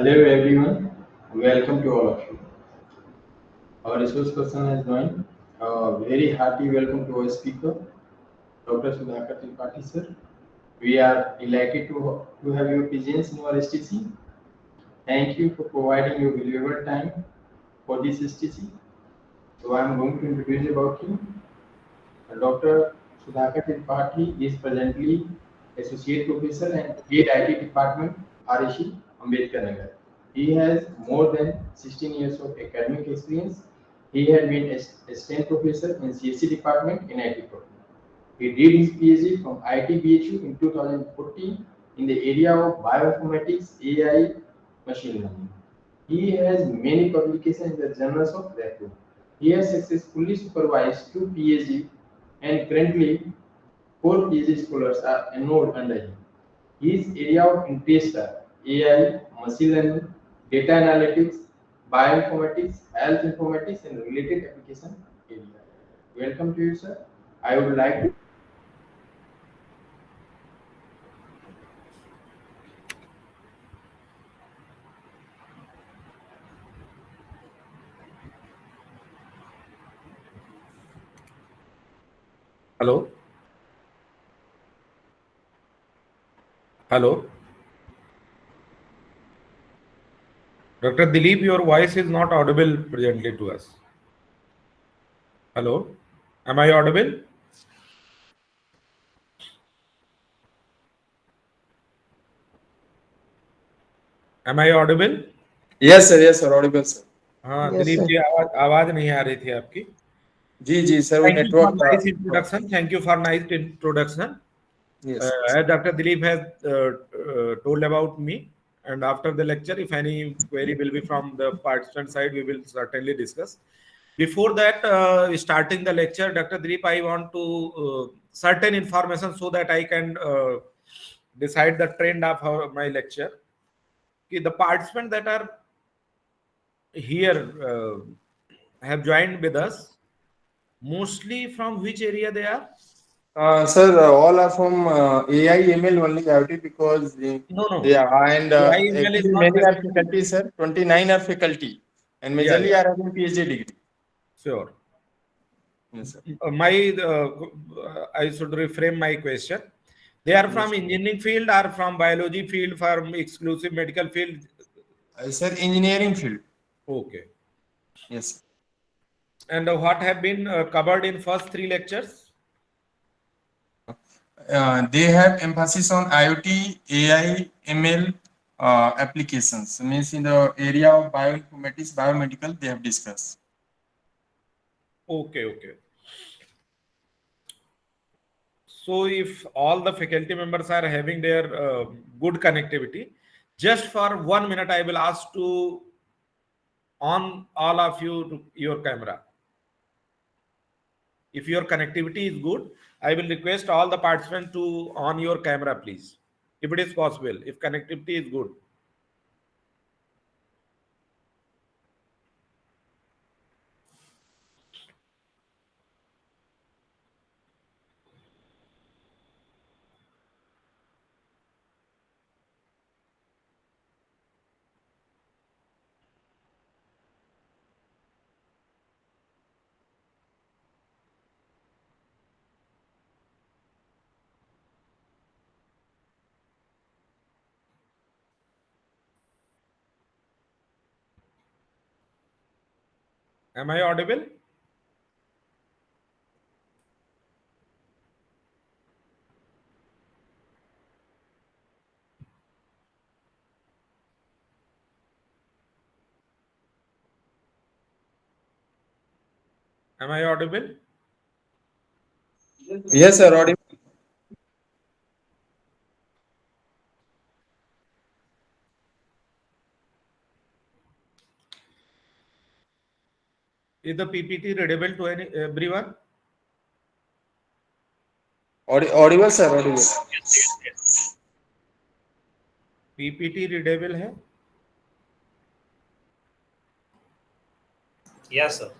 Hello everyone, welcome to all of you. Our resource person has joined. Very hearty welcome to our speaker, Dr. Sudhakar Tripathi sir. We are delighted to have your presence in our STC. Thank you for providing your valuable time for this STC. So I am going to introduce about you. Dr. Sudhakar Tripathi is presently Associate Professor and Head IT Department, RAC, Ambedkar Nagar. He has more than 16 years of academic experience. He had been Assistant Professor in CSC Department in IT program. He did his PhD from IIT BHU in 2014 in the area of bioinformatics, AI, machine learning. He has many publications in the journals of Bhagalpur. He has successfully supervised two PhD and currently four PhD scholars are enrolled under him. His area of interest are AI, machine learning, data analytics, bioinformatics, health informatics, and related application area. Welcome to you, sir. I would like to Hello. Hello. Dr. Dilip, your voice is not audible presently to us. Hello. Am I audible? Am I audible? Yes sir, audible sir. हाँ, Yes, Dilip sir. जी आवाज नहीं आ रही थी आपकी. जी sir वो Thank you for network का. nice introduction. Thank you for nice introduction. Yes. As Dr. Dilip has told about me, and after the lecture, if any query will be from the participant side, we will certainly discuss. Before that, starting the lecture, Dr. Dilip, I want to certain information so that I can decide the trend of my lecture. The participants that are here have joined with us, mostly from which area they are? Sir, all are from AI ML only IoT because No. yeah, and AIML is actually not many are necessary. faculty sir, 29 are faculty and Yeah, majorly are having PhD degree. sure. Yes sir. I should reframe my question. They are from engineering field or from biology field, from exclusive medical field? Sir, engineering field. Okay. Yes. And what have been covered in first three lectures? They have emphasis on IoT, AI, ML applications. Means in the area of bioinformatics, biomedical, they have discussed. Okay. So if all the faculty members are having their good connectivity, just for 1 minute, I will ask to on all of you to your camera. If your connectivity is good, I will request all the participants to on your camera, please. If it is possible, if connectivity is good. Am I audible? Am I audible? Yes sir, audible. Is the PPT readable to everyone? Audible sir, audible. PPT readable है? Yes, sir.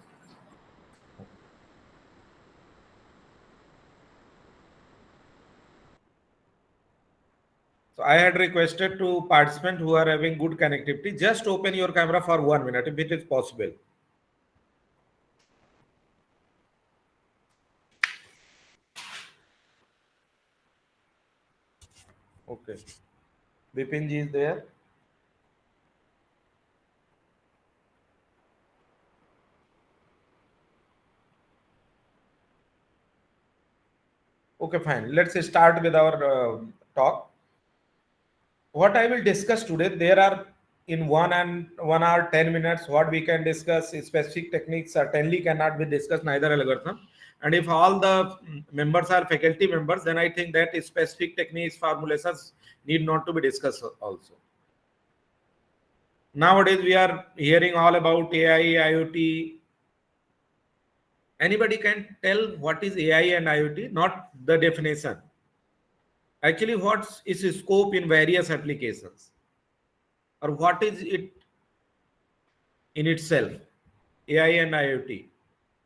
So I had requested to participants who are having good connectivity, just open your camera for 1 minute if it is possible. Okay. Vipin ji is there. Okay, fine. Let's start with our talk. What I will discuss today, there are in 1 hour 10 minutes. What we can discuss is specific techniques certainly cannot be discussed neither algorithm. And if all the members are faculty members, then I think that specific techniques formulations need not to be discussed also. Nowadays we are hearing all about AI, IoT. Anybody can tell what is AI and IoT, not the definition. Actually, what is its scope in various applications, or what is it in itself? AI and IoT,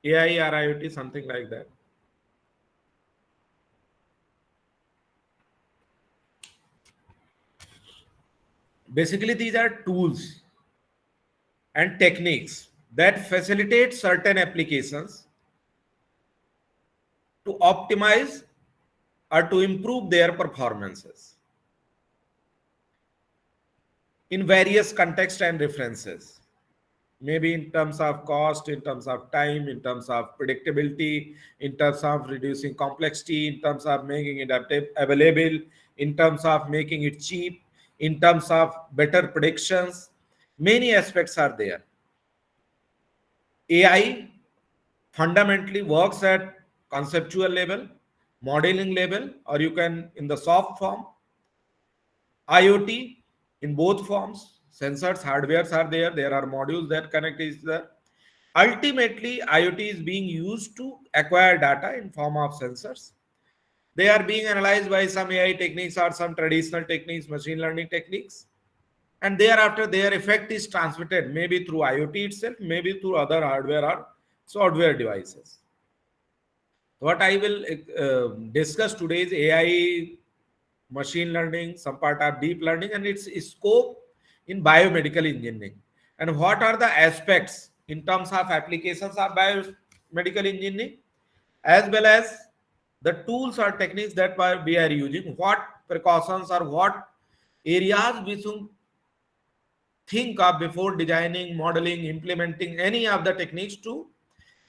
AI or IoT, something like that. Basically, these are tools and techniques that facilitate certain applications to optimize or to improve their performances in various contexts and references. Maybe in terms of cost, in terms of time, in terms of predictability, in terms of reducing complexity, in terms of making it available, in terms of making it cheap, in terms of better predictions. Many aspects are there. AI fundamentally works at conceptual level, modeling level, or you can in the soft form. IoT in both forms, sensors, hardwares are there. There are modules that connect each other. Ultimately, IoT is being used to acquire data in form of sensors. They are being analyzed by some AI techniques or some traditional techniques, machine learning techniques. And thereafter, their effect is transmitted maybe through IoT itself, maybe through other hardware or software devices. What I will discuss today is AI, machine learning, some part are deep learning, and its scope in biomedical engineering. And what are the aspects in terms of applications of biomedical engineering, as well as the tools or techniques that we are using, what precautions or what areas we should think of before designing, modeling, implementing any of the techniques to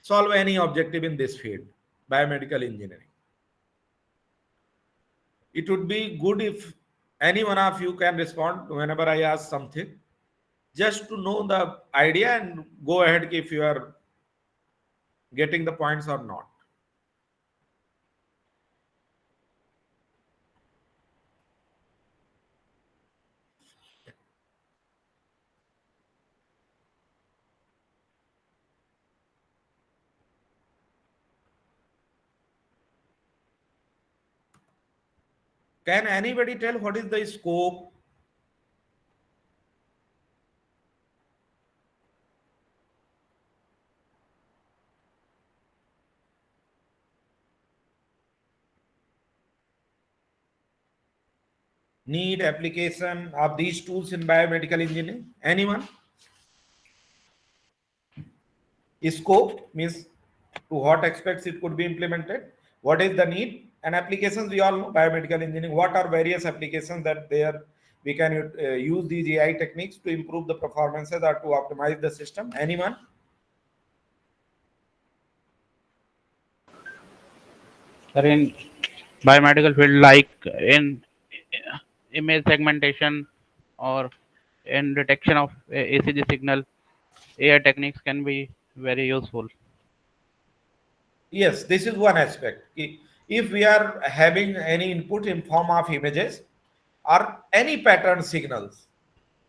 solve any objective in this field, biomedical engineering. It would be good if any one of you can respond whenever I ask something, just to know the idea and go ahead if you are getting the points or not. Can anybody tell what is the scope? Need, application of these tools in biomedical engineering? Anyone? Scope means to what aspects it could be implemented. What is the need and applications? We all know biomedical engineering. What are various applications that there we can use these AI techniques to improve the performances or to optimize the system? Anyone? Sir, in biomedical field, like in image segmentation or in detection of ACG signal, AI techniques can be very useful. Yes, this is one aspect. If we are having any input in form of images or any pattern signals,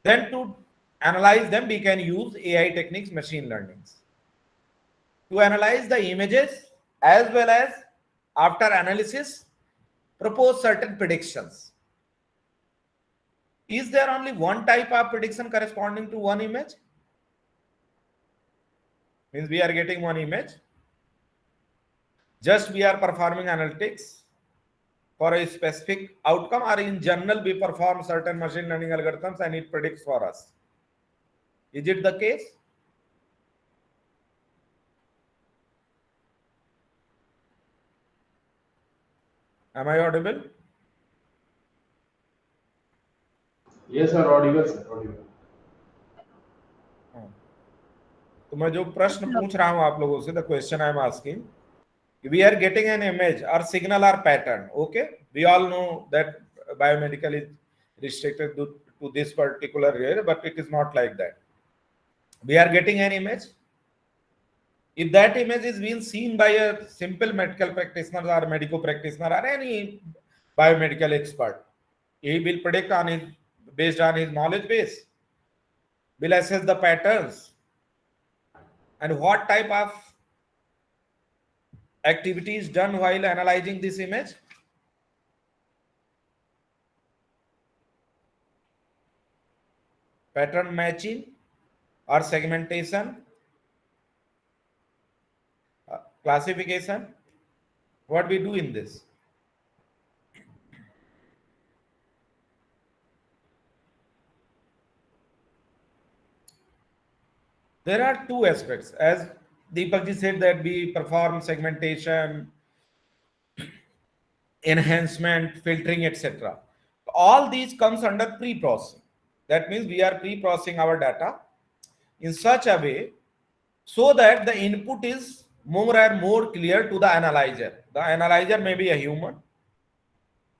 then to analyze them, we can use AI techniques, machine learnings. To analyze the images as well as after analysis, propose certain predictions. Is there only one type of prediction corresponding to one image? Means we are getting one image. Just we are performing analytics. for a specific outcome, or in general we perform certain machine learning algorithms and it predicts for us? Is it the case? Am I audible? Yes, sir. Audible, sir. Audible. तो मैं जो प्रश्न पूछ रहा हूं आप लोगों से, the question I am asking, we are getting an image or signal or pattern. Okay, we all know that biomedical is restricted to this particular area, but it is not like that. We are getting an image. If that image is being seen by a simple medical practitioner or medical practitioner or any biomedical expert, he will predict on his, based on his knowledge base, will assess the patterns and what type of activity is done while analyzing this image. Pattern matching or segmentation, classification, what we do in this? There are two aspects. As Deepak ji said that we perform segmentation, enhancement, filtering, etc. All these comes under pre-processing. That means we are pre-processing our data in such a way so that the input is more and more clear to the analyzer. The analyzer may be a human,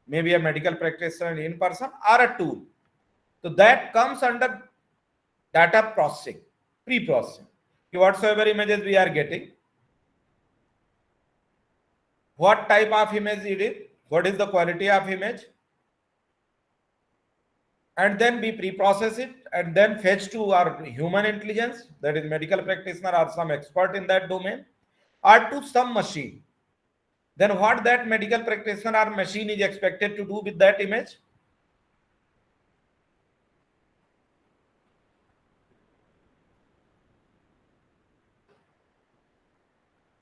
maybe a medical practitioner in person, or a tool. So that comes under data processing, pre-processing. Whatsoever images we are getting, what type of image it is, what is the quality of image, and then we pre-process it and then fetch to our human intelligence, that is medical practitioner or some expert in that domain, or to some machine. Then what that medical practitioner or machine is expected to do with that image?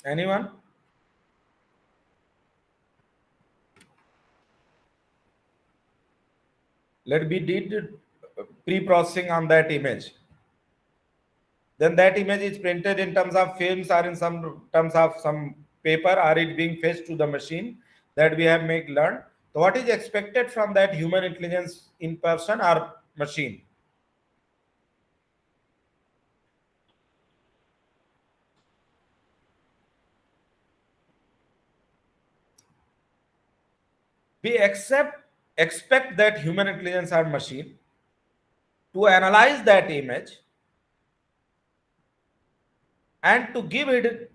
Anyone? Let me did pre-processing on that image. Then that image is printed in terms of films or in some terms of some paper, or it being fetched to the machine that we have make learn. So what is expected from that human intelligence in person or machine? We expect that human intelligence or machine to analyze that image and to give it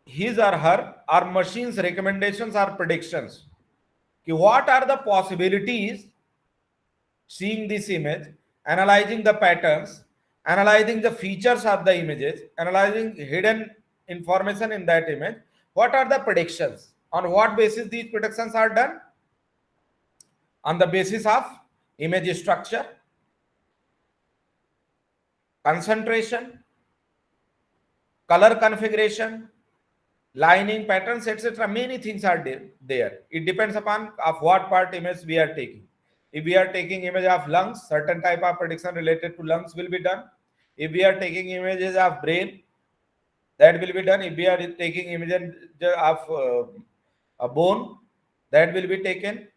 his or her or machine's recommendations or predictions. What are the possibilities seeing this image, analyzing the patterns, analyzing the features of the images, analyzing hidden information in that image? What are the predictions? On what basis these predictions are done? On the basis of image structure, concentration, color configuration, lining patterns, etc. Many things are there. It depends upon of what part image we are taking. If we are taking image of lungs, certain type of prediction related to lungs will be done. If we are taking images of brain, that will be done. If we are taking images of a bone, that will be taken.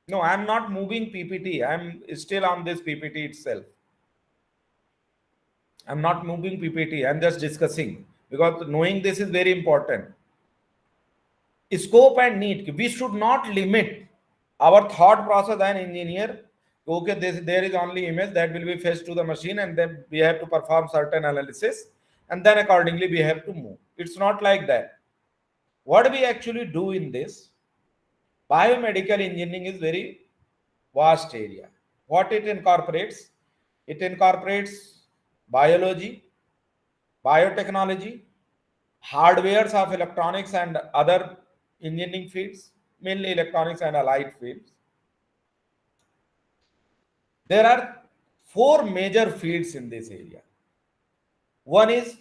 No, I am not moving PPT. I am still on this PPT itself. I am not moving PPT. I am just discussing, because knowing this is very important. Scope and need. We should not limit our thought process and engineer. Okay, there is only image that will be fetched to the machine, and then we have to perform certain analysis, and then accordingly we have to move. It's not like that. What we actually do in this biomedical engineering is very vast area. What it incorporates? It incorporates biology, biotechnology, hardwares of electronics and other engineering fields, mainly electronics and allied fields. There are four major fields in this area. One is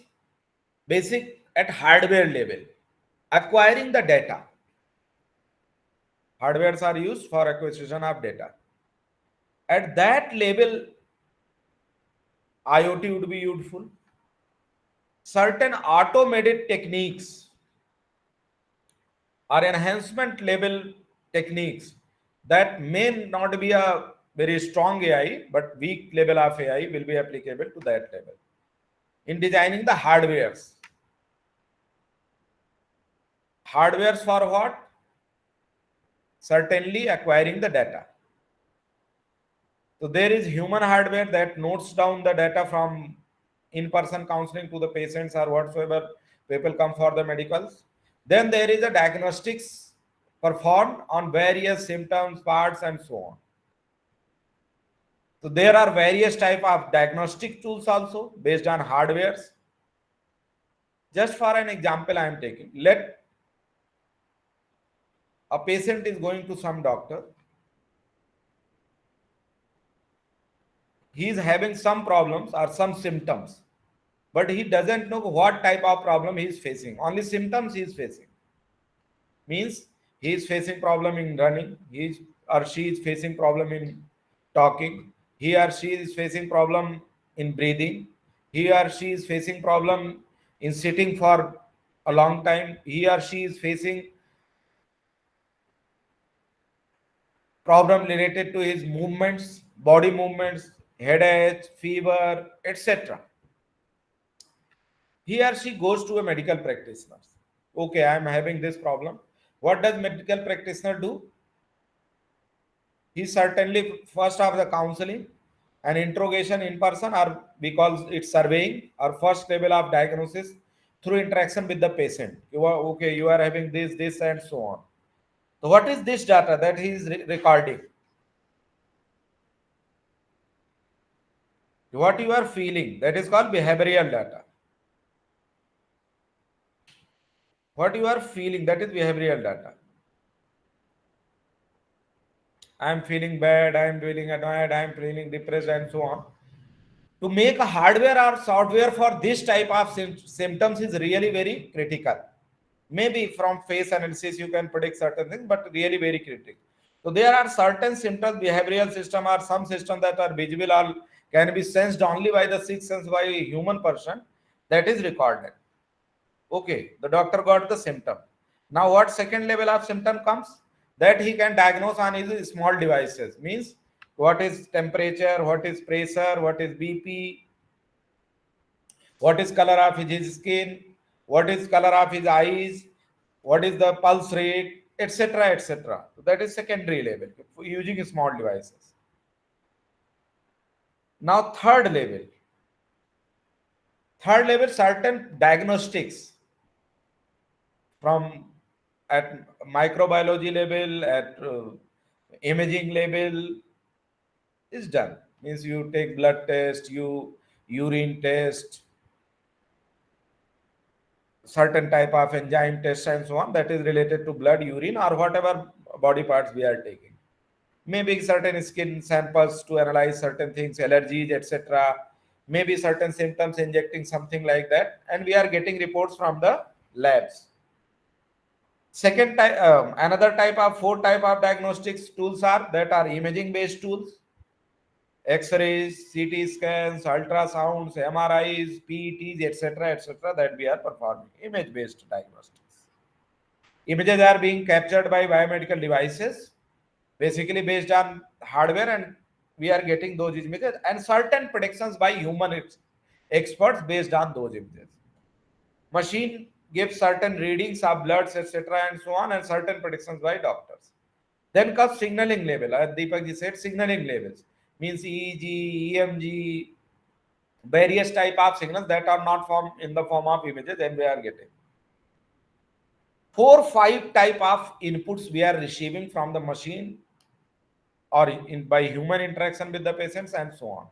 basic at hardware level, acquiring the data. Hardwares are used for acquisition of data. At that level, IoT would be useful. Certain automated techniques or enhancement level techniques that may not be a very strong AI, but weak level of AI will be applicable to that level. In designing the hardwares. Hardwares for what? Certainly acquiring the data. So there is human hardware that notes down the data from in-person counseling to the patients or whatsoever people come for the medicals. Then there is a diagnostics performed on various symptoms, parts, and so on. So there are various type of diagnostic tools also based on hardwares. Just for an example, I am taking. Let a patient is going to some doctor. He is having some problems or some symptoms, but he doesn't know what type of problem he is facing. Only symptoms he is facing. Means he is facing problem in running, he is, or she is facing problem in talking, he or she is facing problem in breathing, he or she is facing problem in sitting for a long time, he or she is facing problem related to his movements, body movements, headache, fever, etc. He or she goes to a medical practitioner. Okay, I am having this problem. What does medical practitioner do? He certainly first have the counseling and interrogation in person, or because it's surveying or first level of diagnosis through interaction with the patient. You are okay, you are having this, and so on. So what is this data that he is recording? What you are feeling, that is called behavioral data. What you are feeling, that is behavioral data. I am feeling bad, I am feeling annoyed, I am feeling depressed, and so on. To make a hardware or software for this type of symptoms is really very critical. Maybe from face analysis you can predict certain things, but really very critical. So there are certain symptoms, behavioral system or some systems that are visible or can be sensed only by the sixth sense by a human person, that is recorded. Okay, the doctor got the symptom. Now what second level of symptom comes? That he can diagnose on his small devices. Means what is temperature, what is pressure, what is BP, what is color of his skin, what is color of his eyes, what is the pulse rate, etc., etc. So that is secondary level using small devices. Now third level certain diagnostics from at microbiology level, at imaging level is done. Means you take blood test, you urine test, certain type of enzyme test and so on, that is related to blood, urine, or whatever body parts we are taking. Maybe certain skin samples to analyze certain things, allergies, etc. Maybe certain symptoms, injecting something like that, and we are getting reports from the labs. Second type, another type of four type of diagnostics tools are that are imaging based tools, X-rays, CT scans, ultrasounds, MRIs, PETs, etc., that we are performing image based diagnostics. Images are being captured by biomedical devices, basically based on hardware, and we are getting those images and certain predictions by human experts based on those images. Machine gives certain readings of bloods, etc., and so on, and certain predictions by doctors. Then comes signaling level. As Deepak ji said, signaling levels means EEG, EMG, various type of signals that are not formed in the form of images, and we are getting 4-5 type of inputs we are receiving from the machine or by human interaction with the patients and so on.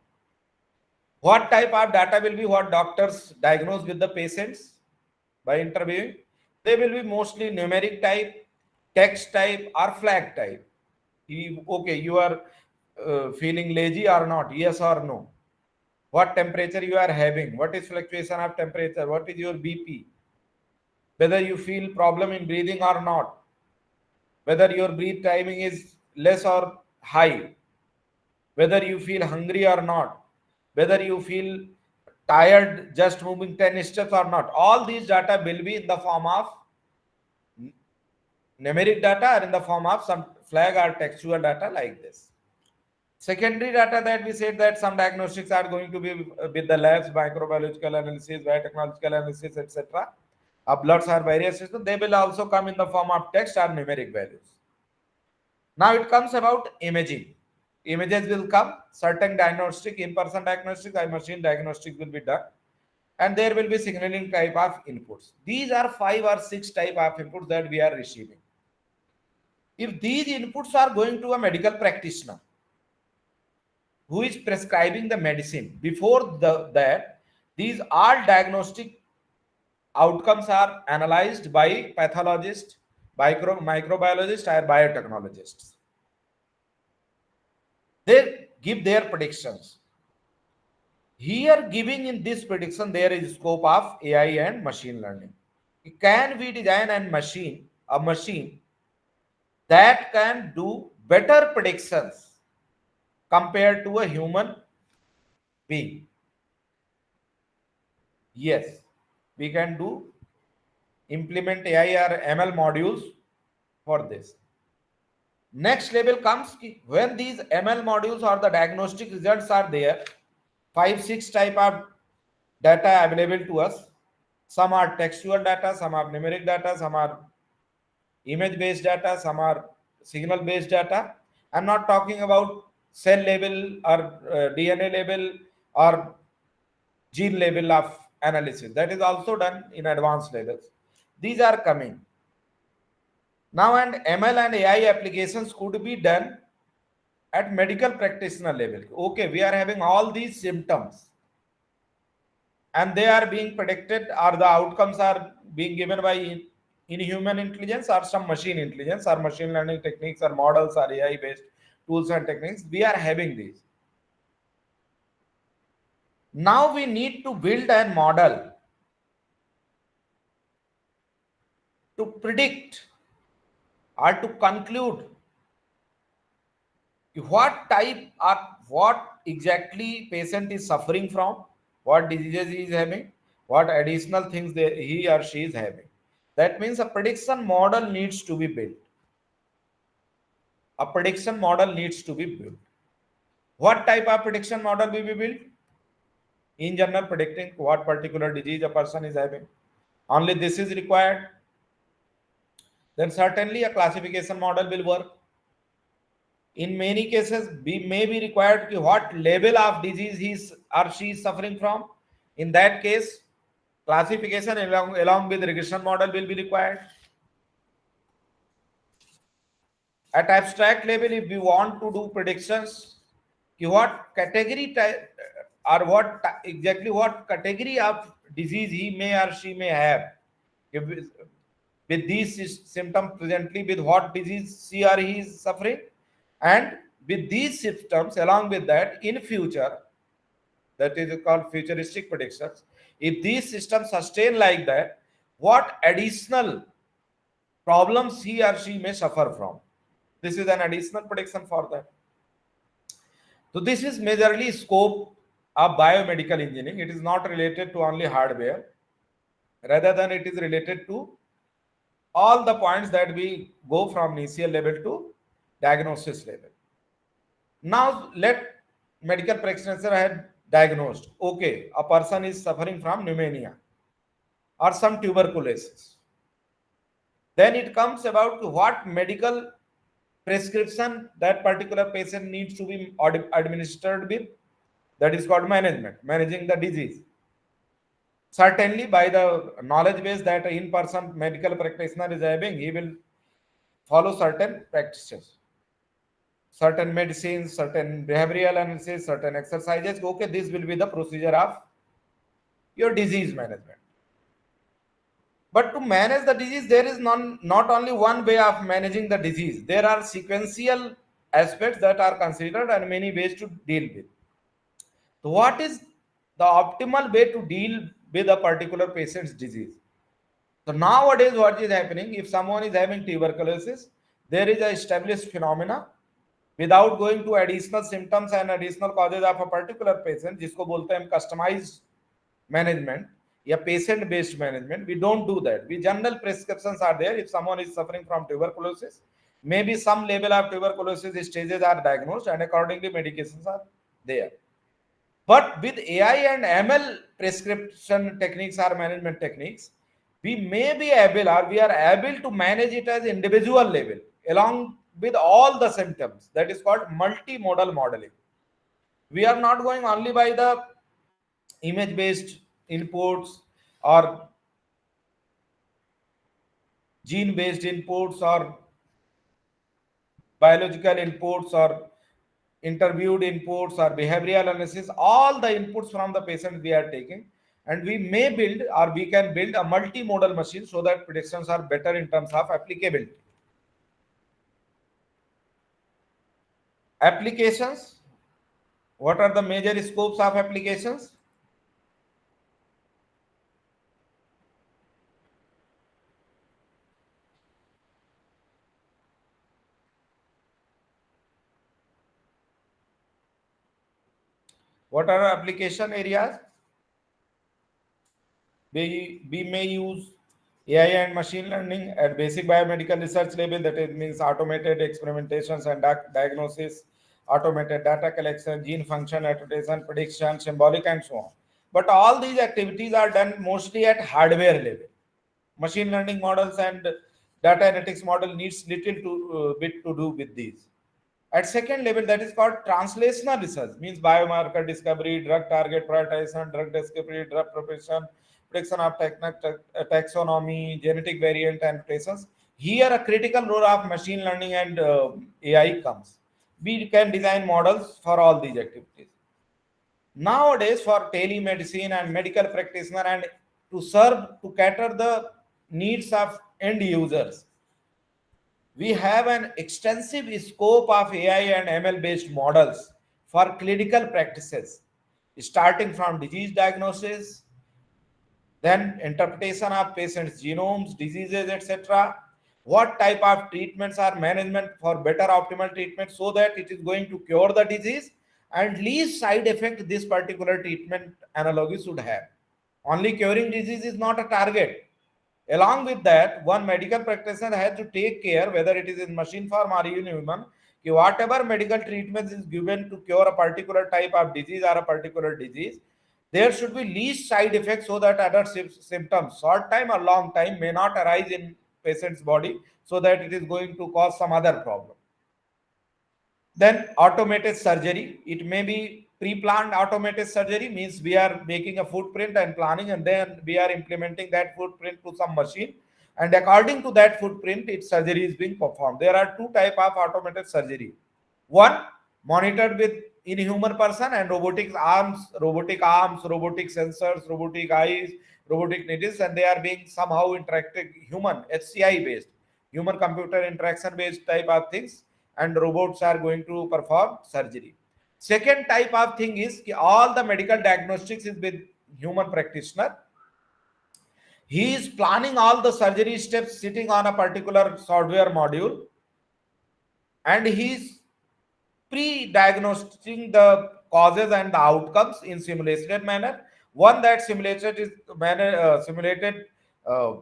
What type of data will be what doctors diagnose with the patients by interviewing? They will be mostly numeric type, text type, or flag type. Okay, you are feeling lazy or not? Yes or no? What temperature you are having? What is fluctuation of temperature? What is your BP? Whether you feel problem in breathing or not? whether your breath timing is less or high, whether you feel hungry or not, whether you feel tired just moving 10 steps or not. All these data will be in the form of numeric data or in the form of some flag or textual data like this. Secondary data that we said that some diagnostics are going to be with the labs, microbiological analysis, biotechnological analysis, etc. Bloods are various systems. They will also come in the form of text or numeric values. Now it comes about imaging. Images will come, certain diagnostic, in-person diagnostic or machine diagnostic will be done, and there will be signaling type of inputs. These are 5 or 6 type of inputs that we are receiving. If these inputs are going to a medical practitioner who is prescribing the medicine, before that, these all diagnostic outcomes are analyzed by pathologists, microbiologists, or biotechnologists. They give their predictions. Here, giving in this prediction, there is scope of AI and machine learning. Can we design a machine that can do better predictions compared to a human being? Yes, we can implement AI or ML modules for this. Next level comes when these ML modules or the diagnostic results are there, 5, 6 type of data available to us. Some are textual data, some are numeric data, some are image based data, some are signal based data. I'm not talking about cell level or DNA level or gene level of analysis. That is also done in advanced levels. These are coming. Now, and ML and AI applications could be done at medical practitioner level. Okay, we are having all these symptoms and they are being predicted, or the outcomes are being given by inhuman intelligence or some machine intelligence or machine learning techniques or models or AI based tools and techniques. We are having these. Now we need to build a model to predict or to conclude what type or what exactly patient is suffering from, what diseases he is having, what additional things he or she is having. That means a prediction model needs to be built. A prediction model needs to be built. What type of prediction model will be built? In general, predicting what particular disease a person is having. Only this is required. Then certainly a classification model will work. In many cases, we may be required to what level of disease he or she is suffering from. In that case, classification along with regression model will be required. At abstract level, if we want to do predictions, what category type or exactly what category of disease he may or she may have, with these symptoms presently, with what disease she or he is suffering, and with these symptoms along with that in future, that is called futuristic predictions. If these systems sustain like that, what additional problems he or she may suffer from? This is an additional prediction for that. So this is majorly scope of biomedical engineering. It is not related to only hardware, rather than it is related to all the points that we go from initial level to diagnosis level. Now let medical practitioner have diagnosed, okay, a person is suffering from pneumonia or some tuberculosis. Then it comes about what medical prescription that particular patient needs to be administered with. That is called managing the disease. Certainly by the knowledge base that an in-person medical practitioner is having, he will follow certain practices, certain medicines, certain behavioral analysis, certain exercises. Okay, this will be the procedure of your disease management. But to manage the disease, there is not only one way of managing the disease. There are sequential aspects that are considered and many ways to deal with. So what is the optimal way to deal with a particular patient's disease? So nowadays what is happening, if someone is having tuberculosis, there is a established phenomena without going to additional symptoms and additional causes of a particular patient, जिसको बोलते हैं हम customized management या patient based management. We don't do that. We general prescriptions are there. If someone is suffering from tuberculosis, maybe some level of tuberculosis stages are diagnosed and accordingly medications are there. But with AI and ML prescription techniques or management techniques, we may be able or we are able to manage it as individual level along with all the symptoms. That is called multimodal modeling. We are not going only by the image based inputs or gene based inputs or biological inputs or interviewed inputs or behavioral analysis, all the inputs from the patient we are taking, and we may build or we can build a multimodal machine so that predictions are better in terms of applicability. Applications. What are the major scopes of applications? What are application areas? We may use AI and machine learning at basic biomedical research level, that it means automated experimentations and diagnosis, automated data collection, gene function adaptation, prediction, symbolic, and so on. But all these activities are done mostly at hardware level. Machine learning models and data analytics model needs little to bit to do with these. At second level, that is called translational research, means biomarker discovery, drug target prioritization, drug discovery, drug preparation, prediction of taxonomy, genetic variant, and mutations. Here, a critical role of machine learning and AI comes. We can design models for all these activities. Nowadays, for telemedicine and medical practitioner and to cater the needs of end users, we have an extensive scope of AI and ML based models for clinical practices, starting from disease diagnosis, then interpretation of patients' genomes, diseases, etc. What type of treatments are management for better optimal treatment so that it is going to cure the disease and least side effect this particular treatment analogy should have. Only curing disease is not a target. Along with that, one medical practitioner has to take care, whether it is in machine form or in human, whatever medical treatment is given to cure a particular type of disease or a particular disease, there should be least side effects so that other symptoms, short time or long time, may not arise in patient's body so that it is going to cause some other problem. Then automated surgery. It may be pre-planned automated surgery, means we are making a footprint and planning, and then we are implementing that footprint to some machine. And according to that footprint, its surgery is being performed. There are two types of automated surgery. One, monitored with in human person and robotic arms, robotic sensors, robotic eyes, robotic needles, and they are being somehow interactive human, HCI based, human computer interaction based type of things, and robots are going to perform surgery. Second type of thing is all the medical diagnostics is with human practitioner. He is planning all the surgery steps sitting on a particular software module, and he is pre-diagnosing the causes and the outcomes in simulated manner. One that simulated uh,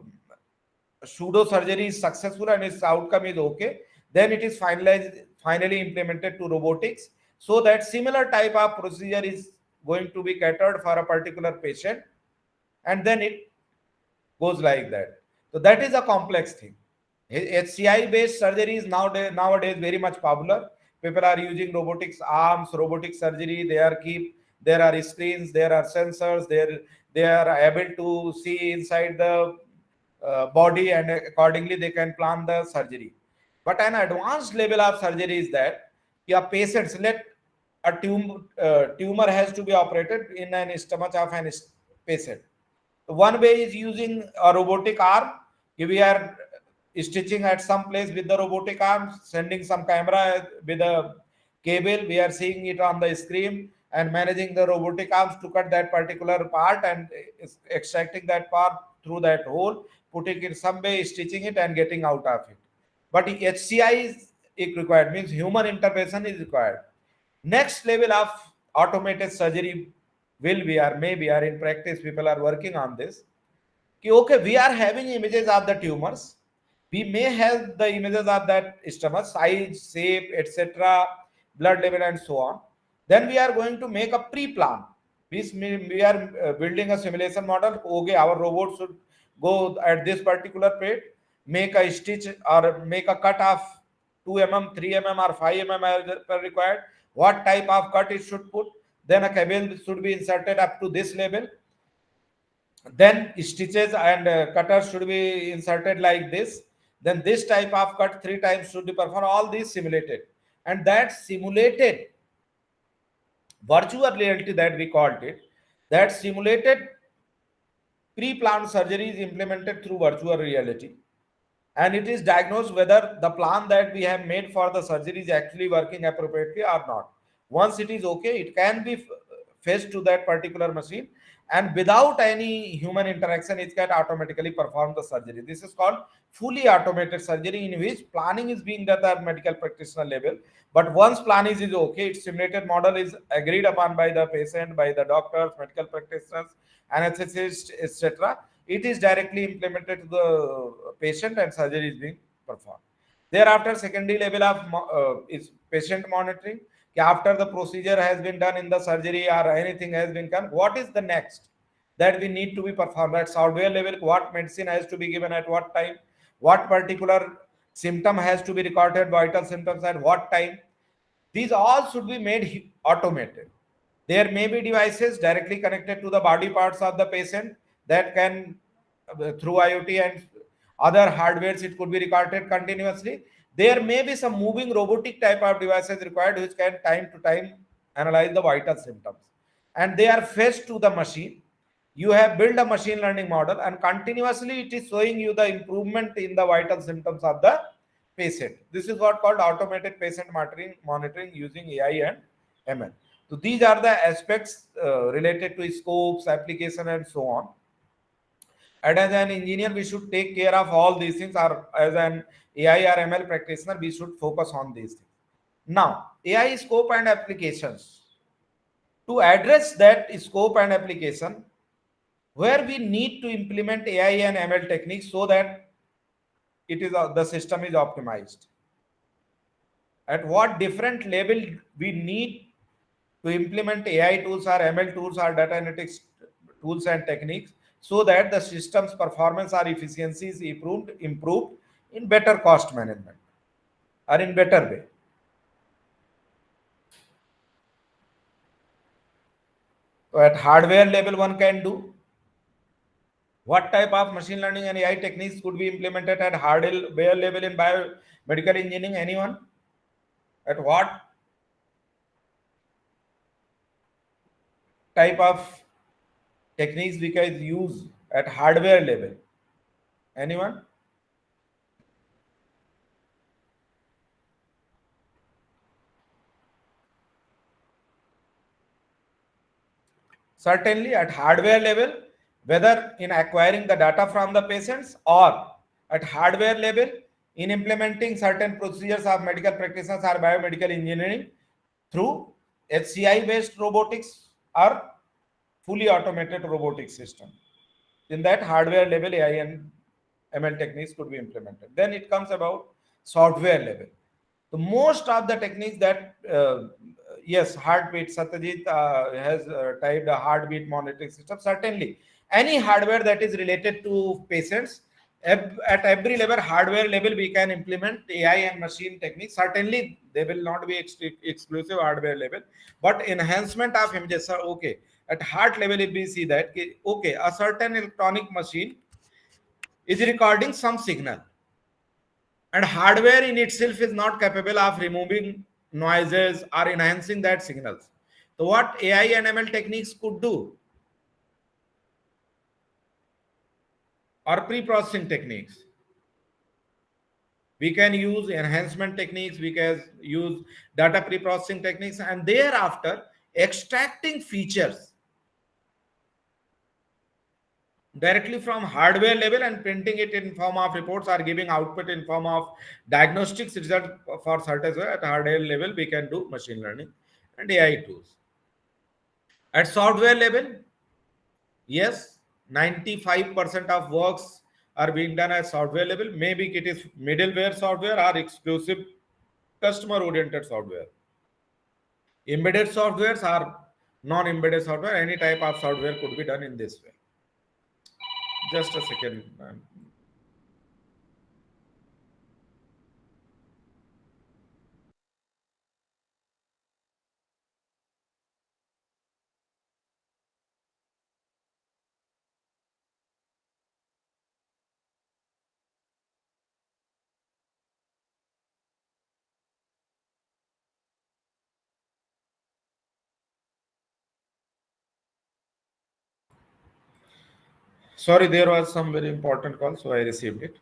pseudo surgery is successful and its outcome is okay, then it is finally implemented to robotics, so that similar type of procedure is going to be catered for a particular patient, and then it goes like that. So that is a complex thing. HCI based surgery is nowadays very much popular. People are using robotics arms, robotic surgery. There are screens, there are sensors, they are able to see inside the body, and accordingly they can plan the surgery. But an advanced level of surgery is that patients, let a tumor has to be operated in an stomach of an patient. One way is using a robotic arm. We are stitching at some place with the robotic arm, sending some camera with a cable. We are seeing it on the screen and managing the robotic arms to cut that particular part and extracting that part through that hole, putting it some way, stitching it and getting out of it. but HCI is required, means human intervention is required. Next level of automated surgery will be or maybe or in practice people are working on this. Okay, we are having images of the tumors. We may have the images of that stomach, size, shape, etc., blood level, and so on. Then we are going to make a pre-plan. We are building a simulation model. Okay, our robot should go at this particular plate, make a stitch or make a cut of 2 mm, 3 mm, or 5 mm as per required. What type of cut it should put? Then a cable should be inserted up to this level, then stitches and cutters should be inserted like this, then this type of cut 3 times should be performed, all these simulated, and that simulated virtual reality that we called it, that simulated pre-planned surgery is implemented through virtual reality, and it is diagnosed whether the plan that we have made for the surgery is actually working appropriately or not. Once it is okay, it can be fetched to that particular machine, and without any human interaction it can automatically perform the surgery. This is called fully automated surgery, in which planning is being done at medical practitioner level, but once planning is okay, its simulated model is agreed upon by the patient, by the doctors, medical practitioners, anesthetists, etc., it is directly implemented to the patient and surgery is being performed. Thereafter, secondary level of is patient monitoring. After the procedure has been done in the surgery or anything has been done, what is the next that we need to be performed at software level? What medicine has to be given at what time? What particular symptom has to be recorded, vital symptoms at what time? These all should be made automated. There may be devices directly connected to the body parts of the patient that can, through IoT and other hardwares, it could be recorded continuously. There may be some moving robotic type of devices required which can time to time analyze the vital symptoms. And they are fed to the machine. You have built a machine learning model and continuously it is showing you the improvement in the vital symptoms of the patient. This is what called automated patient monitoring using AI and ML. So these are the aspects related to scopes, application, and so on. And as an engineer, we should take care of all these things, or as an AI or ML practitioner, we should focus on these things. Now, AI scope and applications. To address that scope and application, where we need to implement AI and ML techniques so that it is the system is optimized. At what different level we need to implement AI tools or ML tools or data analytics tools and techniques so that the system's performance or efficiency is improved in better cost management or in better way. So at hardware level, one can do. What type of machine learning and AI techniques could be implemented at hardware level in biomedical engineering? Anyone? At what type of techniques we can use at hardware level? Anyone? Certainly at hardware level, whether in acquiring the data from the patients or at hardware level in implementing certain procedures of medical practitioners or biomedical engineering through HCI based robotics or fully automated robotic system. In that hardware level, AI and ML techniques could be implemented. Then it comes about software level. The most of the techniques that yes, heartbeat, Satyajit has typed a heartbeat monitoring system. Certainly any hardware that is related to patients, at every level, hardware level, we can implement AI and machine techniques. Certainly they will not be exclusive hardware level, but enhancement of images are okay. At heart level, if we see that okay, a certain electronic machine is recording some signal, and hardware in itself is not capable of removing noises or enhancing that signals. So what AI and ML techniques could do, or pre-processing techniques, we can use enhancement techniques, we can use data pre-processing techniques, and thereafter extracting features directly from hardware level and printing it in form of reports or giving output in form of diagnostics result for certain way. At hardware level, we can do machine learning and AI tools. At software level, yes, 95% of works are being done at software level. Maybe it is middleware software or exclusive customer-oriented software. Embedded softwares or non-embedded software, any type of software could be done in this way. Just a second. Sorry, there was some very important call, so I received it.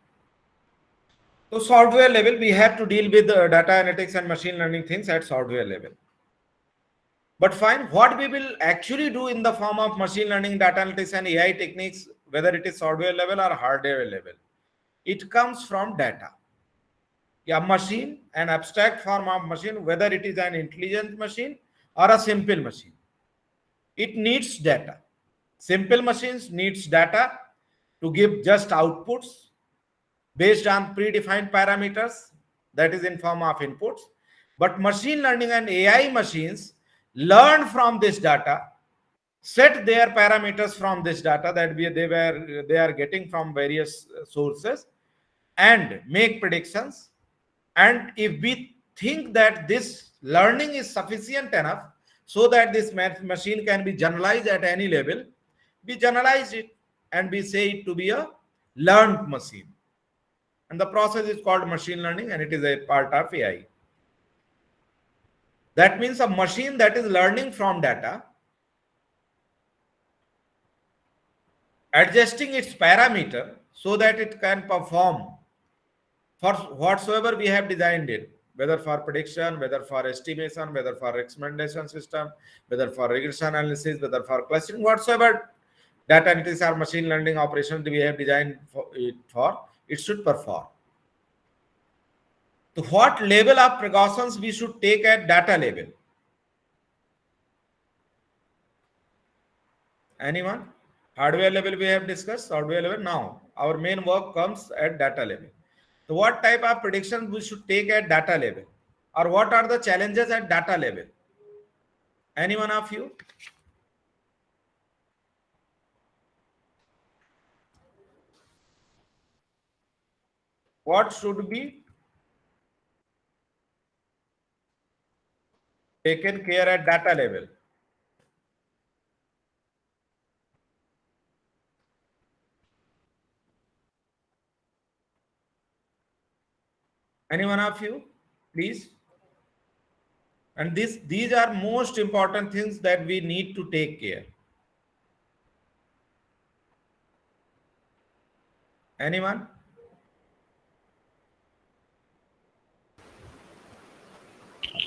So software level, we have to deal with data analytics and machine learning things at software level. But fine, what we will actually do in the form of machine learning, data analytics and AI techniques, whether it is software level or hardware level, it comes from data. A machine, an abstract form of machine, whether it is an intelligent machine or a simple machine, it needs data. Simple machines needs data to give just outputs based on predefined parameters, that is in form of inputs. But machine learning and AI machines learn from this data, set their parameters from this data that they are getting from various sources, and make predictions. And if we think that this learning is sufficient enough so that this machine can be generalized at any level, we generalize it and we say it to be a learned machine. And the process is called machine learning, and it is a part of AI. That means a machine that is learning from data, adjusting its parameter so that it can perform for whatsoever we have designed it, whether for prediction, whether for estimation, whether for recommendation system, whether for regression analysis, whether for clustering, whatsoever data analytics or machine learning operations we have designed it should perform. To what level of precautions we should take at data level? Anyone? Hardware level we have discussed, software level. Now, our main work comes at data level. So what type of predictions we should take at data level? Or what are the challenges at data level? Any one of you? What should be taken care at data level? Any one of you, please? And these are most important things that we need to take care. Anyone?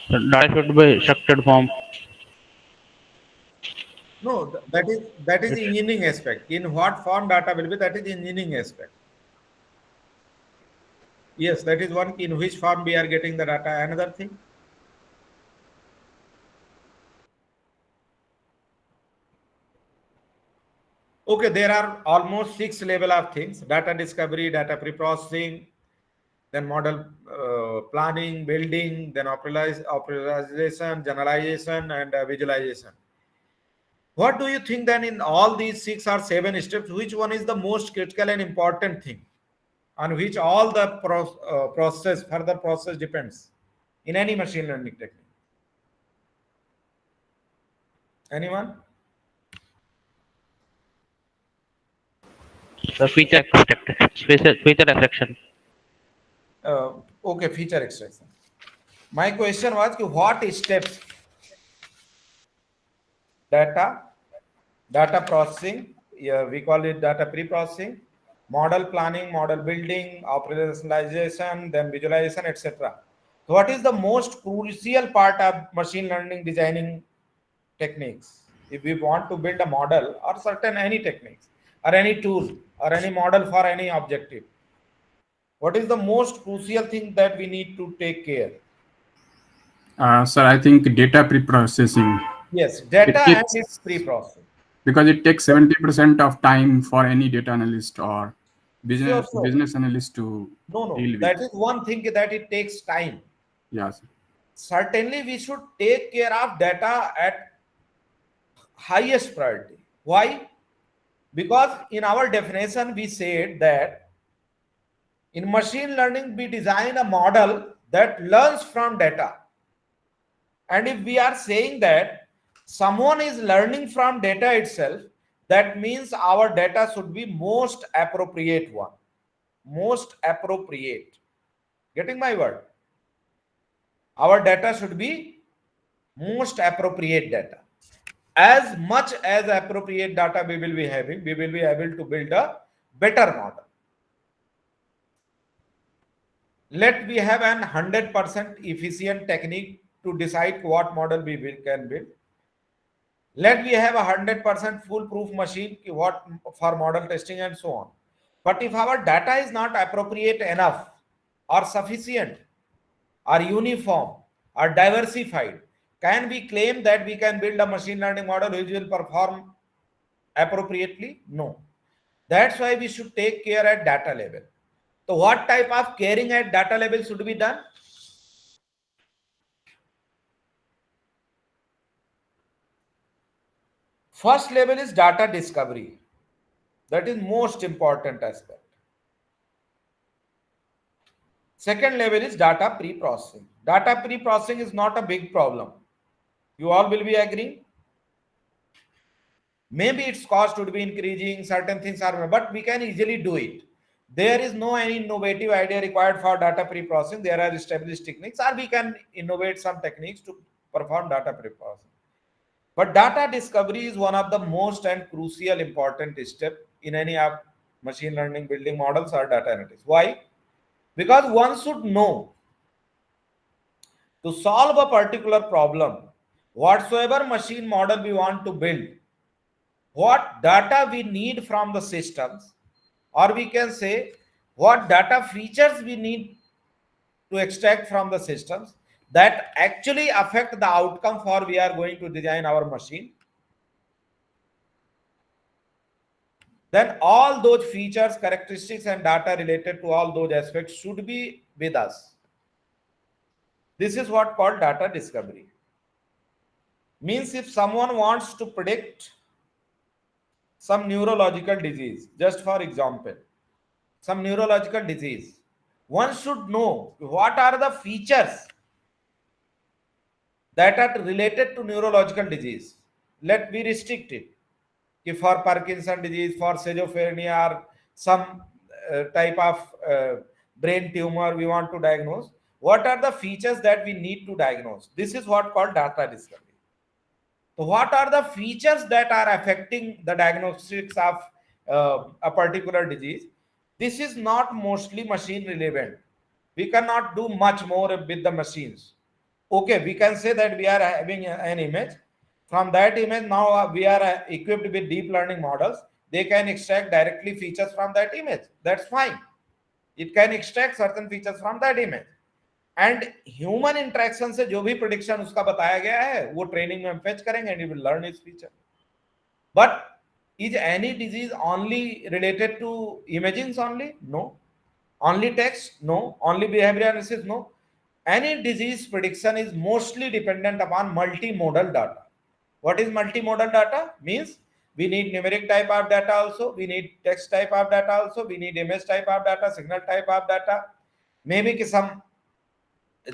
The data should be structured form. No, that is engineering aspect. In what form data will be, that is engineering aspect. Yes, that is one. In which form we are getting the data. Another thing. Okay, there are almost 6 level of things: data discovery, data pre-processing, then model planning, building, then operationalization, generalization, and visualization. What do you think then in all these 6 or 7 steps, which one is the most critical and important thing on which all the further process depends in any machine learning technique? Anyone? The feature extraction. Okay, feature extraction. My question was what steps data processing, yeah, we call it data pre-processing, model planning, model building, operationalization, then visualization, etc. So what is the most crucial part of machine learning designing techniques? If we want to build a model or certain any techniques, or any tool or any model for any objective, what is the most crucial thing that we need to take care? Sir, I think data pre-processing. Yes, data It and takes its pre-processing. because it takes 70% of time for any data analyst or Sure, sure. business analyst to No, no. deal with. That is one thing that it takes time. Yes. Certainly, we should take care of data at highest priority. Why? Because in our definition, we said that in machine learning, we design a model that learns from data. And if we are saying that someone is learning from data itself, that means our data should be most appropriate one. Most appropriate. Getting my word? Our data should be most appropriate data. As much as appropriate data we will be having, we will be able to build a better model. Let we have an 100% efficient technique to decide what model we can build. Let we have a 100% foolproof machine what for model testing and so on. But if our data is not appropriate enough or sufficient or uniform or diversified, can we claim that we can build a machine learning model which will perform appropriately? No. That's why we should take care at data level. So what type of caring at data level should be done? First level is data discovery. That is most important aspect. Second level is data pre-processing. Data pre-processing is not a big problem. You all will be agreeing. Maybe its cost would be increasing, certain things are, but we can easily do it. There is no any innovative idea required for data pre-processing. There are established techniques, or we can innovate some techniques to perform data pre-processing. But data discovery is one of the most and crucial important step in any of machine learning building models or data analytics. Why? Because one should know to solve a particular problem, whatsoever machine model we want to build, what data we need from the systems, or we can say what data features we need to extract from the systems that actually affect the outcome for we are going to design our machine. Then all those features, characteristics, and data related to all those aspects should be with us. This is what called data discovery. Means if someone wants to predict some neurological disease, just for example, some neurological disease, one should know what are the features that are related to neurological disease. Let me restrict it. If for Parkinson disease, for schizophrenia, or some type of brain tumor we want to diagnose, what are the features that we need to diagnose? This is what called data discovery. So what are the features that are affecting the diagnostics of a particular disease? This is not mostly machine relevant. We cannot do much more with the machines. Okay, we can say that we are having an image. From that image, now we are equipped with deep learning models. They can extract directly features from that image. That's fine. It can extract certain features from that image. And human interaction से जो भी prediction उसका बताया गया है वो training में हम फेच करेंगे and you will learn its feature. But is any disease only related to imagings only? No. Only text? No. Only behavior analysis? No. Any disease prediction is mostly dependent upon multimodal data. What is multimodal data? Means we need numeric type of data also, we need text type of data also, we need image type of data, signal type of data, maybe some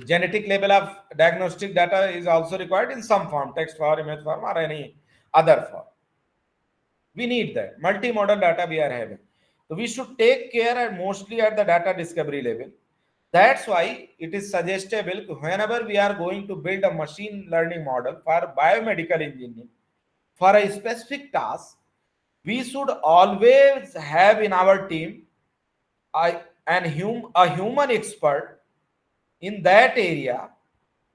genetic level of diagnostic data is also required in some form, text form, image form, or any other form. We need that multimodal data we are having. So we should take care and mostly at the data discovery level. That's why it is suggestible whenever we are going to build a machine learning model for biomedical engineering for a specific task, we should always have in our team a human expert in that area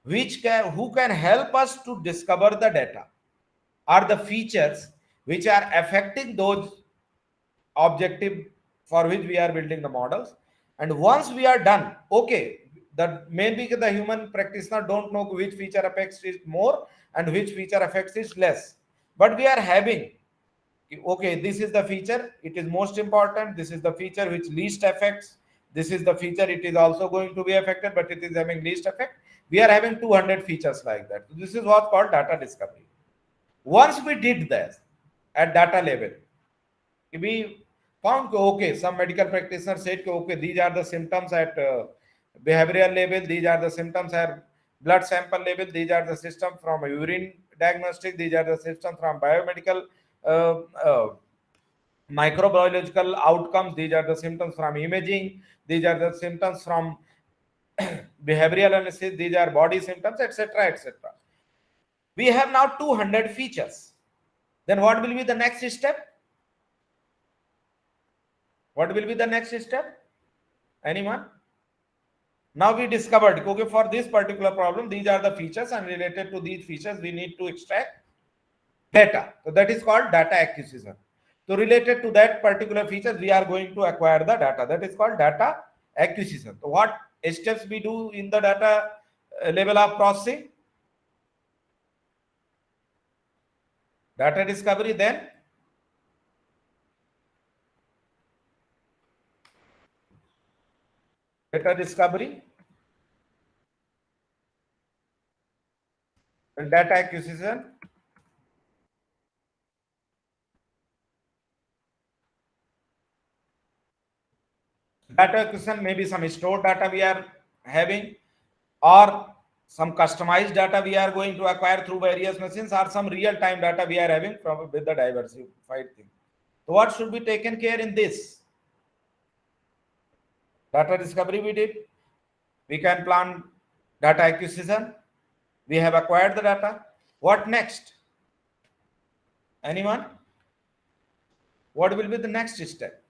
who can help us to discover the data or the features which are affecting those objective for which we are building the models. And once we are done, okay, the maybe the human practitioner don't know which feature affects is more and which feature affects is less, but we are having, okay, this is the feature, it is most important, this is the feature which least affects, this is the feature it is also going to be affected but it is having least effect. We are having 200 features like that. This is what called data discovery. Once we did this at data level, we found, okay, some medical practitioner said, okay, these are the symptoms at behavioral level, these are the symptoms at blood sample level, these are the system from urine diagnostic, these are the system from biomedical uh, uh, microbiological outcomes, these are the symptoms from imaging, these are the symptoms from behavioral analysis, these are body symptoms, etc., etc. We have now 200 features. Then what will be the next step? What will be the next step? Anyone? Now we discovered, okay, for this particular problem, these are the features, and related to these features, we need to extract data. So that is called data acquisition. So related to that particular features, we are going to acquire the data. That is called data acquisition. So what steps we do in the data level of processing? Data discovery, then data discovery, and data acquisition. Data acquisition may be some stored data we are having, or some customized data we are going to acquire through various machines, or some real-time data we are having from with the diversified thing. So what should be taken care in this? Data discovery we did. We can plan data acquisition. We have acquired the data. What next? Anyone? What will be the next step?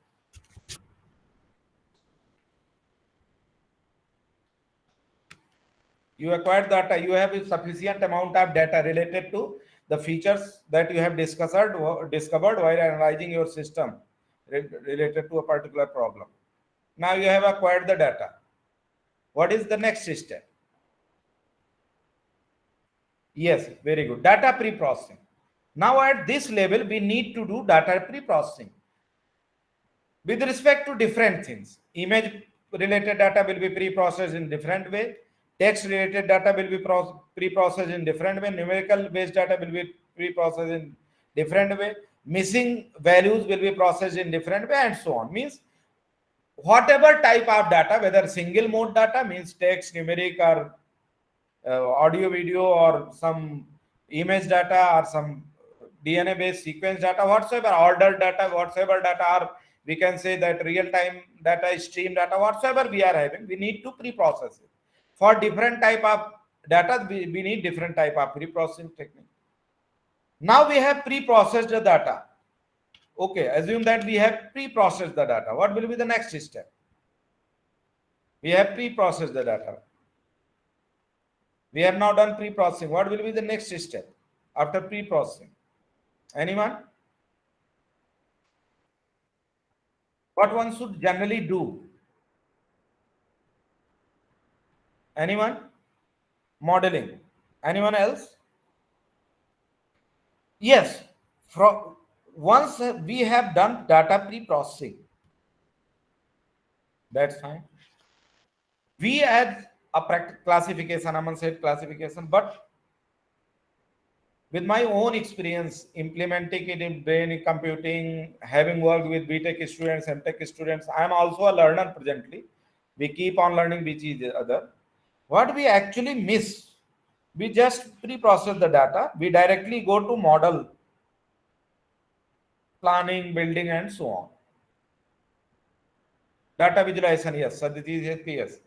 You acquired data, you have a sufficient amount of data related to the features that you have discovered while analyzing your system related to a particular problem. Now you have acquired the data. What is the next step? Yes, very good. Data pre-processing. Now at this level, we need to do data pre-processing with respect to different things. Image related data will be pre-processed in different way. Text related data will be pre-processed in different way. Numerical based data will be pre-processed in different way. Missing values will be processed in different way, and so on. Means whatever type of data, whether single mode data means text, numeric, or audio, video, or some image data, or some DNA based sequence data, whatsoever, ordered data, whatsoever data, or we can say that real time data, stream data, whatsoever we are having, we need to pre-process it. For different type of data, we need different type of pre-processing technique. Now we have pre-processed the data. Okay, assume that we have pre-processed the data. What will be the next step? We have pre-processed the data. We have now done pre-processing. What will be the next step after pre-processing? Anyone? What one should generally do? Anyone? Modeling. Anyone else? Yes. From once we have done data pre-processing, that's fine. We add a classification. Aman said classification, but with my own experience implementing it in brain computing, having worked with BTech students, MTech students, I am also a learner presently. We keep on learning which is the other. What we actually miss, we just pre-process the data. We directly go to model planning, building, and so on. Data visualization, yes. Sadhiti says yes.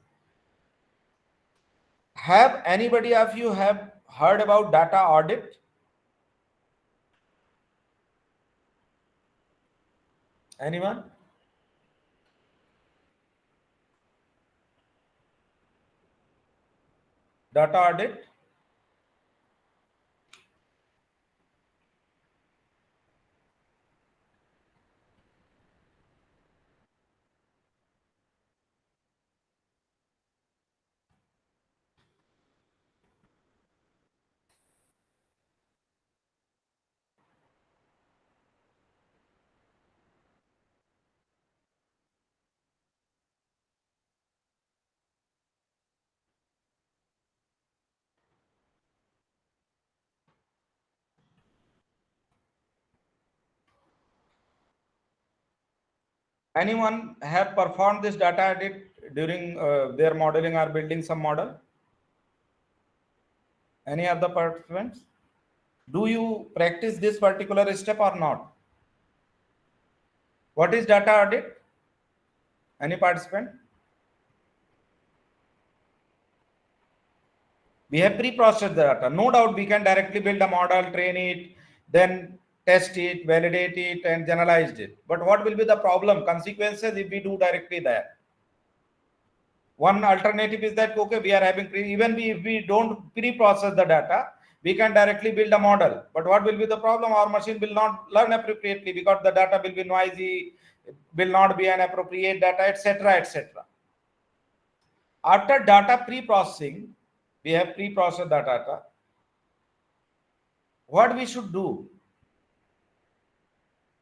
Have anybody of you have heard about data audit? Anyone? Data audit? Anyone have performed this data edit during their modeling or building some model? Any of the participants? Do you practice this particular step or not? What is data audit? Any participant? We have pre-processed the data. No doubt we can directly build a model, train it, then test it, validate it, and generalize it. But what will be the problem, consequences if we do directly that? One alternative is that, okay, we are having, if we don't pre-process the data, we can directly build a model. But what will be the problem? Our machine will not learn appropriately because the data will be noisy, will not be an appropriate data, etc., etc. After data pre-processing, we have pre-processed the data. What we should do?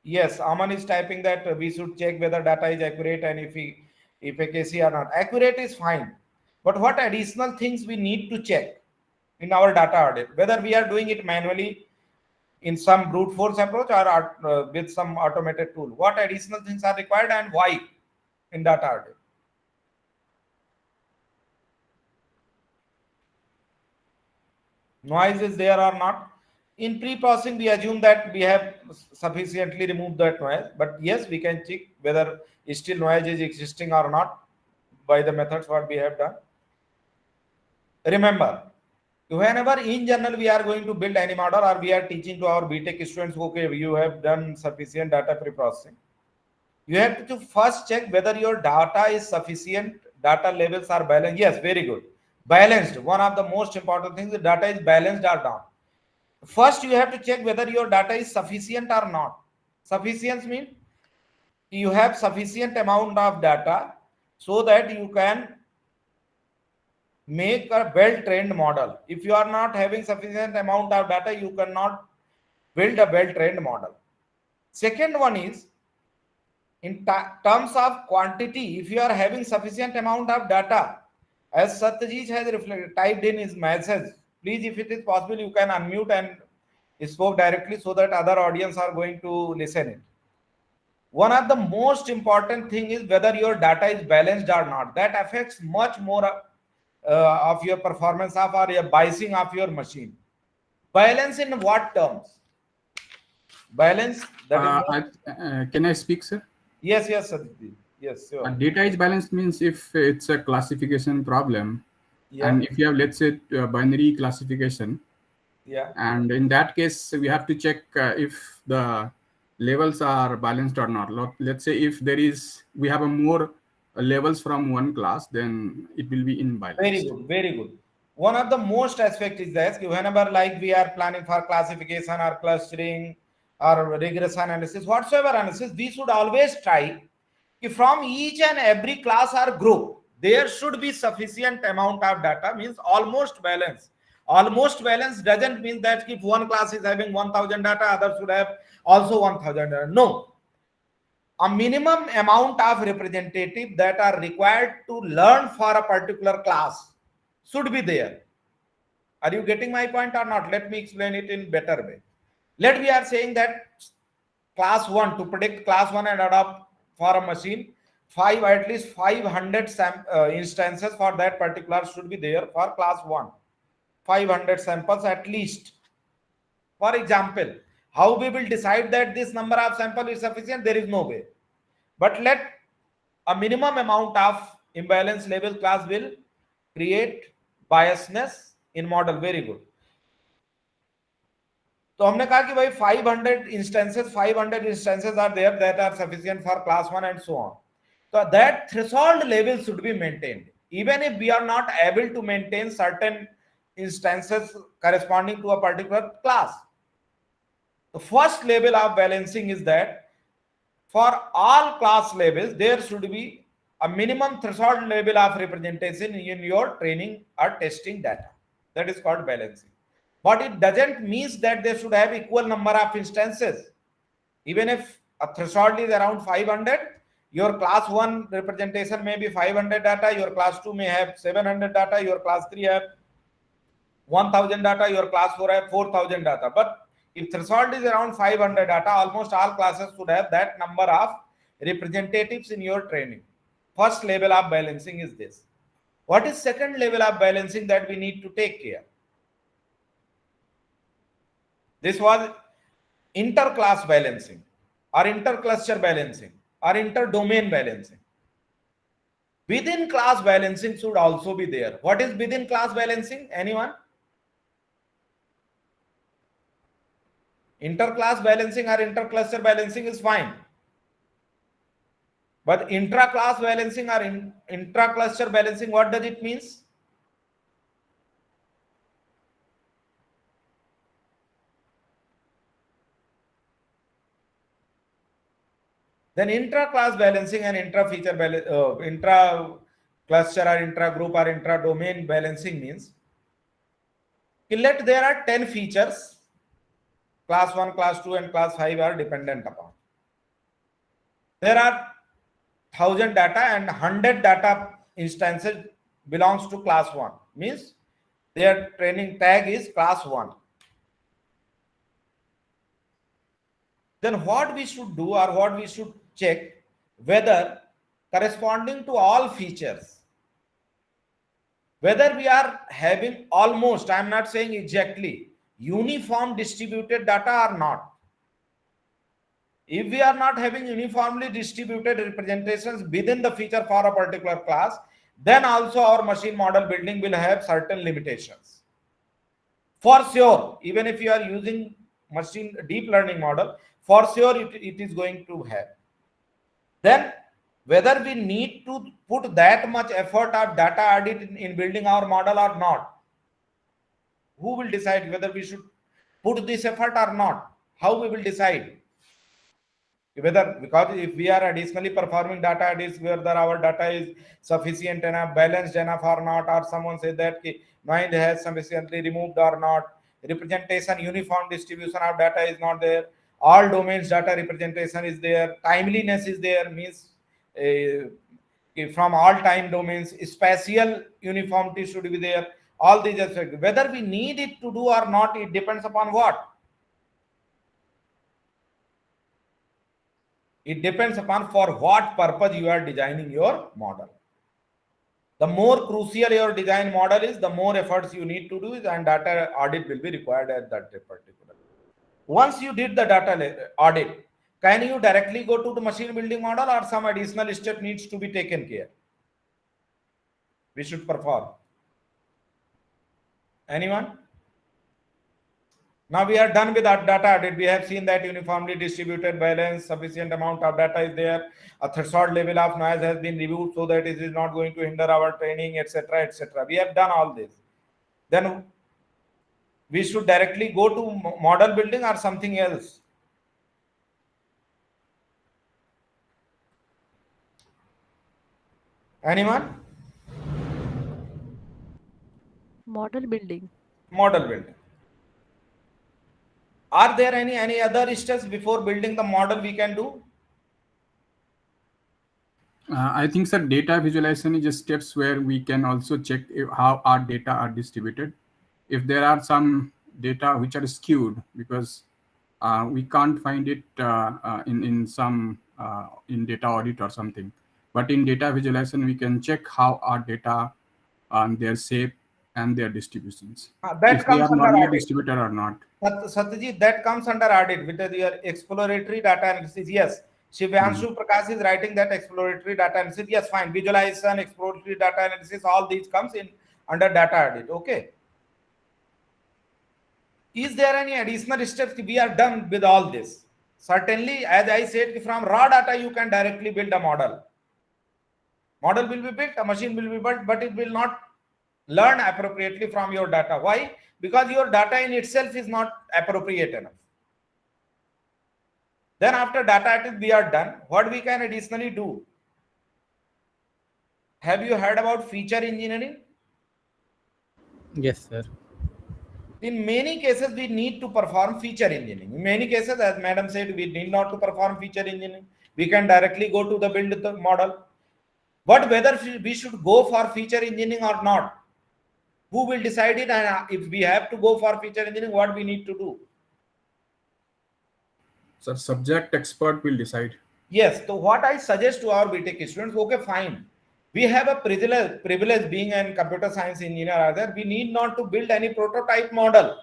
Yes, Aman is typing that we should check whether data is accurate and if accuracy or not. Accurate is fine, but what additional things we need to check in our data audit? Whether we are doing it manually in some brute force approach or with some automated tool. What additional things are required and why in data audit? Noise is there or not? In pre-processing, we assume that we have sufficiently removed that noise, but yes, we can check whether still noise is existing or not by the methods what we have done. Remember, whenever in general we are going to build any model or we are teaching to our BTech students, okay, you have done sufficient data pre-processing. You have to first check whether your data is sufficient, data levels are balanced. Yes, very good. Balanced. One of the most important things, the data is balanced or not. First, you have to check whether your data is sufficient or not. Sufficiency means you have sufficient amount of data so that you can make a well-trained model. If you are not having sufficient amount of data, you cannot build a well-trained model. Second one is, in terms of quantity, if you are having sufficient amount of data, as Satyajit has typed in his message, please, if it is possible, you can unmute and spoke directly so that other audience are going to listen it. One of the most important thing is whether your data is balanced or not. That affects much more of your performance of or your biasing of your machine. Balance in what terms? Balance, that is can I speak, sir? Yes, Satyajit. Yes, sure. Data is balanced means if it's a classification problem, Yeah. and if you have, let's say, binary classification, Yeah. and in that case, we have to check if the levels are balanced or not. Let's say if we have a more levels from one class, then it will be imbalanced. Very good, very good. One of the most aspect is that whenever like we are planning for classification or clustering or regression analysis, whatsoever analysis, we should always try from each and every class or group, there should be sufficient amount of data, means almost balance. Almost balance doesn't mean that if one class is having 1000 data, others should have also 1000 data. No. A minimum amount of representative that are required to learn for a particular class should be there. Are you getting my point or not? Let me explain it in better way. Let we are saying that class 1, to predict class 1 and adopt for a machine, at least 500 instances for that particular should be there for class 1. 500 samples at least. For example, how we will decide that this number of sample is sufficient? There is no way. But let a minimum amount of imbalance level class will create biasness in model. Very good. तो हमने कहा कि भाई 500 instances are there that are sufficient for class 1 and so on. So that threshold level should be maintained. Even if we are not able to maintain certain instances corresponding to a particular class. The first level of balancing is that for all class levels, there should be a minimum threshold level of representation in your training or testing data. That is called balancing. But it doesn't mean that they should have equal number of instances. Even if a threshold is around 500, your class 1 representation may be 500 data, your class 2 may have 700 data, your class 3 have 1000 data, your class 4 have 4000 data. But if threshold is around 500 data, almost all classes should have that number of representatives in your training. First level of balancing is this. What is second level of balancing that we need to take care? This was inter-class balancing or inter-cluster balancing or inter-domain balancing. Within class balancing should also be there. What is within class balancing? Anyone? Inter-class balancing or inter-cluster balancing is fine. But intra-class balancing or intra-cluster balancing, what does it mean? Then intra-class balancing and intra-feature intra-cluster or intra-group or intra-domain balancing means, let there are 10 features, class 1, class 2 and class 5 are dependent upon. There are 1000 data and 100 data instances belongs to class 1, means their training tag is class 1. Then what we should do or what we should check, whether corresponding to all features, whether we are having almost, I am not saying exactly, uniform distributed data or not. If we are not having uniformly distributed representations within the feature for a particular class, then also our machine model building will have certain limitations. For sure, even if you are using machine deep learning model, for sure it is going to have. Then whether we need to put that much effort of data audit in building our model or not, who will decide whether we should put this effort or not? How we will decide? Whether, because if we are additionally performing data audits, whether our data is sufficient enough, balanced enough or not, or someone said that noise has sufficiently removed or not, representation, uniform distribution of data is not there, all domains data representation is there, timeliness is there, means from all time domains, spatial uniformity should be there, all these aspects. Whether we need it to do or not, it depends upon what? It depends upon for what purpose you are designing your model. The more crucial your design model is, the more efforts you need to do, and data audit will be required at that particular. Once you did the data audit, can you directly go to the machine building model, or some additional step needs to be taken care? We should perform. Anyone? Now we are done with our data audit. We have seen that uniformly distributed balance, sufficient amount of data is there, a threshold level of noise has been reviewed so that it is not going to hinder our training, etc., etc. We have done all this. Then we should directly go to model building or something else. Anyone? Model building. Model building. Are there any other steps before building the model we can do? I think, sir, data visualization is just steps where we can also check how our data are distributed. If there are some data which are skewed, because we can't find it in some in data audit or something, but in data visualization we can check how our data, their shape and their distributions, That if they comes are under normally audit. distributed or not. Satyajit, that comes under audit with your exploratory data analysis. Yes, Shivyanshu Prakash is writing that exploratory data analysis. Yes, fine. Visualization, exploratory data analysis, all these comes in under data audit. Okay. Is there any additional steps we are done with all this? Certainly, as I said, from raw data you can directly build a model. Model will be built, a machine will be built, but it will not learn appropriately from your data. Why? Because your data in itself is not appropriate enough. Then after data analysis we are done, what we can additionally do? Have you heard about feature engineering? Yes, sir. In many cases, we need to perform feature engineering. In many cases, as madam said, we need not to perform feature engineering. We can directly go to the build the model. But whether we should go for feature engineering or not, who will decide it? And if we have to go for feature engineering, what we need to do? So subject expert will decide. Yes, so what I suggest to our BTech students, okay, fine. We have a privilege being a computer science engineer or there. We need not to build any prototype model.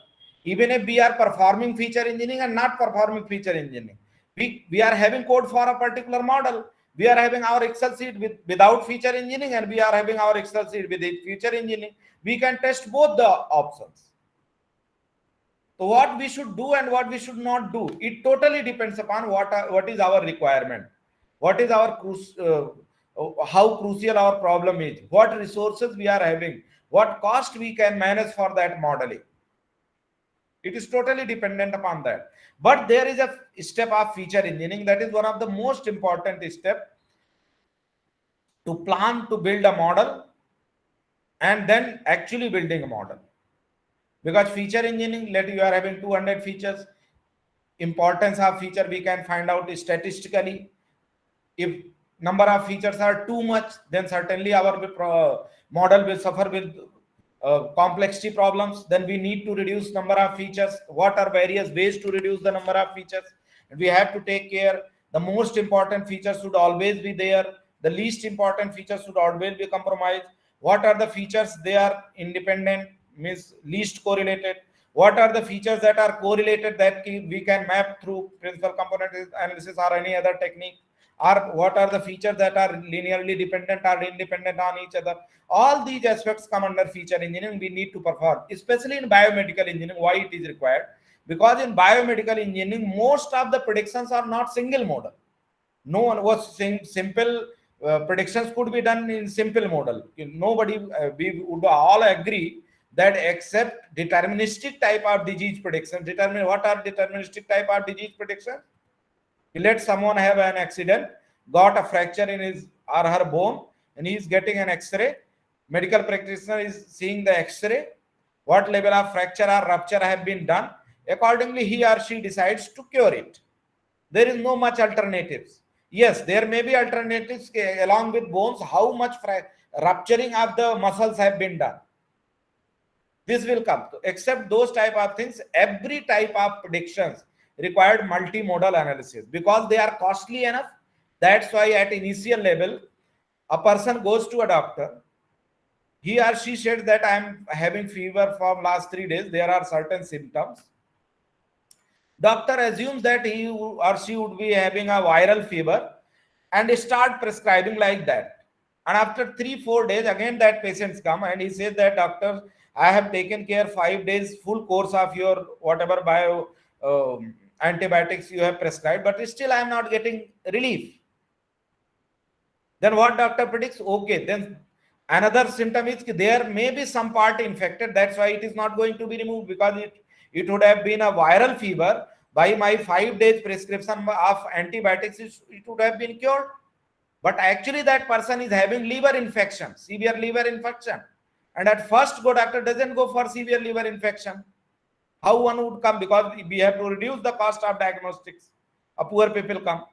Even if we are performing feature engineering and not performing feature engineering. We are having code for a particular model. We are having our Excel sheet without feature engineering, and we are having our Excel sheet with feature engineering. We can test both the options. So what we should do and what we should not do, it totally depends upon what is our requirement, what is our how crucial our problem is, what resources we are having, what cost we can manage for that modeling. It is totally dependent upon that. But there is a step of feature engineering that is one of the most important step to plan to build a model and then actually building a model. Because feature engineering, let you are having 200 features. Importance of feature we can find out statistically. If number of features are too much, then certainly our model will suffer with complexity problems. Then we need to reduce number of features. What are various ways to reduce the number of features? And we have to take care. The most important features should always be there. The least important features should always be compromised. What are the features they are independent, means least correlated? What are the features that are correlated that we can map through principal component analysis or any other technique? Or what are the features that are linearly dependent or independent on each other? All these aspects come under feature engineering we need to perform, especially in biomedical engineering. Why it is required? Because in biomedical engineering, most of the predictions are not single model. No one was saying simple predictions could be done in simple model. Nobody, we would all agree that except deterministic type of disease prediction. Determine what are deterministic type of disease prediction? Let someone have an accident, got a fracture in his or her bone, and he is getting an X-ray. Medical practitioner is seeing the X-ray, what level of fracture or rupture have been done. Accordingly, he or she decides to cure it. There is no much alternatives. Yes, there may be alternatives along with bones, how much rupturing of the muscles have been done. This will come. Except those type of things, every type of predictions required multimodal analysis because they are costly enough. That's why at initial level, a person goes to a doctor. He or she said that I am having fever from last 3 days. There are certain symptoms. Doctor assumes that he or she would be having a viral fever and start prescribing like that. And after 3-4 days, again that patients come and he says that doctor, I have taken care 5 days full course of your whatever bio antibiotics you have prescribed, but still I am not getting relief. Then what doctor predicts? Okay, then another symptom is there may be some part infected. That's why it is not going to be removed because it would have been a viral fever. By my 5 days prescription of antibiotics, it would have been cured. But actually that person is having liver infection, severe liver infection. And at first go doctor doesn't go for severe liver infection. How one would come? Because we have to reduce the cost of diagnostics. A poor people come.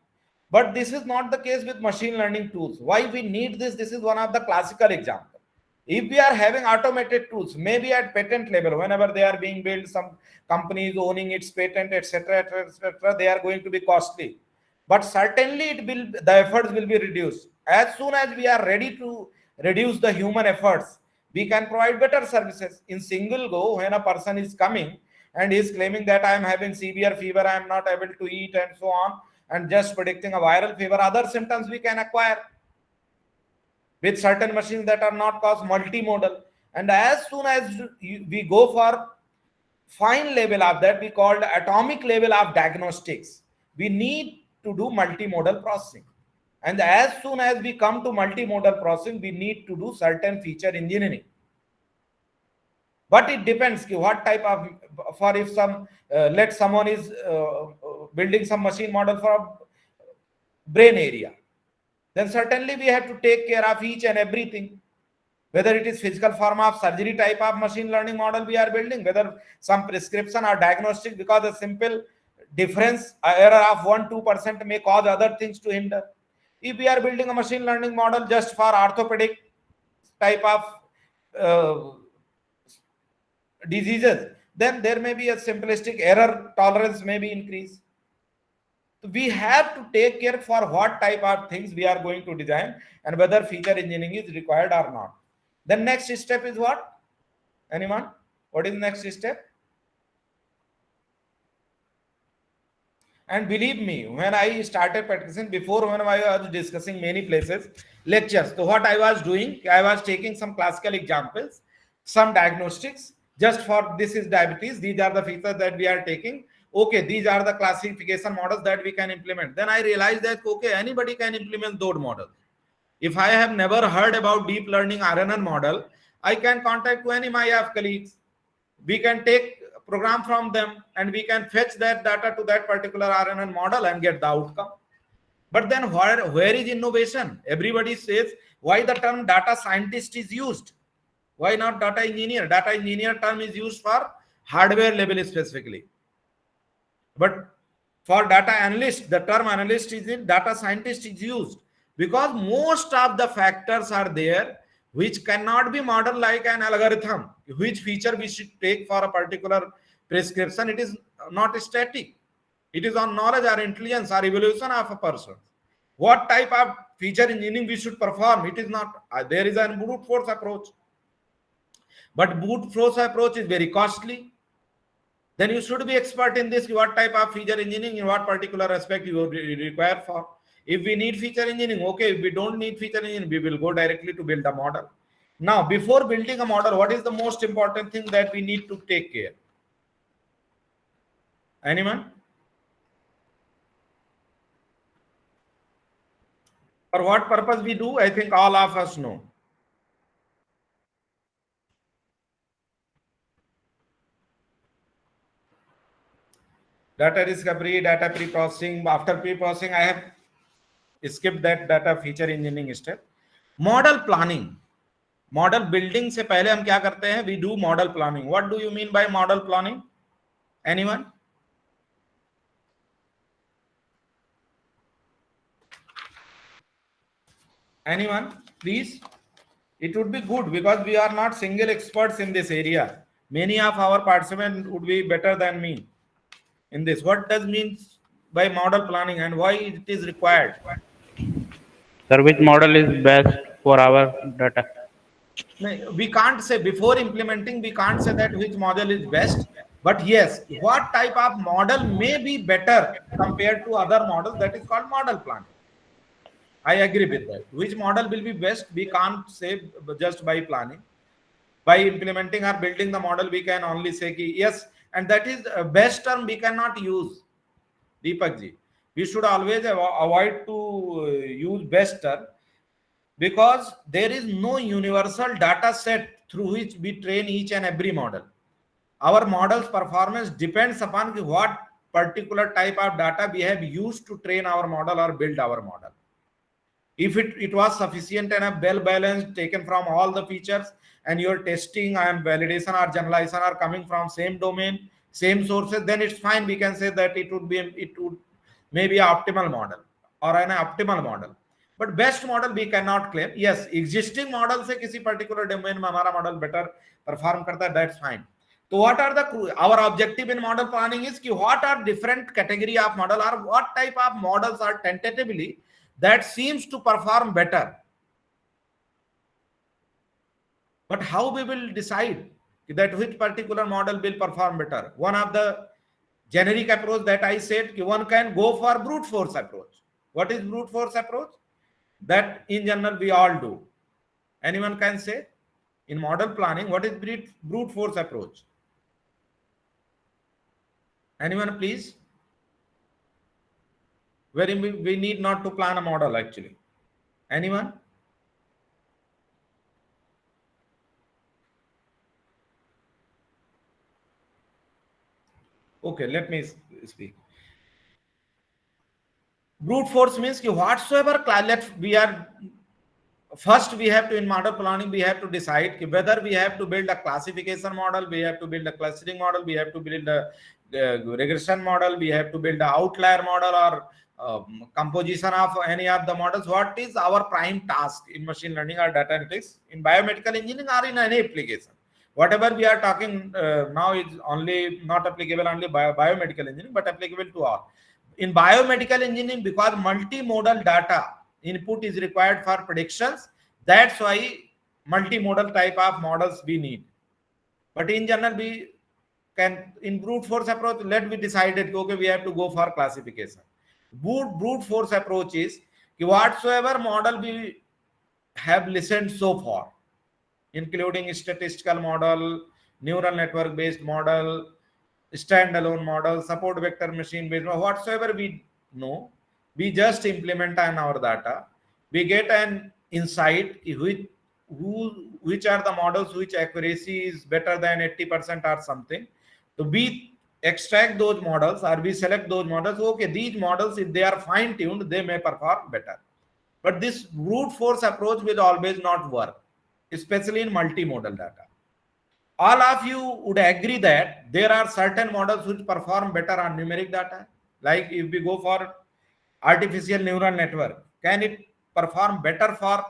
But this is not the case with machine learning tools. Why we need this? This is one of the classical examples. If we are having automated tools, maybe at patent level, whenever they are being built, some companies owning its patent, etc., etc., they are going to be costly. But certainly the efforts will be reduced. As soon as we are ready to reduce the human efforts, we can provide better services. In single go, when a person is coming and is claiming that I am having severe fever, I am not able to eat and so on, and just predicting a viral fever, other symptoms we can acquire with certain machines that are not cost multimodal. And as soon as we go for fine level of that, we called atomic level of diagnostics, we need to do multimodal processing. And as soon as we come to multimodal processing, we need to do certain feature engineering. But it depends what type of, for if some let someone is building some machine model for brain area, then certainly we have to take care of each and everything. Whether it is physical form of surgery type of machine learning model we are building, whether some prescription or diagnostic, because a simple difference, error of 1-2% may cause other things to hinder. If we are building a machine learning model just for orthopedic type of diseases, then there may be a simplistic error tolerance may be increased. we have to take care for what type of things we are going to design and whether feature engineering is required or not. The next step is what? Anyone? What is the next step? And believe me, when I started practicing, before when I was discussing many places, lectures, so what I was doing, I was taking some classical examples, some diagnostics, just for this is diabetes, these are the features that we are taking. Okay, these are the classification models that we can implement. Then I realized that, okay, anybody can implement those models. If I have never heard about deep learning RNN model, I can contact to any my colleagues. We can take program from them and we can fetch that data to that particular RNN model and get the outcome. But then where is innovation? Everybody says why the term data scientist is used. Why not data engineer? Data engineer term is used for hardware level specifically. But for data analyst, the term analyst is in, data scientist is used because most of the factors are there which cannot be modeled like an algorithm. Which feature we should take for a particular prescription, it is not static. It is on knowledge or intelligence or evolution of a person. What type of feature engineering we should perform, it is not, there is a brute force approach. But brute force approach is very costly. Then you should be expert in this, what type of feature engineering, in what particular aspect you require for. If we need feature engineering, okay. If we don't need feature engineering, we will go directly to build a model. Now, before building a model, what is the most important thing that we need to take care? Anyone? For what purpose we do, I think all of us know. Data discovery, data pre-processing. After pre-processing, I have skipped that data feature engineering step. Model planning. Model building से पहले हम क्या करते हैं? We do model planning. What do you mean by model planning? Anyone? Anyone, please? It would be good because we are not single experts in this area. Many of our participants would be better than me in this. What does means by model planning and why it is required? Sir, which model is best for our data? We can't say before implementing, we can't say that which model is best. But yes, what type of model may be better compared to other models, that is called model planning. I agree with that. Which model will be best, we can't say just by planning. By implementing or building the model, we can only say ki, yes, and that is a best term we cannot use. Deepak ji, we should always avoid to use best term because there is no universal data set through which we train each and every model. Our model's performance depends upon what particular type of data we have used to train our model or build our model. If it was sufficient and well balanced, taken from all the features, and your testing and validation or generalization are coming from same domain, same sources, then it's fine. We can say that it would maybe an optimal model or an optimal model. But best model we cannot claim. Yes, existing model से किसी particular domain में हमारा model better perform करता है, that's fine. So what are our objective in model planning is कि what are different category of model or what type of models are tentatively that seems to perform better. But how we will decide that which particular model will perform better? One of the generic approach that I said, one can go for brute force approach. What is brute force approach? That in general we all do. Anyone can say in model planning, what is brute force approach? Anyone, please? Wherein we need not to plan a model actually. Anyone? Okay, let me speak. Brute force means whatsoever we are first we have to, in model planning, we have to decide whether we have to build a classification model, we have to build a clustering model, we have to build a regression model, we have to build an outlier model or composition of any of the models. What is our prime task in machine learning or data analytics, in biomedical engineering or in any application? Whatever we are talking now is only not applicable only biomedical engineering, but applicable to all. in biomedical engineering, because multimodal data input is required for predictions, that's why multimodal type of models we need. But in general, we can, in brute force approach, let we decided, okay, we have to go for classification. Brute force approach is whatsoever model we have listened so far, including statistical model, neural network based model, standalone model, support vector machine based model, whatsoever we know, we just implement on our data. We get an insight which are the models which accuracy is better than 80% or something. So we extract those models or we select those models. Okay, these models, if they are fine tuned, they may perform better. But this brute force approach will always not work, especially in multimodal data. All of you would agree that there are certain models which perform better on numeric data. Like if we go for artificial neural network, can it perform better for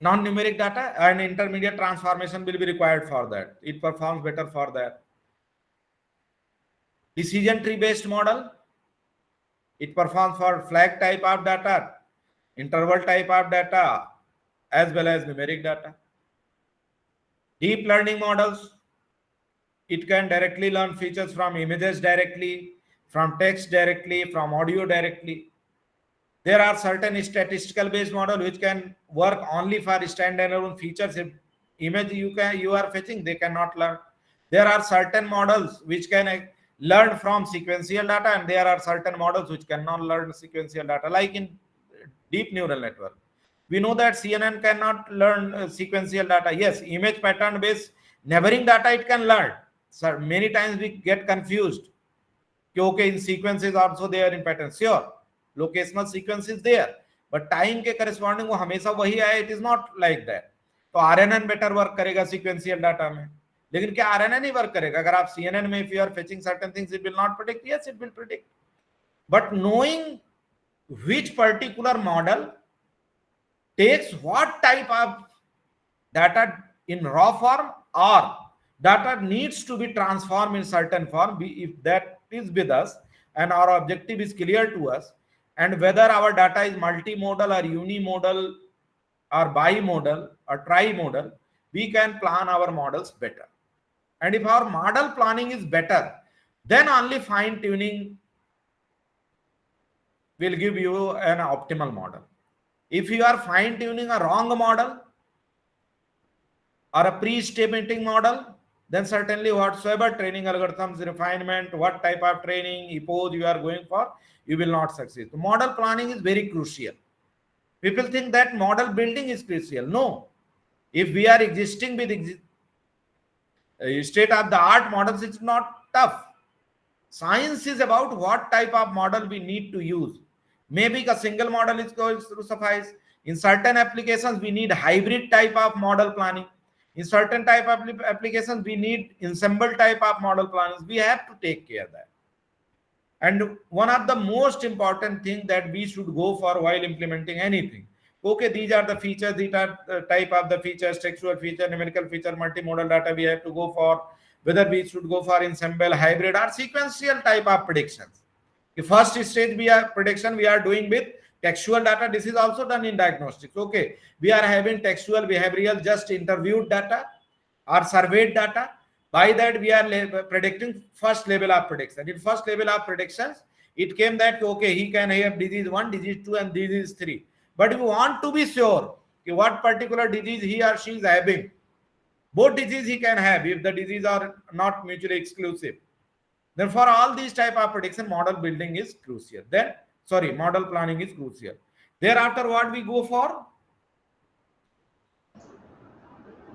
non-numeric data? And intermediate transformation will be required for that. It performs better for that. Decision tree based model, it performs for flag type of data, interval type of data, as well as numeric data. Deep learning models, it can directly learn features from images directly, from text directly, from audio directly. There are certain statistical based model which can work only for standalone features. If image you are fetching, they cannot learn. There are certain models which can learn from sequential data, and there are certain models which cannot learn sequential data, like in deep neural network. We know that CNN cannot learn sequential data. Yes, image pattern based neighboring data it can learn. So many times we get confused. Okay, in sequences also they are in patterns. Sure, locational sequence is there, but time के corresponding वो हमेशा वही आए. It is not like that. तो RNN better work करेगा sequential data में. लेकिन क्या RNN ही work करेगा? अगर आप CNN में if you are fetching certain things, it will not predict. Yes, it will predict. But knowing which particular model takes what type of data in raw form or data needs to be transformed in certain form, if that is with us and our objective is clear to us, and whether our data is multimodal or unimodal or bimodal or trimodal, we can plan our models better. And if our model planning is better, then only fine tuning will give you an optimal model. If you are fine tuning a wrong model or a pre-estimating model, then certainly whatsoever training algorithms, refinement, what type of training, EPOS you are going for, you will not succeed. So model planning is very crucial. People think that model building is crucial. No. If we are existing with state-of-the-art models, it's not tough. Science is about what type of model we need to use. Maybe a single model is going to suffice. In certain applications, we need hybrid type of model planning. In certain type of applications, we need ensemble type of model plannings. We have to take care of that. And one of the most important thing that we should go for while implementing anything. Okay, these are the features, these are the type of the features, textual feature, numerical feature, multimodal data we have to go for, whether we should go for ensemble, hybrid or sequential type of predictions. The first stage prediction we are doing with textual data. This is also done in diagnostics. Okay, we are having textual, behavioral, just interviewed data or surveyed data. By that we are predicting first level of prediction. In first level of predictions, it came that okay, he can have disease 1, disease 2 and disease 3. But we want to be sure what particular disease he or she is having. Both disease he can have if the diseases are not mutually exclusive. Then for all these type of prediction, model building is crucial. Model planning is crucial. Thereafter, what we go for?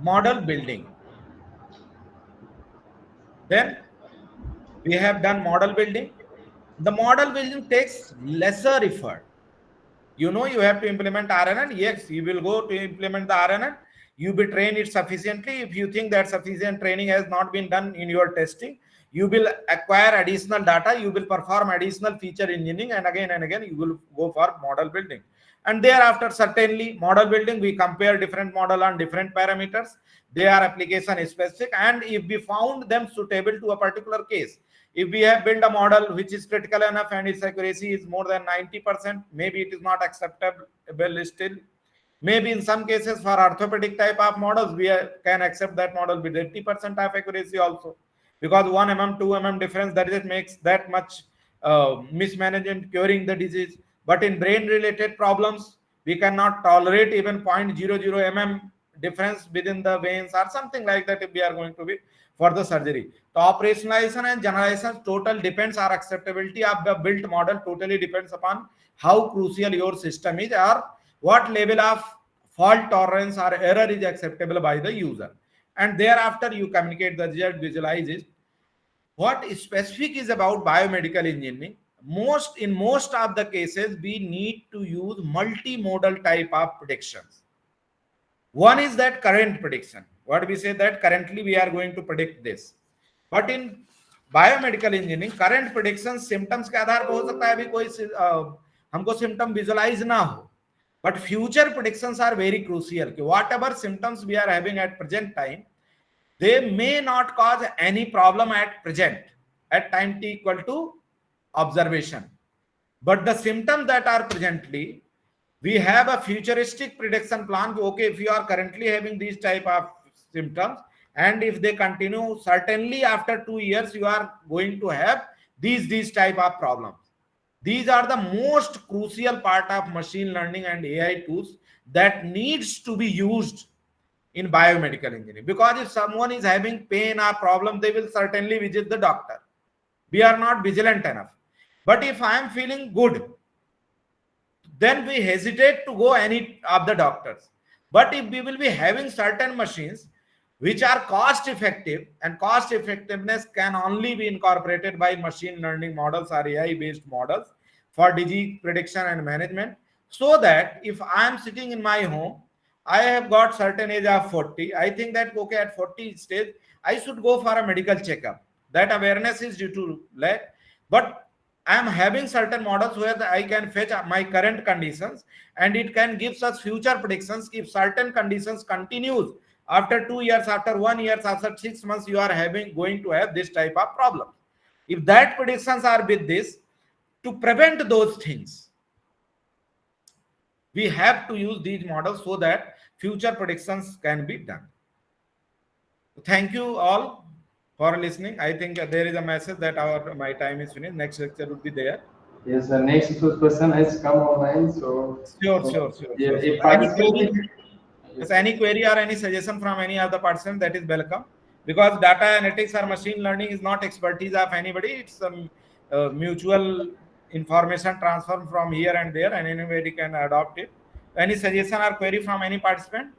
Model building. Then we have done model building. The model building takes lesser effort. You know, you have to implement RNN. Yes, you will go to implement the RNN. You will train it sufficiently. If you think that sufficient training has not been done in your testing, you will acquire additional data, you will perform additional feature engineering, and again you will go for model building. And thereafter, certainly model building, we compare different model on different parameters. They are application specific, and if we found them suitable to a particular case, If we have built a model which is critical enough and its accuracy is more than 90%, maybe it is not acceptable still. Maybe in some cases for orthopedic type of models, we can accept that model with 80% of accuracy also. Because 1 mm, 2 mm difference, that is makes that much mismanagement curing the disease. But in brain related problems, we cannot tolerate even 0.00 mm difference within the veins or something like that if we are going to be for the surgery. The operationalization and generalization total depends, our acceptability of the built model totally depends upon how crucial your system is or what level of fault tolerance or error is acceptable by the user. And thereafter you communicate the result, visualize it. What is specific is about biomedical engineering. In most of the cases, we need to use multimodal type of predictions. One is that current prediction. What we say that currently we are going to predict this. But in biomedical engineering, current prediction symptoms के आधार पर हो सकता है अभी कोई हमको symptom visualize ना हो. But future predictions are very crucial. Whatever symptoms we are having at present time, they may not cause any problem at present at time t equal to observation. But the symptoms that are presently, we have a futuristic prediction plan. Okay, if you are currently having these type of symptoms and if they continue, certainly after 2 years you are going to have these type of problems. These are the most crucial part of machine learning and AI tools that needs to be used in biomedical engineering. Because if someone is having pain or problem, they will certainly visit the doctor. We are not vigilant enough. But if I am feeling good, then we hesitate to go any of the doctors. But if we will be having certain machines which are cost effective, and cost effectiveness can only be incorporated by machine learning models or AI based models for disease prediction and management, so that if I am sitting in my home, I have got certain age of 40, I think that okay, at 40 stage I should go for a medical checkup. That awareness is due to lack. But I am having certain models where I can fetch my current conditions and it can give us future predictions. If certain conditions continues after 2 years, after 1 year, after 6 months, you are going to have this type of problem. If that predictions are with this, to prevent those things, we have to use these models so that future predictions can be done. Thank you all for listening. I think there is a message that my time is finished. Next lecture would be there. Yes, the next person has come online, so Sure. Yeah, if participant If any query or any suggestion from any of the participants, that is welcome. Because data analytics or machine learning is not expertise of anybody. It's mutual information transfer from here and there, and anybody can adopt it. Any suggestion or query from any participant?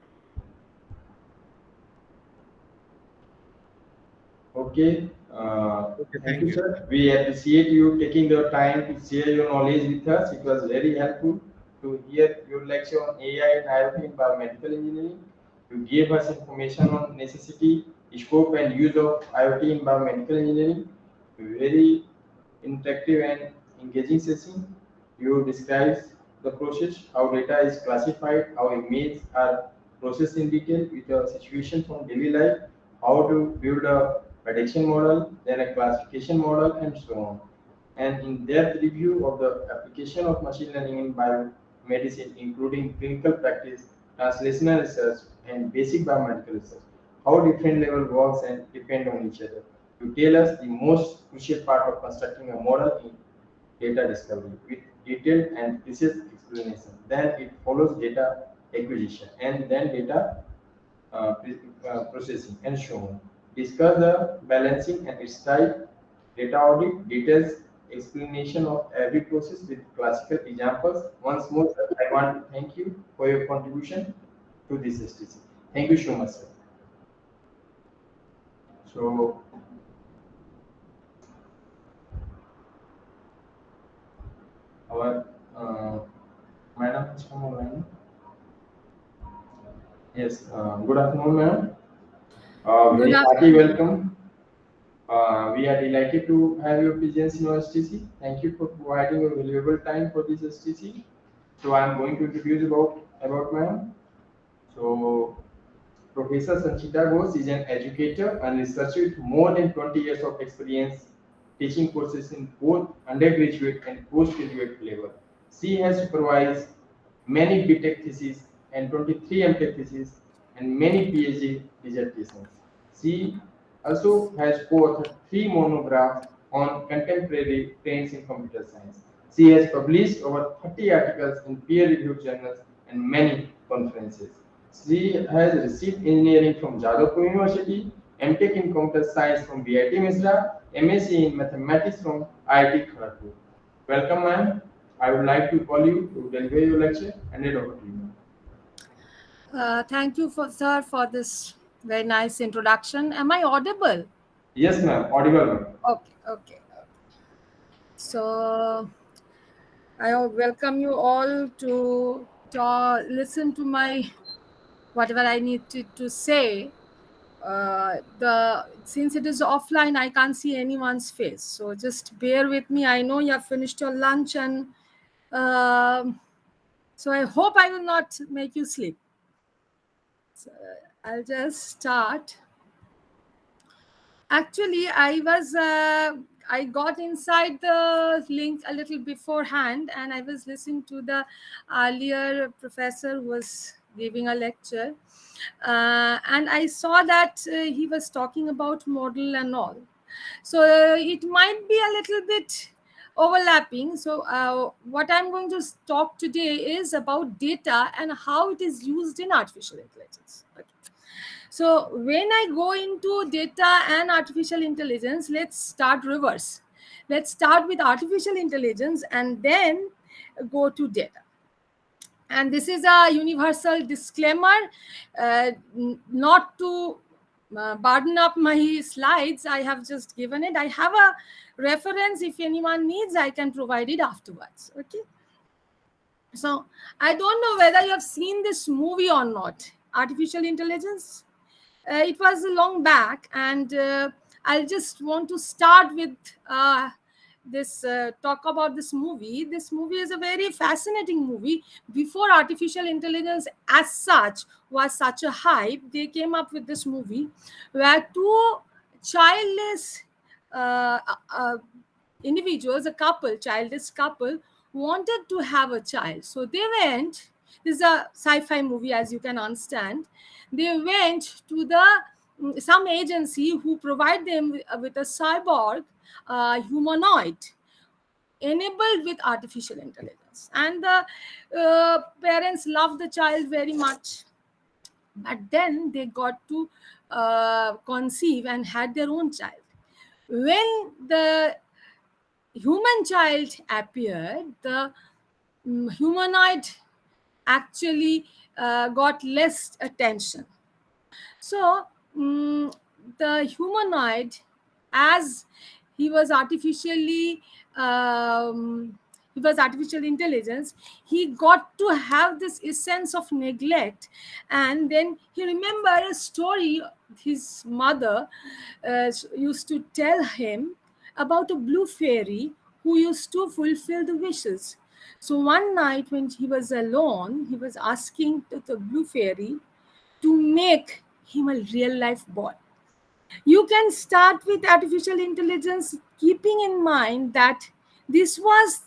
Okay. Okay, Thank you, sir. We appreciate you taking the time to share your knowledge with us. It was very helpful to hear your lecture on AI and IoT in biomedical engineering. You gave us information on necessity, scope, and use of IoT in biomedical engineering. Very interactive and engaging session. You describe the process, how data is classified, how images are processed in detail with a situation from daily life, how to build a prediction model, then a classification model, and so on. And in-depth review of the application of machine learning in biomedicine, including clinical practice, translational research, and basic biomedical research. How different level works and depend on each other. To tell us the most crucial part of constructing a model in data discovery with detailed and precise explanation. Then it follows data acquisition and then data processing and so on. Discuss the balancing and its type, data audit, details, explanation of every process with classical examples. Once more, sir, I want to thank you for your contribution to this STC. Thank you so much, sir. So, our madam has come online. Yes, good afternoon, madam. Very hearty welcome. We are delighted to have your presence in our STC. Thank you for providing your valuable time for this STC. So I am going to introduce about madam. So Professor Sanchita Ghosh is an educator and researcher with more than 20 years of experience teaching courses in both undergraduate and postgraduate level. She has supervised many BTech theses and 23 MTech theses and many PhD dissertations. She also has co-authored 3 monographs on contemporary trends in computer science. She has published over 30 articles in peer-reviewed journals and many conferences. She has received engineering from Jadavpur University, MTech in computer science from BIT Misra, MSc in mathematics from IIT Kharagpur. Welcome, ma'am. I would like to call you to deliver your lecture and hand over to you. Thank you, sir, for this very nice introduction. Am I audible? Yes, ma'am. Audible, ma'am. Okay. So I welcome you all to listen to my whatever I need to say. Since it is offline, I can't see anyone's face. So just bear with me. I know you have finished your lunch, and so I hope I will not make you sleep. So I'll just start. Actually, I got inside the link a little beforehand, and I was listening to the earlier professor who was giving a lecture, and I saw that he was talking about model and all. So it might be a little bit overlapping. So what I'm going to talk today is about data and how it is used in artificial intelligence. Okay. So when I go into data and artificial intelligence, let's start reverse. Let's start with artificial intelligence and then go to data. And this is a universal disclaimer, not to burden up my slides. I have just given it. I have a reference. If anyone needs, I can provide it afterwards. Okay. So I don't know whether you have seen this movie or not, Artificial Intelligence. It was long back, and I'll just want to start with this talk about this movie. This movie is a very fascinating movie. Before artificial intelligence as such was such a hype, they came up with this movie where two childless individuals, a couple, childless couple, wanted to have a child. So they went, this is a sci-fi movie, as you can understand. They went to some agency who provide them with a cyborg humanoid enabled with artificial intelligence, and the parents loved the child very much, but then they got to conceive and had their own child. When the human child appeared, the humanoid actually got less attention. So the humanoid, as he was artificial intelligence, he got to have this essence of neglect. And then he remembered a story his mother used to tell him about a blue fairy who used to fulfill the wishes. So one night when he was alone, he was asking the blue fairy to make him a real life boy. You can start with artificial intelligence, keeping in mind that this was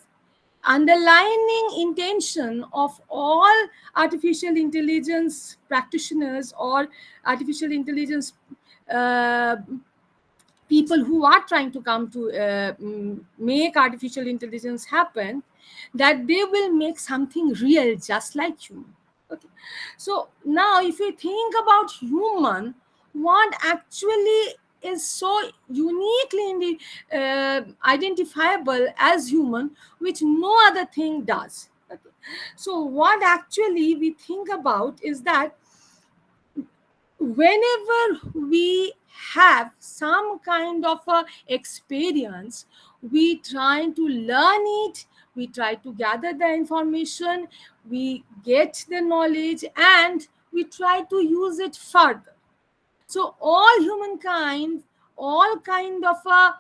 underlining intention of all artificial intelligence practitioners or artificial intelligence people who are trying to come to make artificial intelligence happen, that they will make something real just like human. Okay. So now if you think about human, what actually is so uniquely identifiable as human, which no other thing does. Okay. So what actually we think about is that whenever we have some kind of a experience, we try to learn it, we try to gather the information, we get the knowledge, and we try to use it further. So all humankind, all kind of a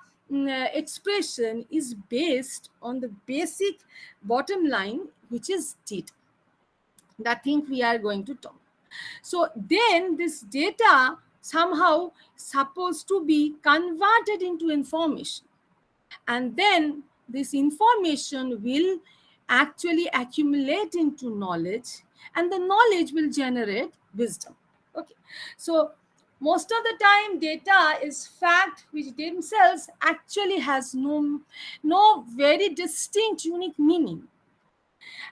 expression is based on the basic bottom line, which is data. That thing we are going to talk. So then this data somehow supposed to be converted into information. and then this information will actually accumulate into knowledge, and the knowledge will generate wisdom. Okay, so most of the time data is fact which themselves actually has no very distinct unique meaning,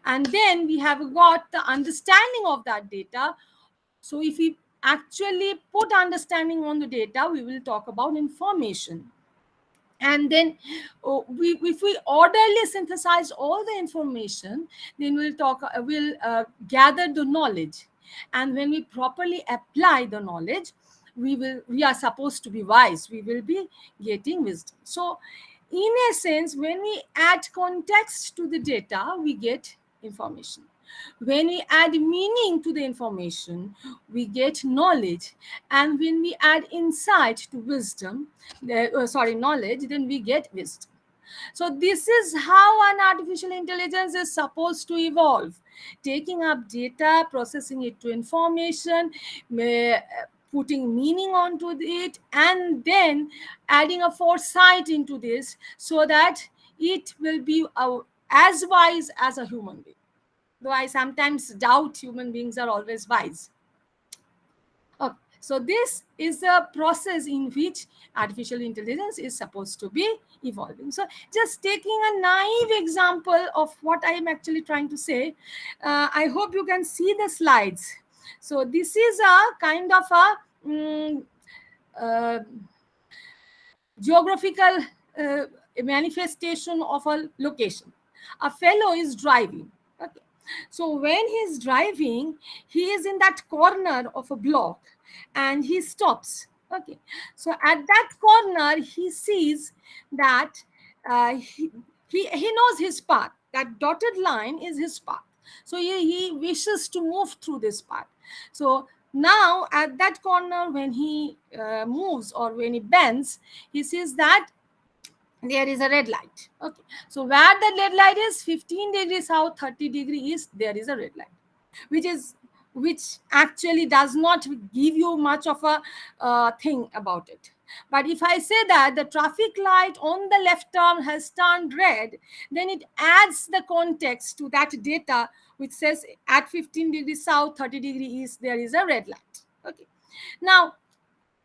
and then we have got the understanding of that data. So if we actually put understanding on the data, we will talk about information. And then if we orderly synthesize all the information, then we'll gather the knowledge. And when we properly apply the knowledge, we are supposed to be wise, we will be getting wisdom. So in a sense, when we add context to the data, we get information. When we add meaning to the information, we get knowledge. And when we add insight to knowledge, then we get wisdom. So this is how an artificial intelligence is supposed to evolve: taking up data, processing it to information, putting meaning onto it, and then adding a foresight into this, so that it will be as wise as a human being. Though I sometimes doubt human beings are always wise. Okay. So this is a process in which artificial intelligence is supposed to be evolving. So just taking a naive example of what I am actually trying to say, I hope you can see the slides. So this is a kind of a geographical manifestation of a location. A fellow is driving. Okay. So when he's driving, he is in that corner of a block and he stops. Okay. So at that corner, he sees that he knows his path. That dotted line is his path. So he wishes to move through this path. So now at that corner, when he moves or when he bends, he sees that there is a red light. Okay. So where the red light is, 15 degrees south, 30 degrees east, there is a red light, which actually does not give you much of a thing about it. But if I say that the traffic light on the left turn has turned red, then it adds the context to that data, which says at 15 degrees south, 30 degrees east, there is a red light. Okay. Now,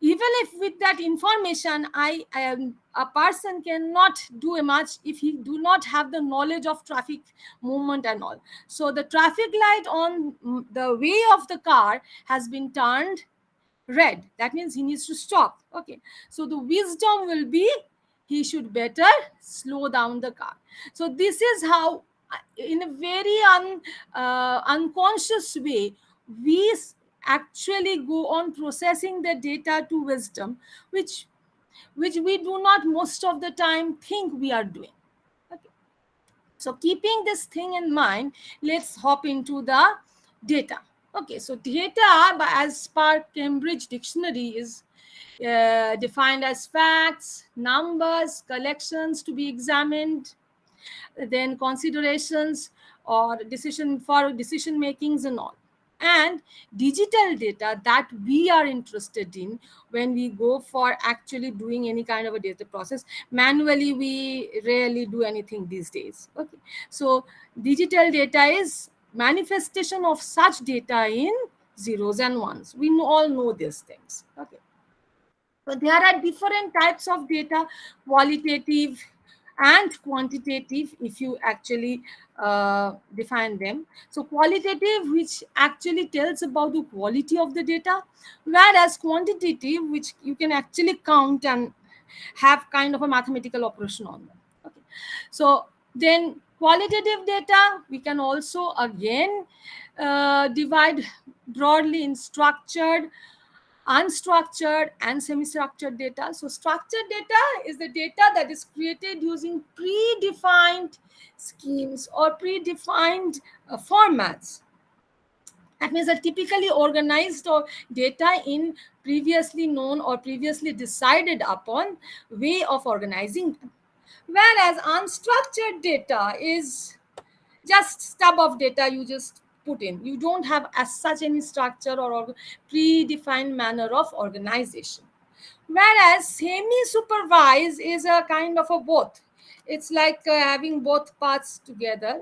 even if with that information, a person cannot do much if he do not have the knowledge of traffic movement and all. So the traffic light on the way of the car has been turned red. That means he needs to stop. Okay. So the wisdom will be he should better slow down the car. So this is how, in a very unconscious way, we actually go on processing the data to wisdom, which we do not most of the time think we are doing. Okay. So keeping this thing in mind, let's hop into the data. Okay, so data, as per Cambridge Dictionary, is defined as facts, numbers, collections to be examined, then considerations or decision makings and all, and digital data that we are interested in when we go for actually doing any kind of a data process. Manually, we rarely do anything these days. Okay, so digital data is manifestation of such data in zeros and ones. We all know these things. Okay. So there are different types of data, qualitative and quantitative, if you actually define them. So qualitative, which actually tells about the quality of the data, whereas quantitative, which you can actually count and have kind of a mathematical operation on them. Okay. So then qualitative data, we can also again divide broadly in structured, unstructured, and semi-structured data. So structured data is the data that is created using predefined schemes or predefined formats. That means a typically organized or data in previously known or previously decided upon way of organizing them. Whereas unstructured data is just stub of data you just put in. You don't have as such any structure or predefined manner of organization. Whereas semi-supervised is a kind of a both. It's like having both parts together.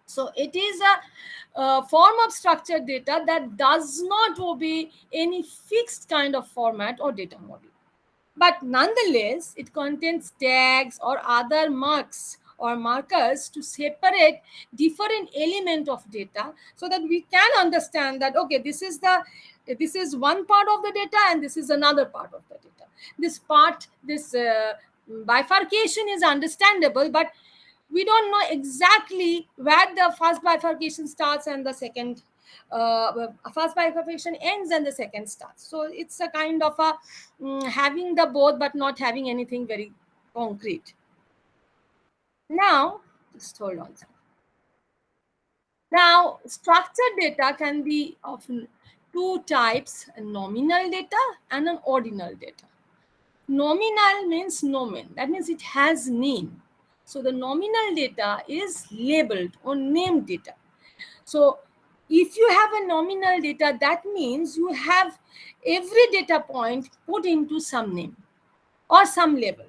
So it is a form of structured data that does not obey any fixed kind of format or data model. But nonetheless, it contains tags or other marks or markers to separate different element of data, so that we can understand that, okay, this is one part of the data and this is another part of the data. This bifurcation is understandable, but we don't know exactly where the first bifurcation starts and the second first bifurcation ends and the second starts. So it's a kind of a having the both but not having anything very concrete. Now, just hold on. Now, structured data can be of two types: nominal data and an ordinal data. Nominal means nomen, that means it has name. So the nominal data is labeled or named data. So if you have a nominal data, that means you have every data point put into some name or some label.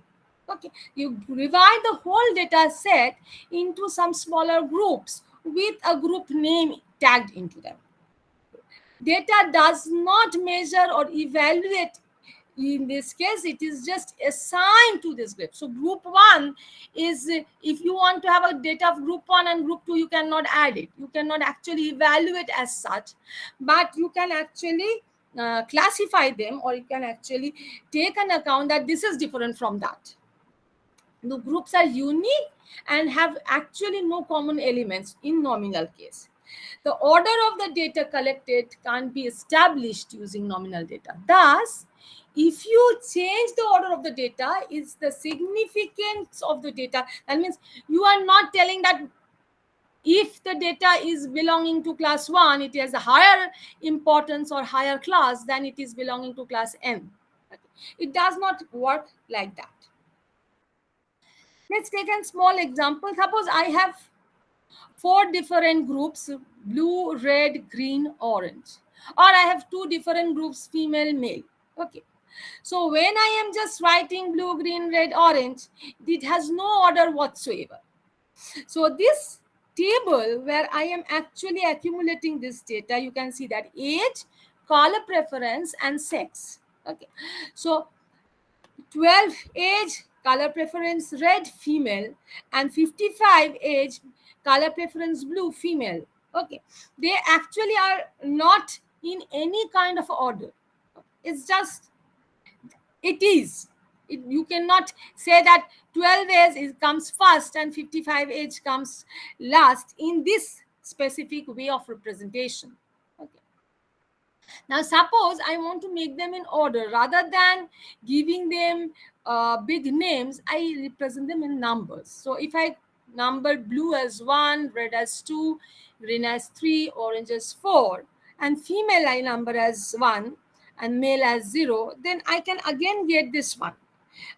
Okay, you divide the whole data set into some smaller groups with a group name tagged into them. Data does not measure or evaluate. In this case, it is just assigned to this group. So group 1 is, if you want to have a data of group 1 and group 2, you cannot add it. You cannot actually evaluate as such, but you can actually classify them, or you can actually take an account that this is different from that. The groups are unique and have actually no common elements in nominal case. The order of the data collected can't be established using nominal data. Thus, if you change the order of the data, is the significance of the data. That means you are not telling that if the data is belonging to class 1, it has a higher importance or higher class than it is belonging to class n. It does not work like that. Let's take a small example. Suppose I have 4 different groups: blue, red, green, orange. Or I have 2 different groups, female, male. Okay. So when I am just writing blue, green, red, orange, it has no order whatsoever. So this table where I am actually accumulating this data, you can see that age, color preference, and sex. Okay. So 12 age, color preference red, female, and 55 age, color preference blue, female. Okay, they actually are not in any kind of order. It's just, it is. You cannot say that 12 age comes first and 55 age comes last in this specific way of representation. Okay. Now, suppose I want to make them in order. Rather than giving them big names, I represent them in numbers. So if I number blue as 1, red as 2, green as 3, orange as 4, and female I number as 1 and male as 0, then I can again get this one.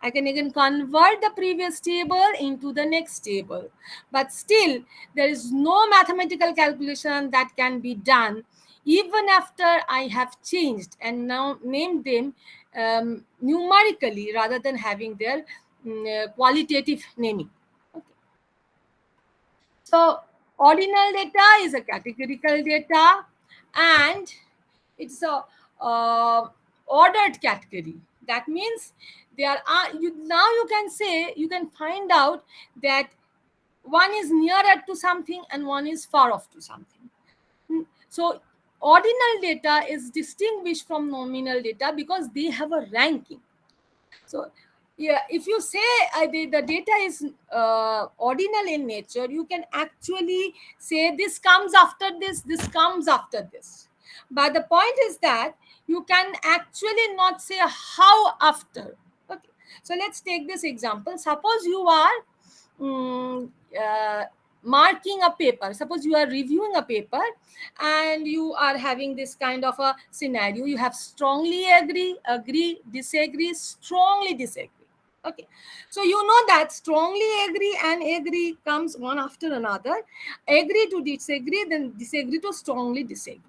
I can again convert the previous table into the next table. But still, there is no mathematical calculation that can be done even after I have changed and now named them numerically rather than having their qualitative naming. Okay. So ordinal data is a categorical data, and it's a ordered category. That means there are now you can say, you can find out that one is nearer to something and one is far off to something. So ordinal data is distinguished from nominal data because they have a ranking. So yeah, if you say the data is ordinal in nature, you can actually say this comes after this, this comes after this. But the point is that you can actually not say how after. Okay. So let's take this example. Suppose you are marking a paper. Suppose you are reviewing a paper and you are having this kind of a scenario. You have strongly agree, agree, disagree, strongly disagree. Okay, so you know that strongly agree and agree comes one after another. Agree to disagree, then disagree to strongly disagree.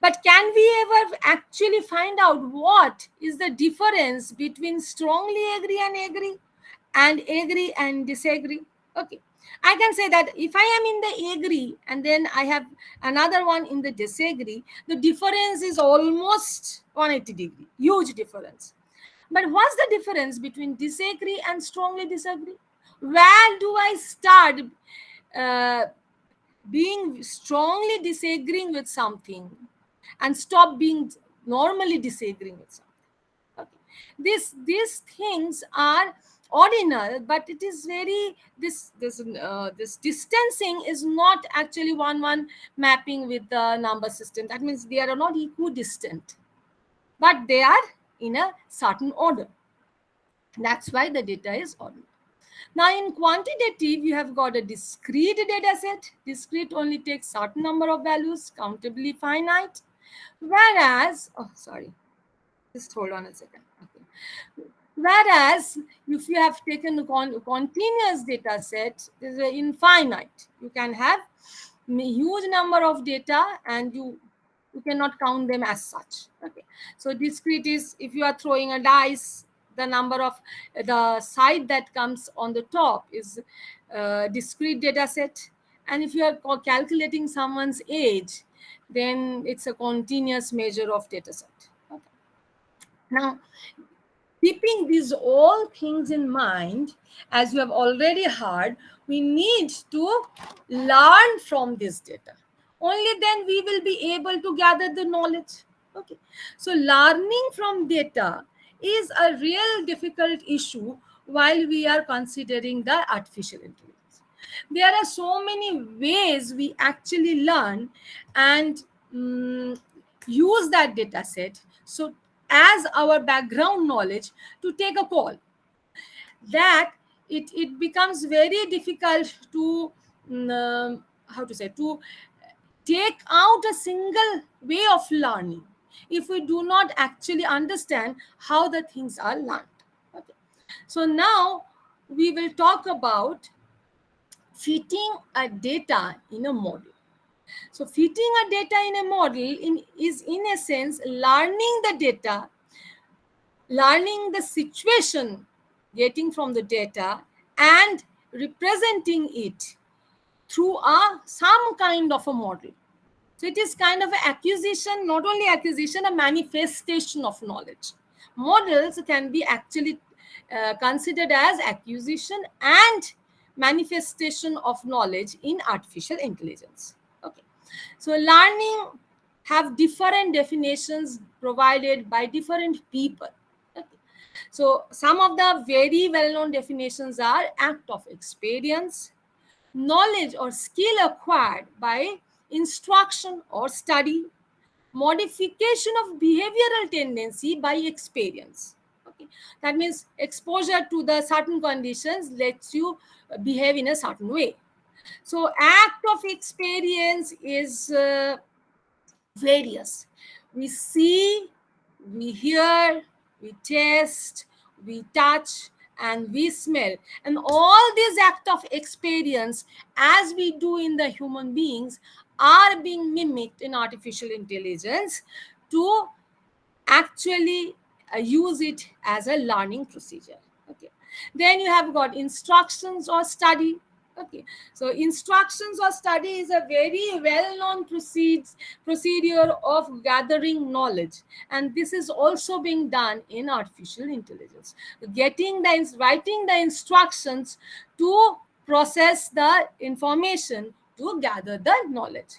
But can we ever actually find out what is the difference between strongly agree and agree and agree and disagree. Okay, I can say that if I am in the agree and then I have another one in the disagree, the difference is almost 180 degree, huge difference. But what's the difference between disagree and strongly disagree? Where do I start uh, being strongly disagreeing with something and stop being normally disagreeing with something? Okay. These things are ordinal, but it is very this distancing is not actually one mapping with the number system. That means they are not equidistant, but they are in a certain order. That's why the data is ordinal. Now in quantitative, you have got a discrete data set. Discrete only takes certain number of values, countably finite. Whereas, oh sorry, just hold on a second. Okay. Whereas if you have taken a continuous data set, is infinite. You can have a huge number of data and you cannot count them as such. Okay. So discrete is if you are throwing a dice, the number of the side that comes on the top is discrete data set. And if you are calculating someone's age, then it's a continuous measure of data set. Okay. Now, keeping these all things in mind, as you have already heard, we need to learn from this data. Only then we will be able to gather the knowledge. Okay. So learning from data is a real difficult issue while we are considering the artificial intelligence. There are so many ways we actually learn and use that data set. So as our background knowledge to take a call, that it becomes very difficult to how to say, to take out a single way of learning if we do not actually understand how the things are learned. Okay. So now we will talk about fitting a data in a model. So fitting a data in a model is in a sense learning the data, learning the situation getting from the data and representing it through some kind of a model. So it is kind of an acquisition, not only acquisition, a manifestation of knowledge. Models can be actually considered as acquisition and manifestation of knowledge in artificial intelligence. Okay. So learning have different definitions provided by different people. Okay. So some of the very well-known definitions are act of experience, knowledge or skill acquired by instruction or study, modification of behavioral tendency by experience. Okay. That means exposure to the certain conditions lets you behave in a certain way. So act of experience is various. We see, we hear, we taste, we touch, and we smell. And all these acts of experience, as we do in the human beings, are being mimicked in artificial intelligence to actually use it as a learning procedure. Okay. Then you have got instructions or study. Okay. So instructions or study is a very well-known procedure of gathering knowledge, and this is also being done in artificial intelligence. Writing the instructions to process the information to gather the knowledge.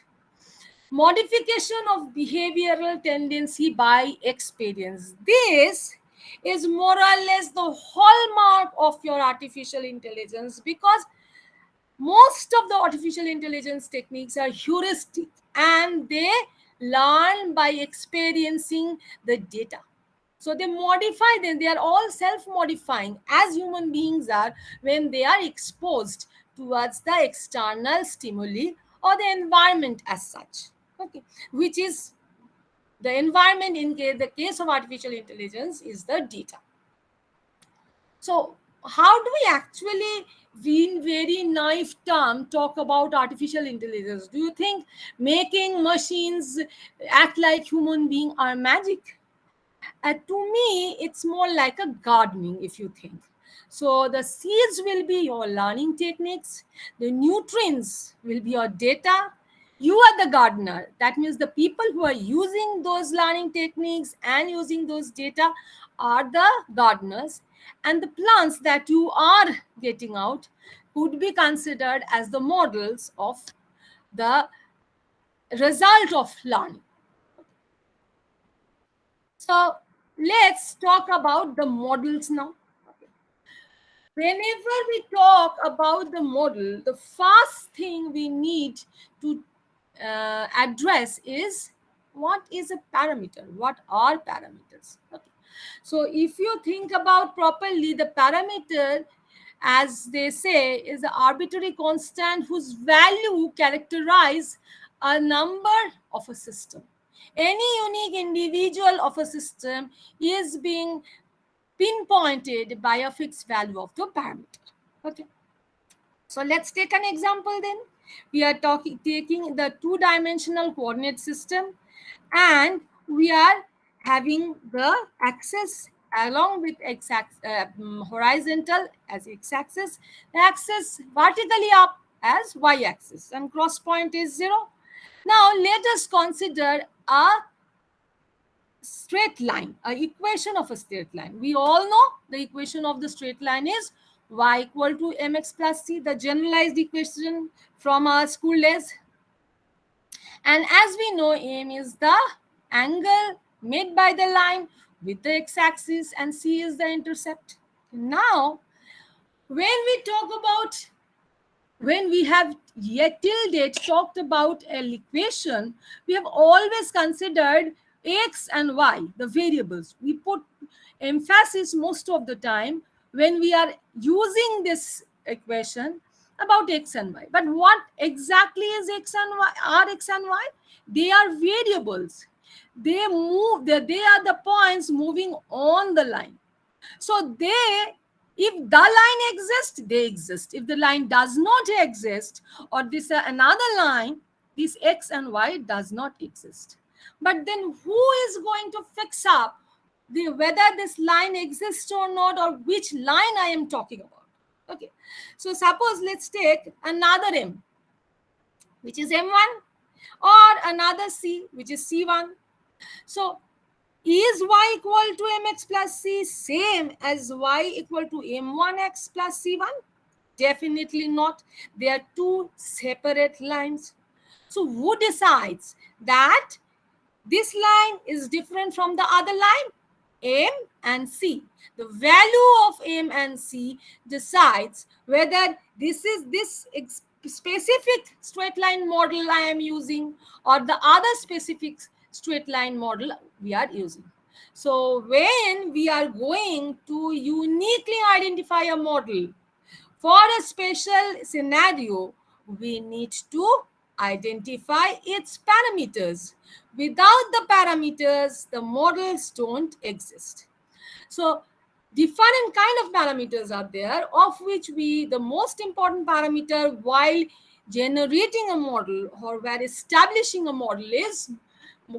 Modification of behavioral tendency by experience. This is more or less the hallmark of your artificial intelligence, because most of the artificial intelligence techniques are heuristic and they learn by experiencing the data. So they modify them. They are all self-modifying as human beings are when they are exposed towards the external stimuli or the environment as such. Okay, which is the environment in the case of artificial intelligence is the data. So how do we actually, in very naive term, talk about artificial intelligence? Do you think making machines act like human beings are magic? To me, it's more like a gardening, if you think. So the seeds will be your learning techniques, the nutrients will be your data. You are the gardener. That means the people who are using those learning techniques and using those data are the gardeners, and the plants that you are getting out could be considered as the models of the result of learning. So let's talk about the models now. Whenever we talk about the model, the first thing we need to address is what is a parameter? What are parameters? Okay. So if you think about properly, the parameter, as they say, is an arbitrary constant whose value characterize a number of a system. Any unique individual of a system is being pinpointed by a fixed value of the parameter. Okay. So let's take an example then. We are taking the two-dimensional coordinate system, and we are having the axis along with horizontal as x-axis, the axis vertically up as y-axis, and cross point is 0. Now let us consider a straight line, a equation of a straight line. We all know the equation of the straight line is y equal to mx plus c, the generalized equation from our school days. And as we know, m is the angle made by the line with the x-axis, and c is the intercept. Now, when we have yet till date talked about an equation, we have always considered x and y, the variables. We put emphasis most of the time when we are using this equation about x and y. But what exactly is x and y? Are x and y? They are variables. They move. They are the points moving on the line. So if the line exists, they exist. If the line does not exist, or this another line, this x and y does not exist. But then who is going to fix up whether this line exists or not, or which line I am talking about? Okay. So suppose let's take another m, which is m1, or another c, which is c1. So is y equal to mx plus c same as y equal to m1x plus c1? Definitely not. They are two separate lines. So who decides that this line is different from the other line? M and C. The value of M and C decides whether this is this specific straight line model I am using, or the other specific straight line model we are using. So when we are going to uniquely identify a model for a special scenario, we need to identify its parameters. Without the parameters, the models don't exist. So different kind of parameters are there, of which the most important parameter while generating a model or while establishing a model is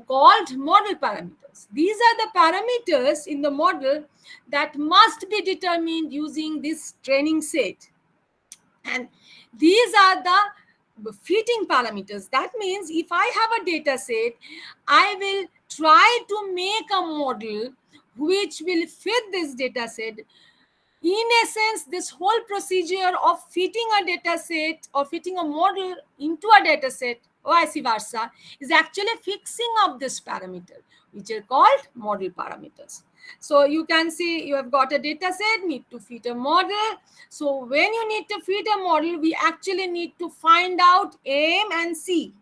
called model parameters. These are the parameters in the model that must be determined using this training set. And these are the fitting parameters. That means if I have a data set, I will try to make a model which will fit this data set. In essence, this whole procedure of fitting a data set or fitting a model into a data set or vice versa is actually fixing up this parameter, which are called model parameters. So you can see you have got a data set, need to fit a model. So when you need to fit a model, we actually need to find out M and C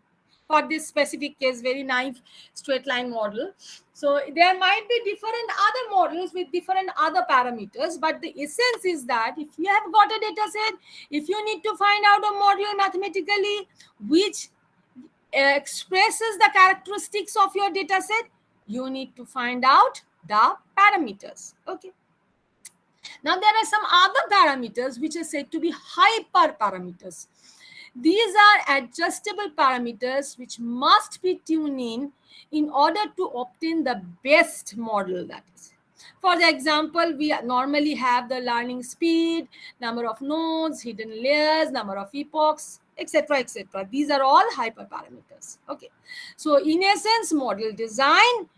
for this specific case, very naive straight line model. So there might be different other models with different other parameters, but the essence is that if you have got a data set, if you need to find out a model mathematically which expresses the characteristics of your data set, you need to find out the parameters. Okay. Now there are some other parameters which are said to be hyperparameters. These are adjustable parameters which must be tuned in order to obtain the best model, that is. For the example, we normally have the learning speed, number of nodes, hidden layers, number of epochs, etc., etc. These are all hyperparameters. Okay. So in essence, model design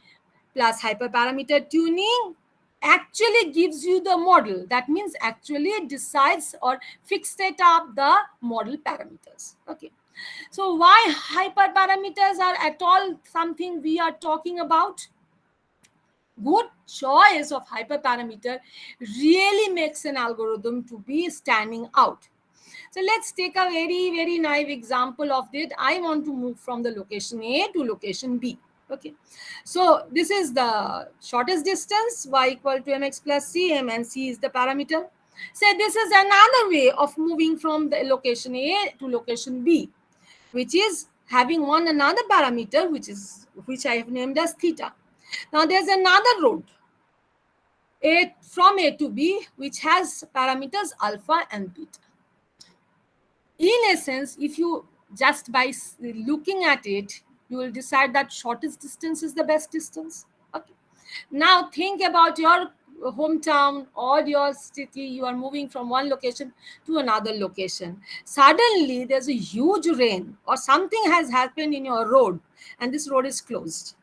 plus hyperparameter tuning actually gives you the model. That means actually it decides or fixate up the model parameters. Okay. So why hyperparameters are at all something we are talking about? Good choice of hyperparameter really makes an algorithm to be standing out. So let's take a very naive example of it. I want to move from the location A to location B. Okay, so this is the shortest distance, y equal to mx plus c, m and c is the parameter. So this is another way of moving from the location A to location B, which is having one another parameter, which I have named as theta. Now there's another road from A to B, which has parameters alpha and beta. In essence, if you just by looking at it, you will decide that shortest distance is the best distance. Okay. Now think about your hometown or your city. You are moving from one location to another location. Suddenly there's a huge rain or something has happened in your road and this road is closed.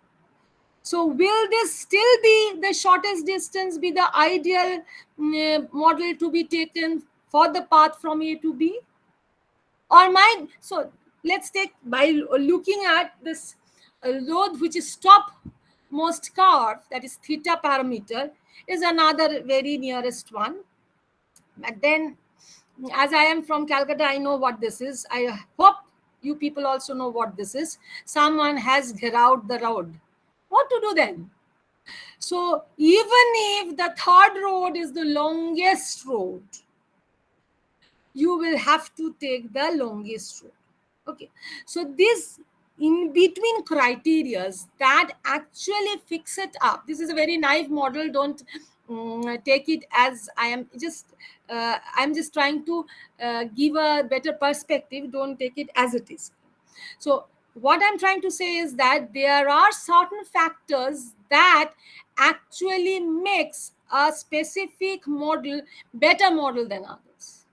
So will this still be the shortest distance, be the ideal model to be taken for the path from A to B? Or mine? So let's take, by looking at this road which is topmost curve, that is theta parameter, is another very nearest one. But then, as I am from Calcutta, I know what this is. I hope you people also know what this is. Someone has gherowed the road. What to do then? So even if the third road is the longest road, you will have to take the longest road. Okay. So this in between criterias that actually fix it up. This is a very naive model. Don't take it as I'm just trying to give a better perspective. Don't take it as it is. So what I'm trying to say is that there are certain factors that actually makes a specific model better model than others.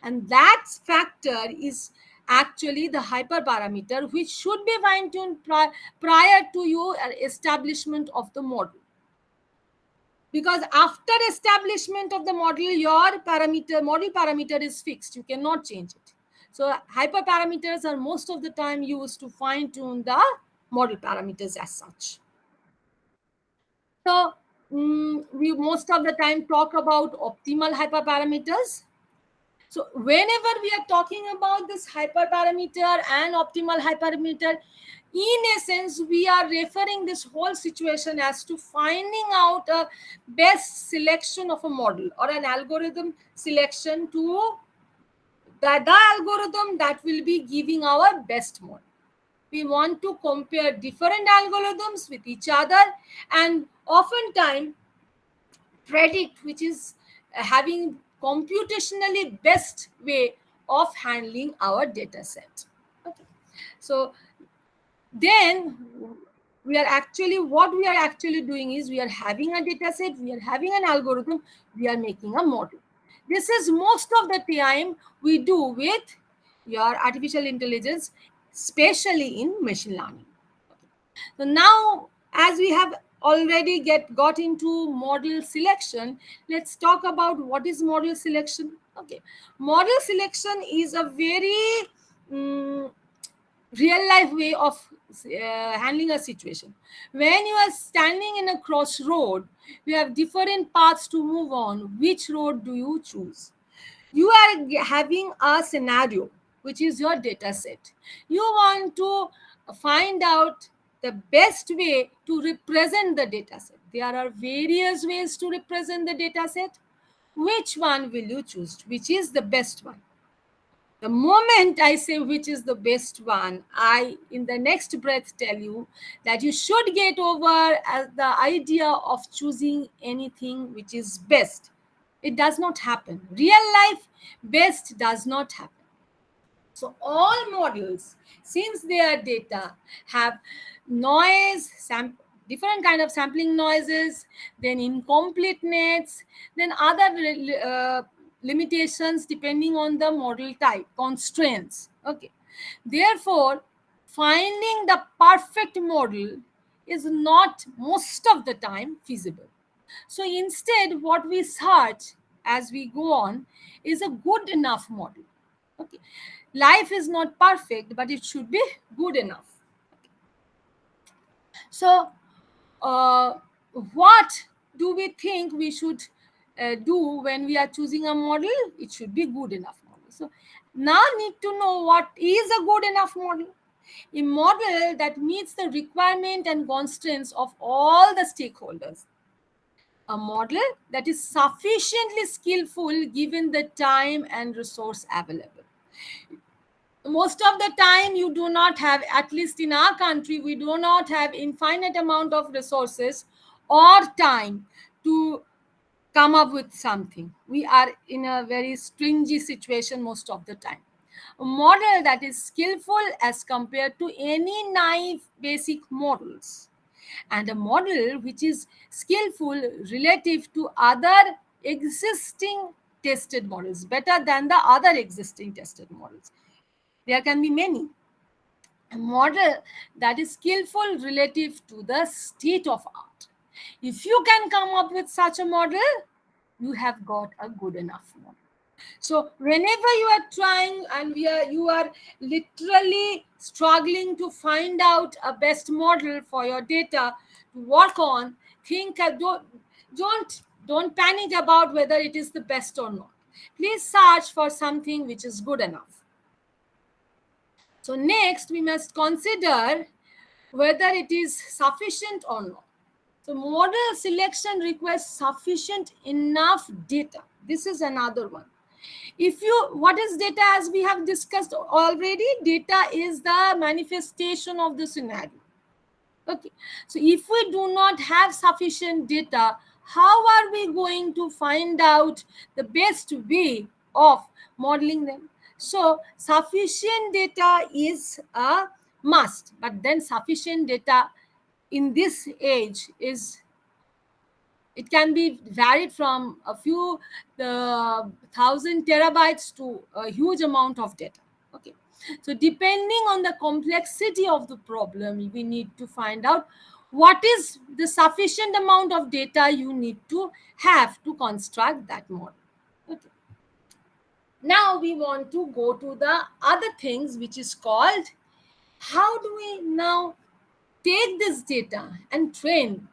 And that factor is actually the hyperparameter, which should be fine-tuned prior to your establishment of the model. Because after establishment of the model, your model parameter is fixed. You cannot change it. So hyperparameters are most of the time used to fine-tune the model parameters as such. So we most of the time talk about optimal hyperparameters. So whenever we are talking about this hyperparameter and optimal hyperparameter, in essence, we are referring this whole situation as to finding out a best selection of a model or an algorithm selection to the algorithm that will be giving our best model. We want to compare different algorithms with each other and oftentimes predict which is having computationally best way of handling our data set. Okay. So then what we are actually doing is we are having a data set, we are having an algorithm, we are making a model. This is most of the time we do with your artificial intelligence, especially in machine learning. So now, as we have already got into model selection, let's talk about what is model selection. Okay, model selection is a very real life way of handling a situation. When you are standing in a crossroad, you have different paths to move on. Which road do you choose? You are having a scenario, which is your data set. You want to find out the best way to represent the data set. There are various ways to represent the data set. Which one will you choose? Which is the best one? The moment I say which is the best one, I, in the next breath, tell you that you should get over the idea of choosing anything which is best. It does not happen. Real life best does not happen. So all models, since their data have noise, different kind of sampling noises, then incompleteness, then other limitations depending on the model type, constraints. Okay, therefore finding the perfect model is not most of the time feasible. So instead what we search as we go on is a good enough model. Okay, life is not perfect, but it should be good enough. So what do we think we should do when we are choosing a model? It should be good enough model. So now need to know what is a good enough model. A model that meets the requirement and constraints of all the stakeholders. A model that is sufficiently skillful given the time and resource available. Most of the time you do not have, at least in our country, we do not have infinite amount of resources or time to come up with something. We are in a very stringy situation most of the time. A model that is skillful as compared to any naive basic models, and a model which is skillful relative to other existing tested models, better than the other existing tested models. There can be many. A model that is skillful relative to the state of art. If you can come up with such a model, you have got a good enough model. So whenever you are trying and you are literally struggling to find out a best model for your data to work on, don't panic about whether it is the best or not. Please search for something which is good enough. So next, we must consider whether it is sufficient or not. So model selection requires sufficient enough data. This is another one. What is data? As we have discussed already, data is the manifestation of the scenario. Okay, so if we do not have sufficient data, how are we going to find out the best way of modeling them? So sufficient data is a must, but then sufficient data in this age it can be varied from a few thousand terabytes to a huge amount of data. Okay, so depending on the complexity of the problem, we need to find out what is the sufficient amount of data you need to have to construct that model. Okay. Now we want to go to the other things, which is called, how do we now take this data and train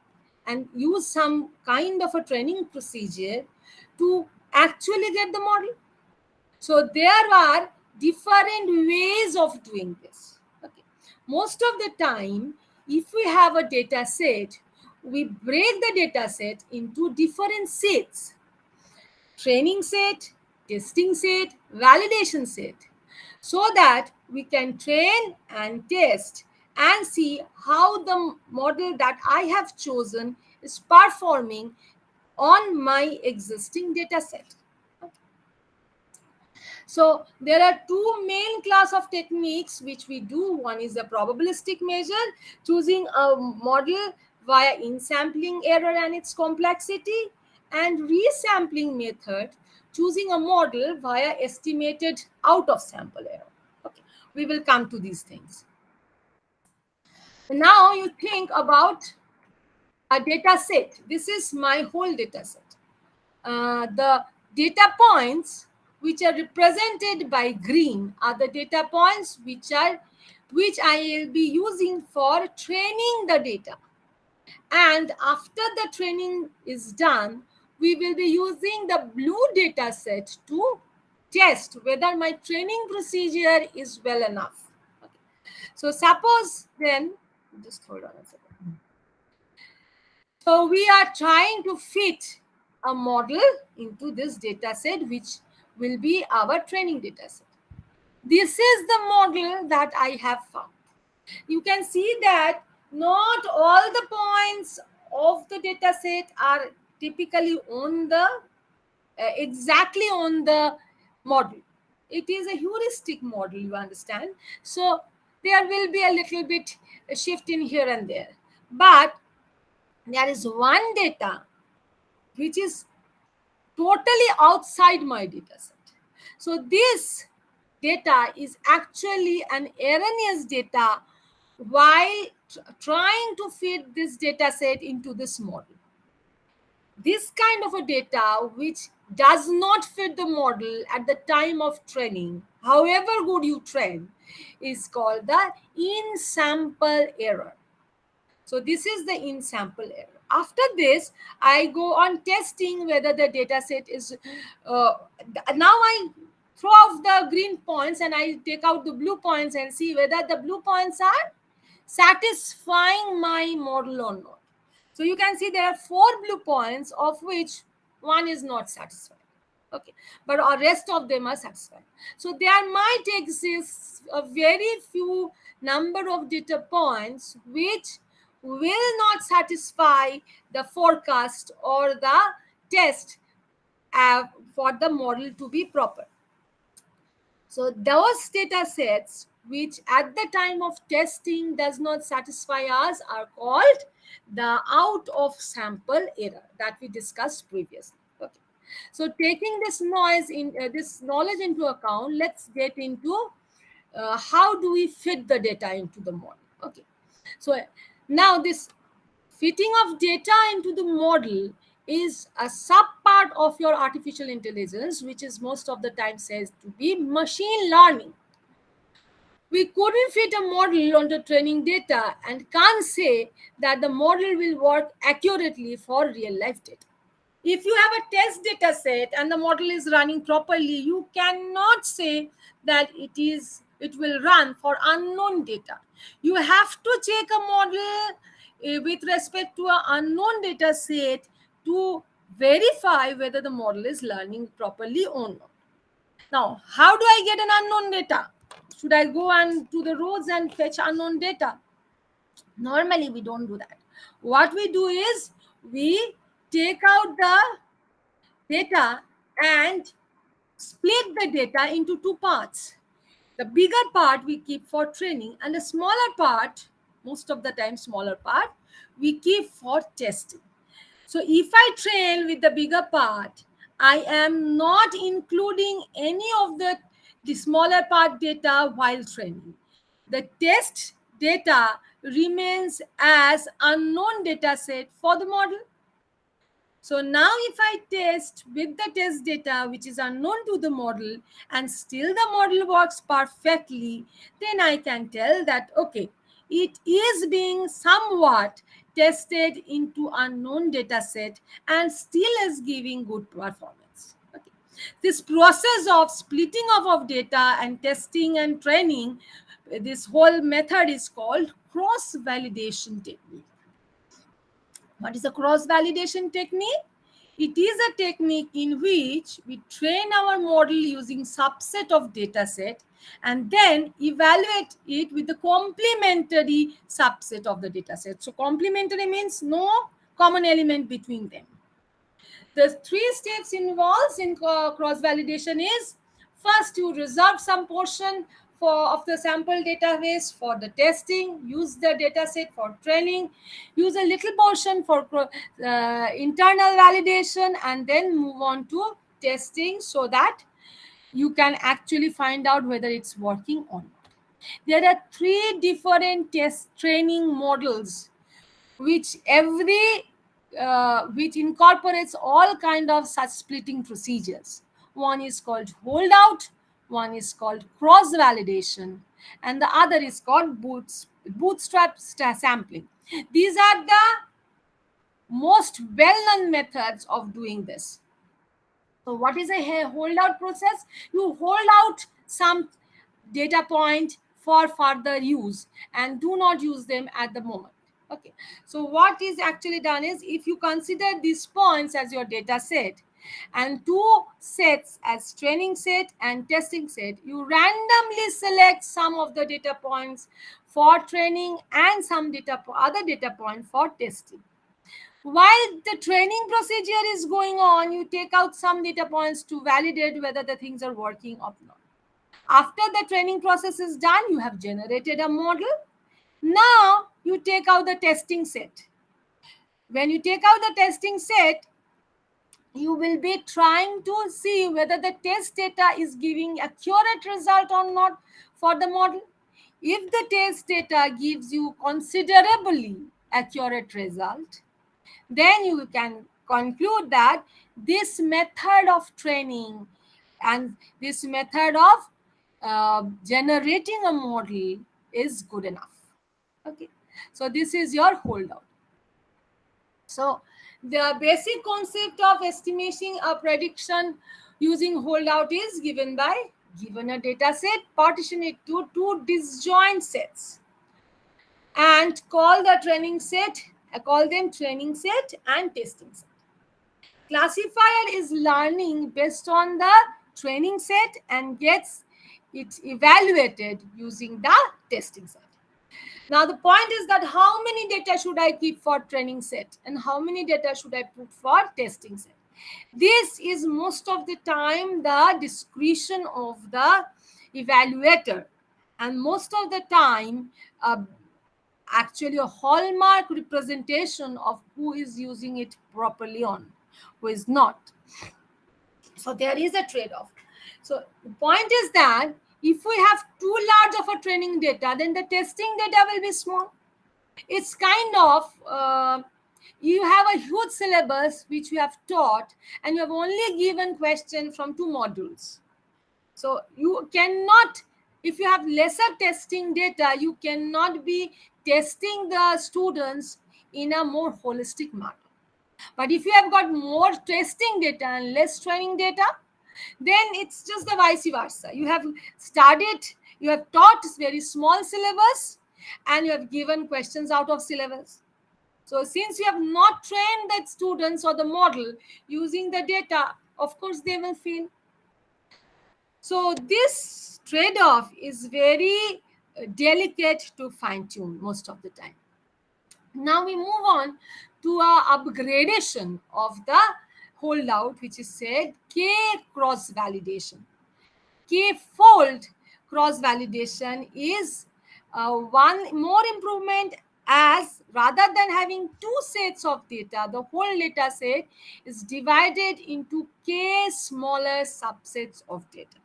and use some kind of a training procedure to actually get the model? So there are different ways of doing this. Okay. Most of the time, if we have a data set, we break the data set into different sets: training set, testing set, validation set, so that we can train and test and see how the model that I have chosen is performing on my existing data set. So there are two main class of techniques which we do. One is a probabilistic measure, choosing a model via in-sampling error and its complexity, and resampling method, choosing a model via estimated out of sample error. Okay, we will come to these things. Now you think about a data set. This is my whole data set. The data points which are represented by green are the data points which I will be using for training the data. And after the training is done, we will be using the blue data set to test whether my training procedure is well enough. Okay. So suppose then, just hold on a second. So we are trying to fit a model into this data set, which will be our training data set. This is the model that I have found. You can see that not all the points of the data set are typically on the exactly on the model. It is a heuristic model, you understand. So there will be a little bit shift in here and there. But there is one data which is totally outside my data set. So this data is actually an erroneous data while trying to fit this data set into this model. This kind of a data which does not fit the model at the time of training, however good you train, is called the in-sample error. So this is the in-sample error. After this, I go on testing whether the data set is, now I throw off the green points and I take out the blue points and see whether the blue points are satisfying my model or not. So you can see there are 4 blue points, of which one is not satisfied. Okay, but the rest of them are satisfied. So there might exist a very few number of data points which will not satisfy the forecast or the test for the model to be proper. So those data sets which at the time of testing does not satisfy us are called the out of sample error that we discussed previously. Okay. So taking this this knowledge into account, let's get into how do we fit the data into the model. Okay. So now this fitting of data into the model is a sub part of your artificial intelligence, which is most of the time says to be machine learning. We couldn't fit a model onto training data and can't say that the model will work accurately for real life data. If you have a test data set and the model is running properly, you cannot say that it will run for unknown data. You have to check a model with respect to an unknown data set to verify whether the model is learning properly or not. Now, how do I get an unknown data? Should I go and to the roads and fetch unknown data? Normally, we don't do that. What we do is we take out the data and split the data into 2 parts. The bigger part we keep for training, and the smaller part, most of the time smaller part, we keep for testing. So if I train with the bigger part, I am not including any of the smaller part data while training. The test data remains as unknown data set for the model. So now if I test with the test data, which is unknown to the model, and still the model works perfectly, then I can tell that, okay, it is being somewhat tested into unknown data set and still is giving good performance. Okay. This process of splitting off of data and testing and training, this whole method is called cross-validation technique. What is a cross-validation technique? It is a technique in which we train our model using subset of data set and then evaluate it with the complementary subset of the data set. So complementary means no common element between them. The 3 steps involved in cross-validation is, first you reserve some portion of the sample database for the testing, use the data set for training, use a little portion for internal validation, and then move on to testing so that you can actually find out whether it's working or not. There are 3 different test training models which which incorporates all kind of such splitting procedures. One is called holdout, one is called cross validation, and the other is called bootstrap sampling. These are the most well-known methods of doing this. So what is a holdout process? You hold out some data point for further use and do not use them at the moment. Okay, so what is actually done is, if you consider these points as your data set and 2 sets as training set and testing set, you randomly select some of the data points for training and some other data point for testing. While the training procedure is going on, you take out some data points to validate whether the things are working or not. After the training process is done, you have generated a model. Now you take out the testing set. When you take out the testing set, you will be trying to see whether the test data is giving accurate result or not for the model. If the test data gives you considerably accurate result, then you can conclude that this method of training and this method of generating a model is good enough. Okay, so this is your holdout. So the basic concept of estimating a prediction using holdout is given by given a data set, partition it to two disjoint sets and call the training set, call them training set and testing set. Classifier is learning based on the training set and gets it evaluated using the testing set. Now the point is that how many data should I keep for training set and how many data should I put for testing set? This is most of the time the discretion of the evaluator, and most of the time actually a hallmark representation of who is using it properly on, who is not. So there is a trade-off. So the point is that if we have too large of a training data, then the testing data will be small. It's kind of you have a huge syllabus which you have taught and you have only given question from 2 modules. So you cannot, if you have lesser testing data, you cannot be testing the students in a more holistic manner. But if you have got more testing data and less training data, then it's just the vice versa. You have studied, you have taught very small syllabus and you have given questions out of syllabus. So since you have not trained the students or the model using the data, of course they will fail. So this trade-off is very delicate to fine-tune most of the time. Now we move on to a upgradation of the holdout, which is said K cross validation. K-fold cross validation is one more improvement, as rather than having 2 sets of data, the whole data set is divided into K smaller subsets of data.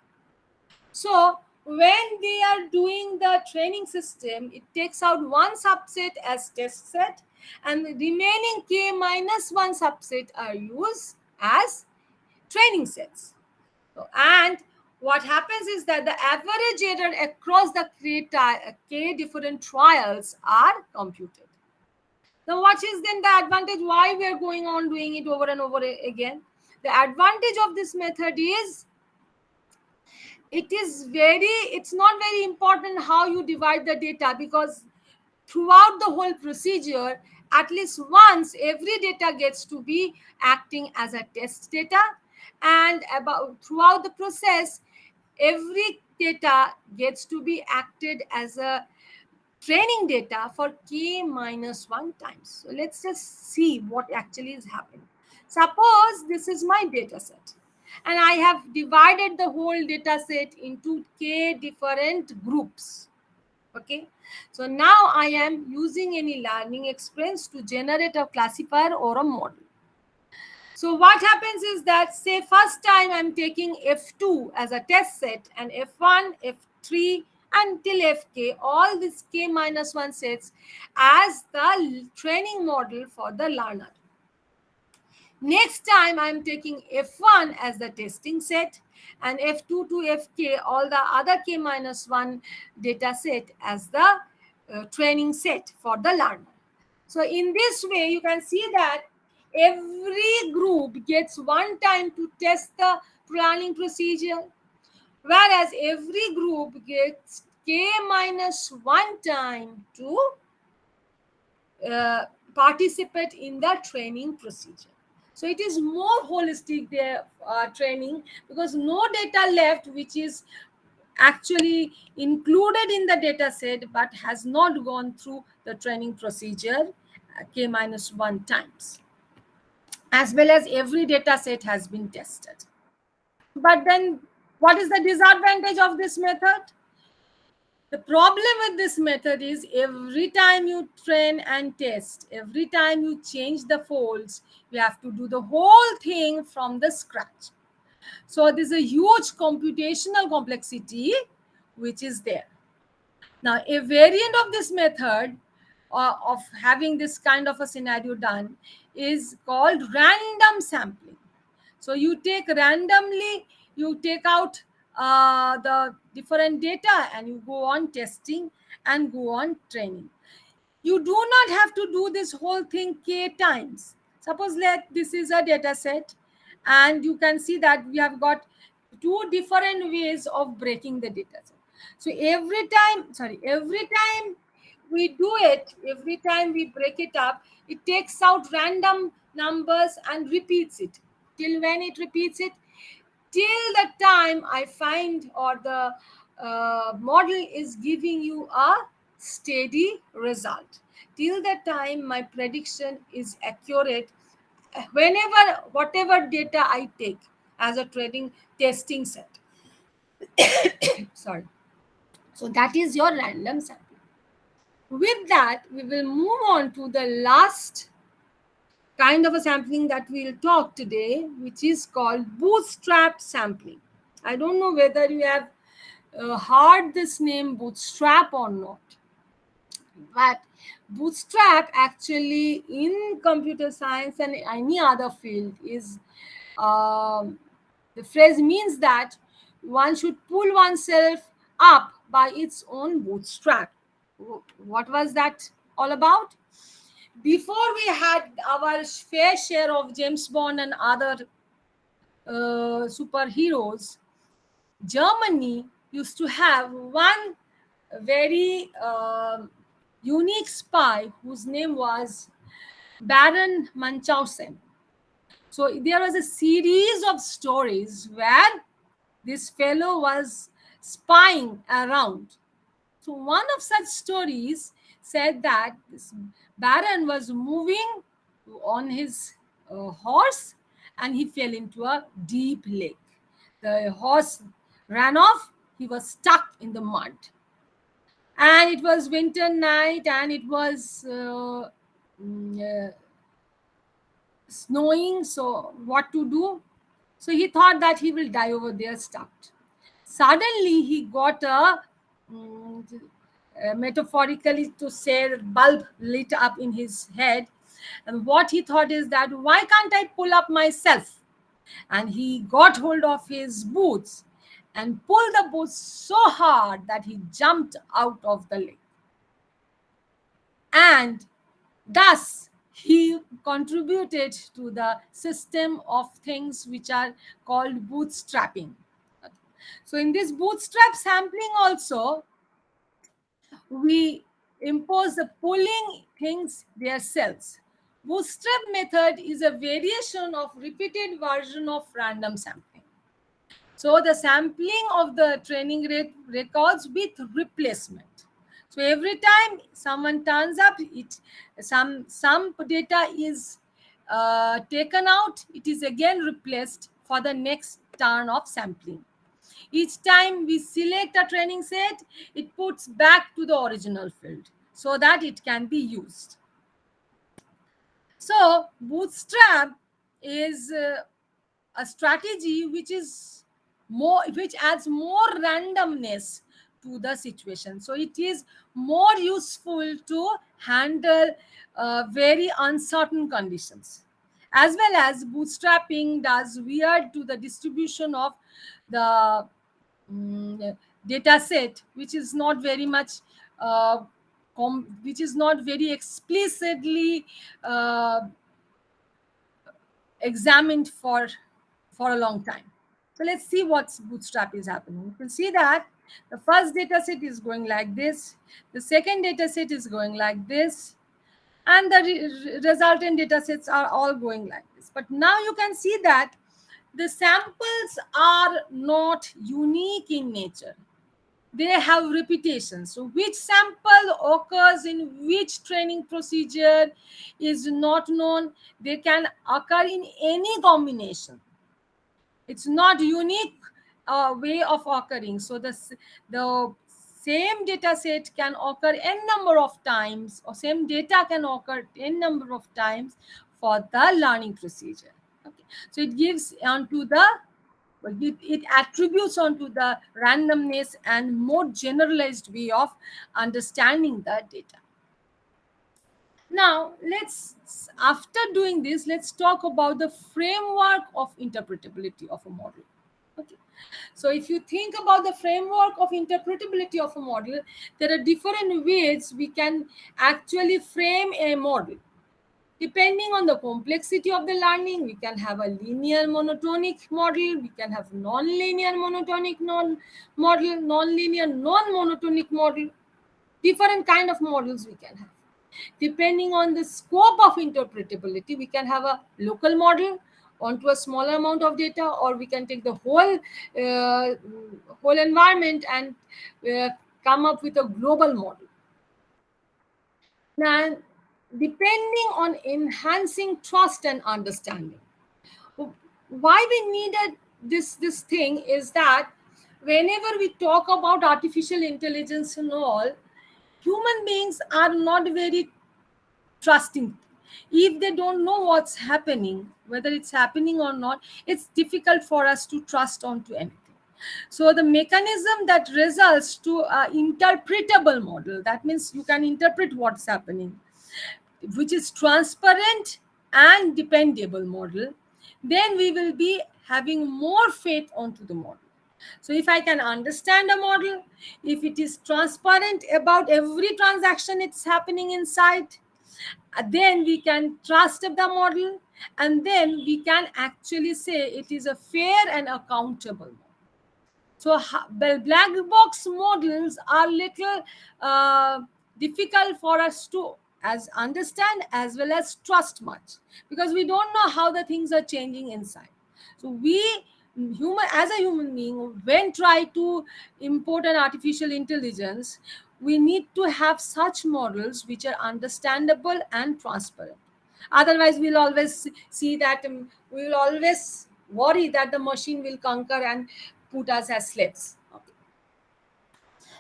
So when they are doing the training system, it takes out one subset as test set and the remaining K minus 1 subset are used as training sets. So, and what happens is that the average error across the K different trials are computed. Now, what is then the advantage? Why we are going on doing it over and over again? The advantage of this method is it's not very important how you divide the data, because throughout the whole procedure, at least once every data gets to be acting as a test data, and throughout the process every data gets to be acted as a training data for K minus 1 times. So let's just see what actually is happening. Suppose this is my data set and I have divided the whole data set into K different groups. Okay, so now I am using any learning experience to generate a classifier or a model. So what happens is that, say first time I'm taking F2 as a test set and F1, F3 until Fk, all these K minus 1 sets as the training model for the learner. Next time I'm taking F1 as the testing set and F2 to Fk, all the other K minus 1 data set as the training set for the learner. So in this way, you can see that every group gets 1 time to test the learning procedure, whereas every group gets K minus 1 time to participate in the training procedure. So it is more holistic, their training, because no data left which is actually included in the data set but has not gone through the training procedure K minus 1 times, as well as every data set has been tested. But then what is the disadvantage of this method? The problem with this method is every time you train and test, every time you change the folds, you have to do the whole thing from the scratch. So there's a huge computational complexity which is there. Now, a variant of this method of having this kind of a scenario done is called random sampling. So you take randomly, you take out the different data and you go on testing and go on training. You do not have to do this whole thing k times. Suppose this is a data set, and you can see that we have got two different ways of breaking the data set. So every time we do it, every time we break it up, it takes out random numbers and repeats it. Till when it repeats it? Till the time I find, or the model is giving you a steady result. Till the time my prediction is accurate, whenever, whatever data I take as a trading testing set. Sorry. So that is your random sampling. With that, we will move on to the last kind of a sampling that we'll talk today, which is called bootstrap sampling. I don't know whether you have heard this name bootstrap or not, but bootstrap actually in computer science and any other field is the phrase means that one should pull oneself up by its own bootstrap. What was that all about? Before we had our fair share of James Bond and other superheroes, Germany used to have one very unique spy whose name was Baron Munchausen. So there was a series of stories where this fellow was spying around. So one of such stories said that this Baron was moving on his horse and he fell into a deep lake. The horse ran off, he was stuck in the mud. And it was winter night and it was snowing. So what to do? So he thought that he will die over there stuck. Suddenly he got metaphorically to say, bulb lit up in his head. And what he thought is that, why can't I pull up myself? And he got hold of his boots and pulled the boots so hard that he jumped out of the lake. And thus he contributed to the system of things which are called bootstrapping. So in this bootstrap sampling also, we impose the pulling things themselves. Bootstrap method is a variation of repeated version of random sampling. So the sampling of the training records with replacement. So every time someone turns up, some data is taken out, it is again replaced for the next turn of sampling. Each time we select a training set, it puts back to the original field so that it can be used. So bootstrap is a strategy which adds more randomness to the situation. So it is more useful to handle very uncertain conditions. As well as bootstrapping does weird to the distribution of the data set, which is not very much which is not very explicitly examined for a long time. So let's see what bootstrap is happening. You can see that the first data set is going like this, the second data set is going like this, and the resultant data sets are all going like this. But now you can see that the samples are not unique in nature. They have repetitions. So which sample occurs in which training procedure is not known. They can occur in any combination. It's not unique way of occurring. So the same data set can occur n number of times, or same data can occur n number of times for the learning procedure. Okay. So it gives onto the it attributes onto the randomness and more generalized way of understanding the data. Now, after doing this, let's talk about the framework of interpretability of a model. Okay. So if you think about the framework of interpretability of a model, there are different ways we can actually frame a model. Depending on the complexity of the learning, we can have a linear monotonic model, we can have non-linear monotonic model, non-linear non-monotonic model, different kind of models we can have. Depending on the scope of interpretability, we can have a local model onto a smaller amount of data, or we can take the whole environment and come up with a global model. Now, depending on enhancing trust and understanding, why we needed this thing is that whenever we talk about artificial intelligence and all, human beings are not very trusting. If they don't know what's happening, whether it's happening or not, it's difficult for us to trust onto anything. So the mechanism that results to an interpretable model, that means you can interpret what's happening, which is transparent and dependable model, then we will be having more faith onto the model. So if I can understand a model, if it is transparent about every transaction it's happening inside, then we can trust the model, and then we can actually say it is a fair and accountable model. So black box models are little difficult for us to understand as well as trust much, because we don't know how the things are changing inside. So we as a human being, when try to import an artificial intelligence, we need to have such models which are understandable and transparent. Otherwise we'll always see that we will always worry that the machine will conquer and put us as slaves. Okay.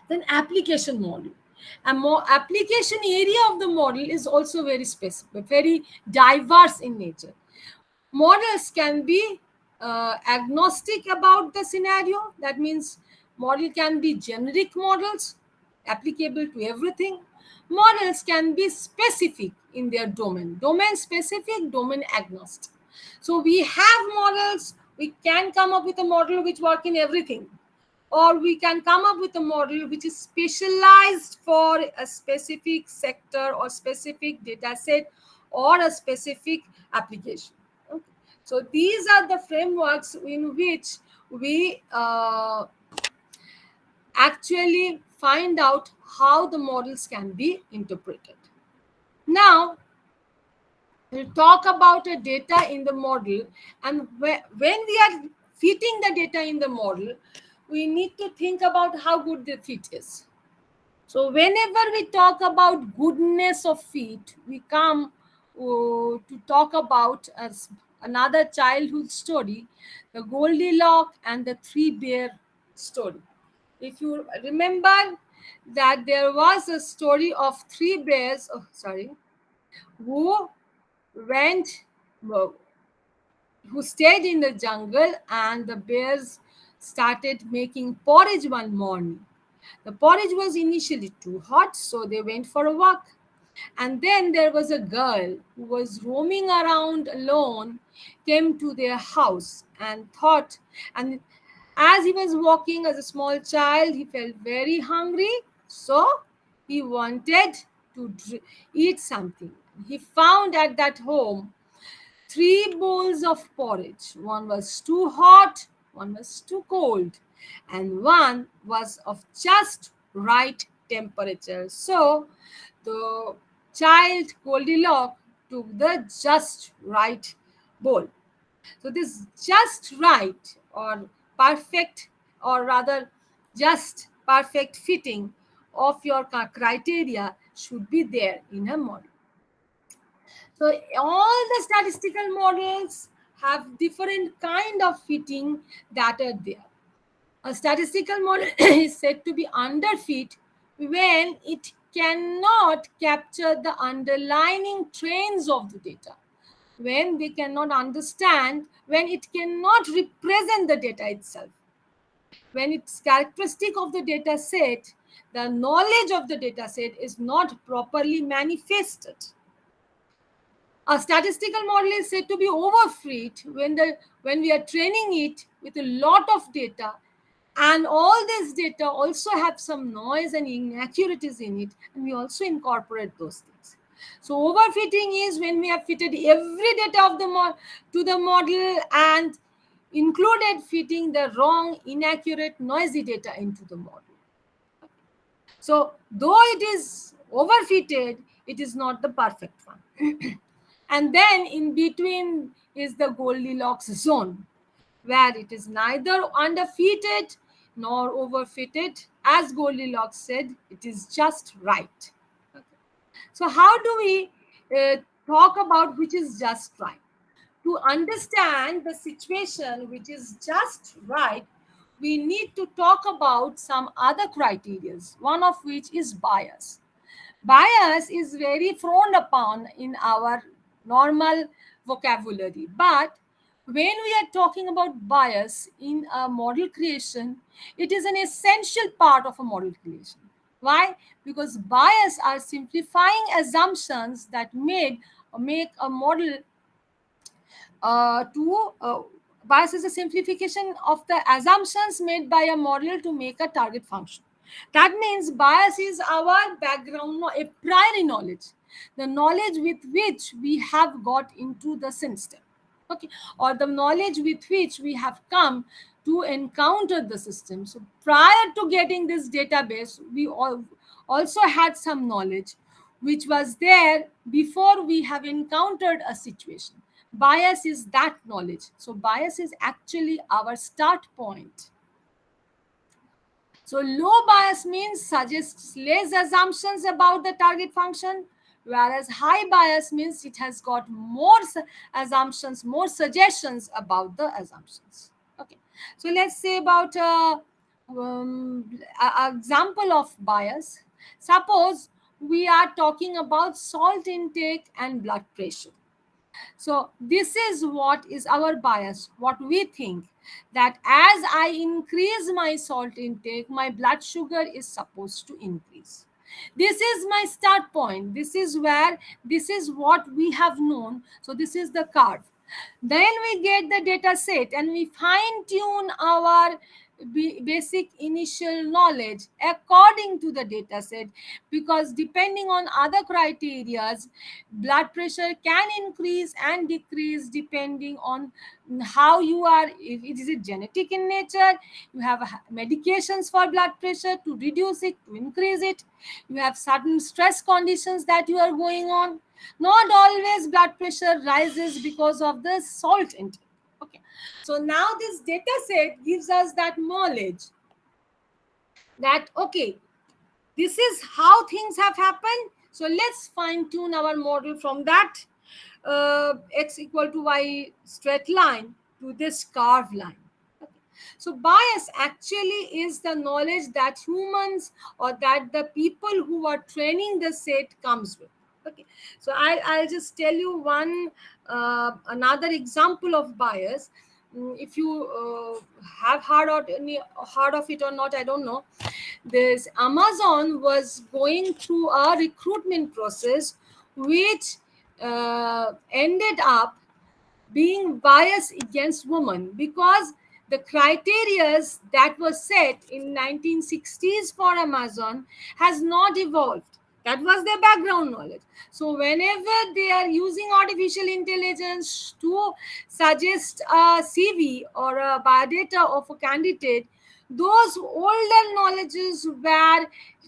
Then application model. A more application area of the model is also very specific, very diverse in nature. Models can be agnostic about the scenario. That means model can be generic models applicable to everything. Models can be specific in their domain specific, domain agnostic. So we have models, we can come up with a model which work in everything, or we can come up with a model which is specialized for a specific sector or specific data set or a specific application. Okay. So these are the frameworks in which we actually find out how the models can be interpreted. Now, we'll talk about a data in the model, and when we are fitting the data in the model, we need to think about how good the fit is. So whenever we talk about goodness of fit, we come to talk about another childhood story, the Goldilocks and the Three Bear story. If you remember that there was a story of three bears, who went, who stayed in the jungle, and the bears started making porridge one morning. The porridge was initially too hot, so they went for a walk. And then there was a girl who was roaming around alone, came to their house and thought, and as he was walking as a small child, he felt very hungry, so he wanted to eat something. He found at that home 3 bowls of porridge. One was too hot, one was too cold, and one was of just right temperature. So the child Goldilocks took the just right bowl. So this just right or perfect, or rather just perfect fitting of your criteria should be there in a model. So all the statistical models have different kind of fitting that are there. A statistical model is said to be underfit when it cannot capture the underlying trends of the data, when they cannot understand, when it cannot represent the data itself, when its characteristic of the data set, the knowledge of the data set is not properly manifested. A statistical model is said to be overfit when we are training it with a lot of data, and all this data also have some noise and inaccuracies in it, and we also incorporate those things. So overfitting is when we have fitted every data of the to the model and included fitting the wrong, inaccurate, noisy data into the model. So though it is overfitted, it is not the perfect one. And then in between is the Goldilocks zone, where it is neither underfitted nor overfitted. As Goldilocks said, it is just right. Okay. So how do we talk about which is just right? To understand the situation which is just right, we need to talk about some other criteria, one of which is bias. Bias is very frowned upon in our normal vocabulary, but when we are talking about bias in a model creation, it is an essential part of a model creation. Why? Because bias are simplifying assumptions that make a model to bias is a simplification of the assumptions made by a model to make a target function. That means bias is our background, a prior knowledge, the knowledge with which we have got into the system, okay, or the knowledge with which we have come to encounter the system. So prior to getting this database, we also had some knowledge which was there before we have encountered a situation. Bias is that knowledge. So bias is actually our start point. So low bias means suggests less assumptions about the target function, whereas high bias means it has got more assumptions, more suggestions about the assumptions. Okay, so let's say about an example of bias. Suppose we are talking about salt intake and blood pressure. So this is what is our bias, what we think, that as I increase my salt intake, my blood sugar is supposed to increase. This is my start point. This is what we have known. So this is the curve. Then we get the data set and we fine tune our basic initial knowledge according to the data set, because depending on other criterias, blood pressure can increase and decrease depending on how you are. If it is genetic in nature, you have medications for blood pressure to reduce it, to increase it. You have certain stress conditions that you are going on. Not always blood pressure rises because of the salt intake. Okay, so now this data set gives us that knowledge that, okay, this is how things have happened. So let's fine tune our model from that x equal to y straight line to this curved line. Okay. So bias actually is the knowledge that humans or that the people who are training the set comes with. Okay, so I'll just tell you one another example of bias. If you have heard of it or not, I don't know. This Amazon was going through a recruitment process which ended up being biased against women, because the criteria that was set in 1960s for Amazon has not evolved. That was their background knowledge. So whenever they are using artificial intelligence to suggest a CV or a biodata of a candidate, those older knowledges were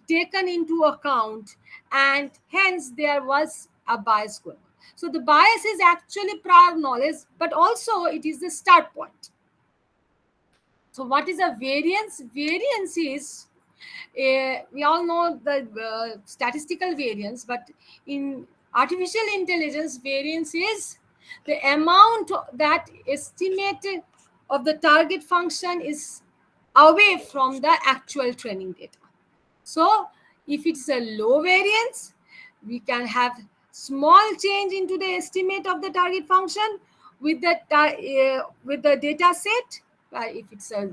taken into account, and hence there was a bias going on. So the bias is actually prior knowledge, but also it is the start point. So what is a variance? Variance is, we all know the statistical variance, but in artificial intelligence, variance is the amount that estimated of the target function is away from the actual training data. So if it's a low variance, we can have small change into the estimate of the target function with the data set. If it's a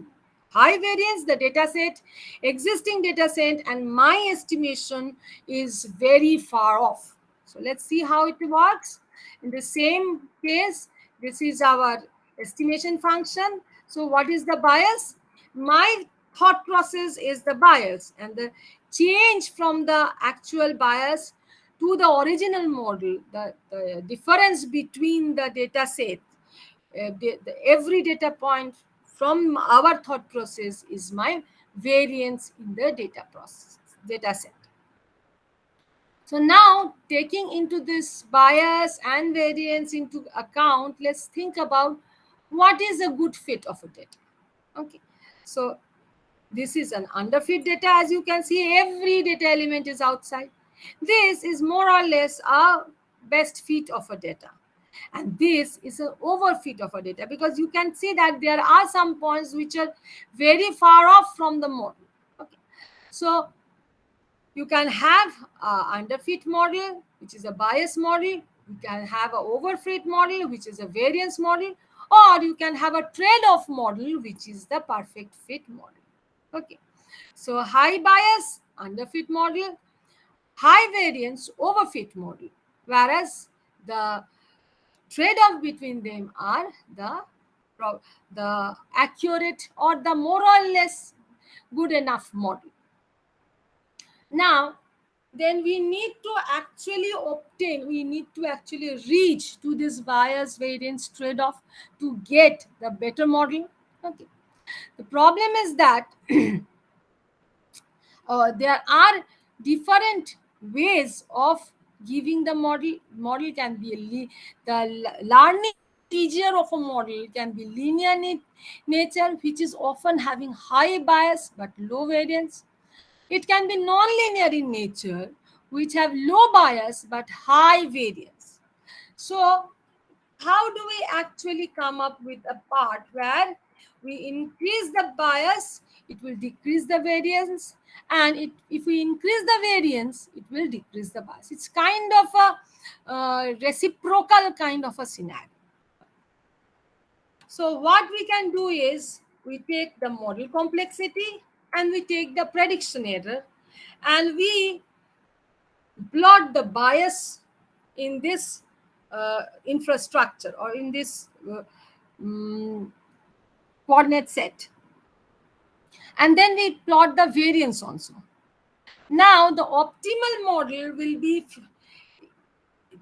high variance, the data set, existing data set, and my estimation is very far off. So let's see how it works. In the same case, this is our estimation function. So what is the bias? My thought process is the bias, and the change from the actual bias to the original model, the difference between the data set, every data point from our thought process is my variance in the data set. So now, taking into this bias and variance into account, let's think about what is a good fit of a data. Okay, so this is an underfit data. As you can see, every data element is outside. This is more or less a best fit of a data. And this is an overfit of a data, because you can see that there are some points which are very far off from the model. Okay, so you can have an underfit model, which is a bias model. You can have an overfit model, which is a variance model, or you can have a trade-off model, which is the perfect fit model. Okay, so high bias, underfit model, high variance, overfit model, whereas the trade-off between them are the accurate or the more or less good enough model. Now, then we need to actually reach to this bias variance trade-off to get the better model. Okay, the problem is that there are different ways of giving the model. Model can be learning procedure of a model can be linear nature, which is often having high bias but low variance. It can be non-linear in nature, which have low bias but high variance. So how do we actually come up with a part where we increase the bias, it will decrease the variance, and if we increase the variance, it will decrease the bias? It's kind of a reciprocal kind of a scenario. So what we can do is we take the model complexity and we take the prediction error, and we plot the bias in this infrastructure or in this coordinate set, and then we plot the variance also. Now the optimal model will be,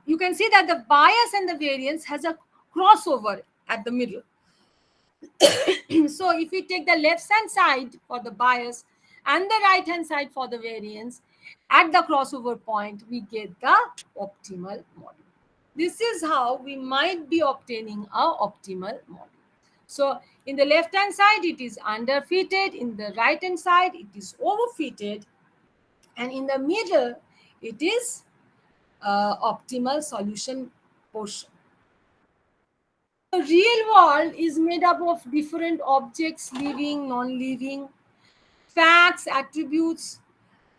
you can see that the bias and the variance has a crossover at the middle. So if we take the left hand side for the bias and the right hand side for the variance, at the crossover point we get the optimal model. This is how we might be obtaining our optimal model. So in the left hand side it is underfitted, in the right hand side it is overfitted, and in the middle it is optimal solution portion. The real world is made up of different objects, living, non-living. Facts, attributes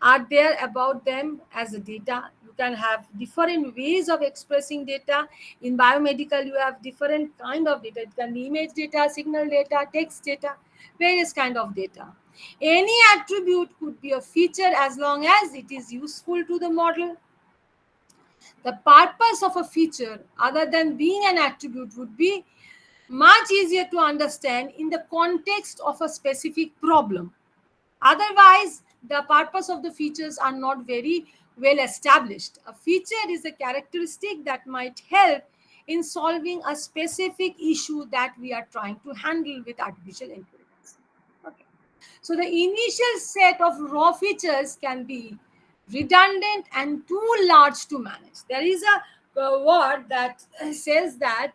are there about them as a data. You can have different ways of expressing data. In biomedical, you have different kind of data. It can be image data, signal data, text data, various kind of data. Any attribute could be a feature as long as it is useful to the model. The purpose of a feature, other than being an attribute, would be much easier to understand in the context of a specific problem. Otherwise, the purpose of the features are not very well established. A feature is a characteristic that might help in solving a specific issue that we are trying to handle with artificial intelligence. Okay. So the initial set of raw features can be redundant and too large to manage. There is a word that says that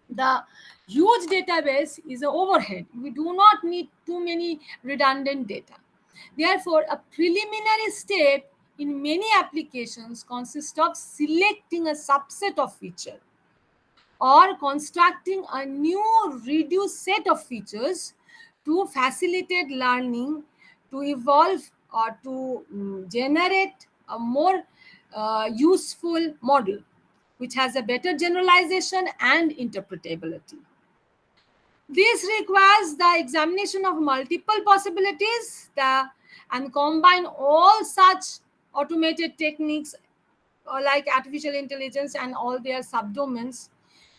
the huge database is an overhead. We do not need too many redundant data. Therefore, a preliminary step in many applications consists of selecting a subset of feature or constructing a new reduced set of features to facilitate learning, to evolve, or to generate a more useful model which has a better generalization and interpretability. This requires the examination of multiple possibilities and combine all such automated techniques like artificial intelligence and all their subdomains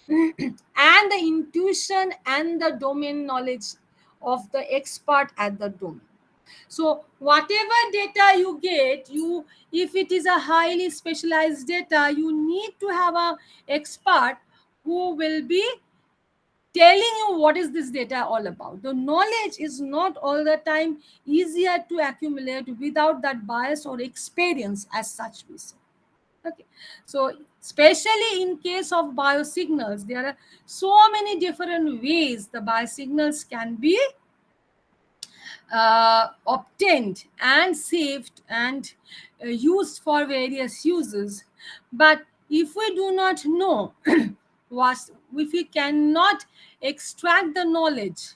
and the intuition and the domain knowledge of the expert at the domain. So whatever data you get, if it is a highly specialized data, you need to have a expert who will be telling you what is this data all about. The knowledge is not all the time easier to accumulate without that bias or experience as such we say. Okay, so especially in case of biosignals, there are so many different ways the biosignals can be obtained and saved and used for various uses. But if we do not know if we cannot extract the knowledge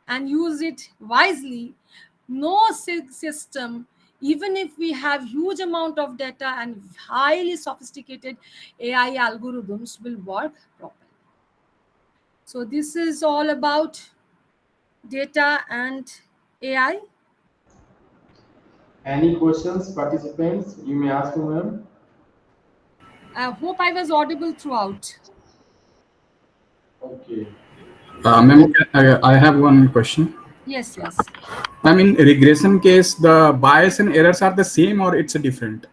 and use it wisely, no system, even if we have huge amount of data and highly sophisticated AI algorithms, will work properly. So this is all about data and AI. Any questions, participants? You may ask me, ma'am. I hope I was audible throughout. Okay. Ma'am, I have one question. Yes, yes. I mean, regression case, the bias and errors are the same or it's different?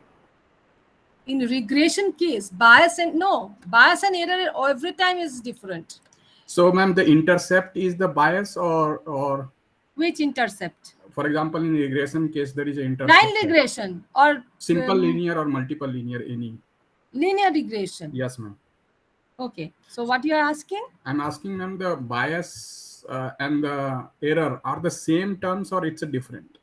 In regression case, bias and error every time is different. So, ma'am, the intercept is the bias or Which intercept? For example, in regression case, there is an intercept. Line regression or simple linear or multiple linear, any? Linear regression. Yes, ma'am. Okay. So what you are asking? I'm asking, ma'am, the bias and the error are the same terms or it's a different?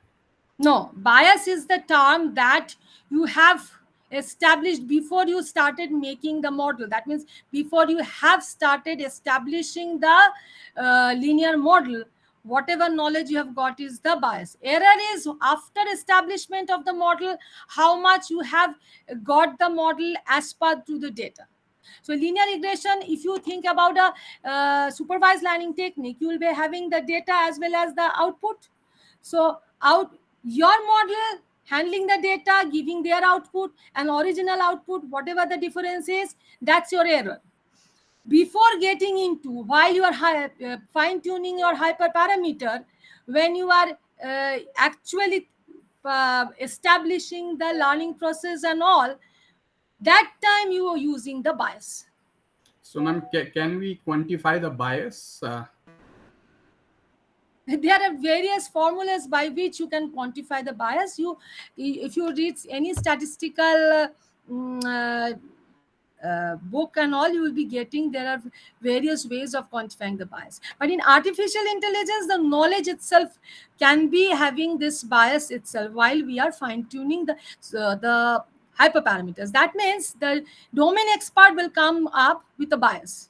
No, bias is the term that you have established before you started making the model. That means before you have started establishing the linear model, whatever knowledge you have got is the bias. Error is after establishment of the model, how much you have got the model as per to the data. So linear regression, if you think about a supervised learning technique, you will be having the data as well as the output. So your model handling the data, giving their output and original output, whatever the difference is, that's your error. Before getting into, while you are fine-tuning your hyperparameter, when you are actually establishing the learning process and all, that time you are using the bias. So, ma'am, can we quantify the bias? There are various formulas by which you can quantify the bias. If you read any statistical book and all, you will be getting there are various ways of quantifying the bias. But in artificial intelligence, the knowledge itself can be having this bias itself while we are fine-tuning the hyperparameters. That means the domain expert will come up with a bias.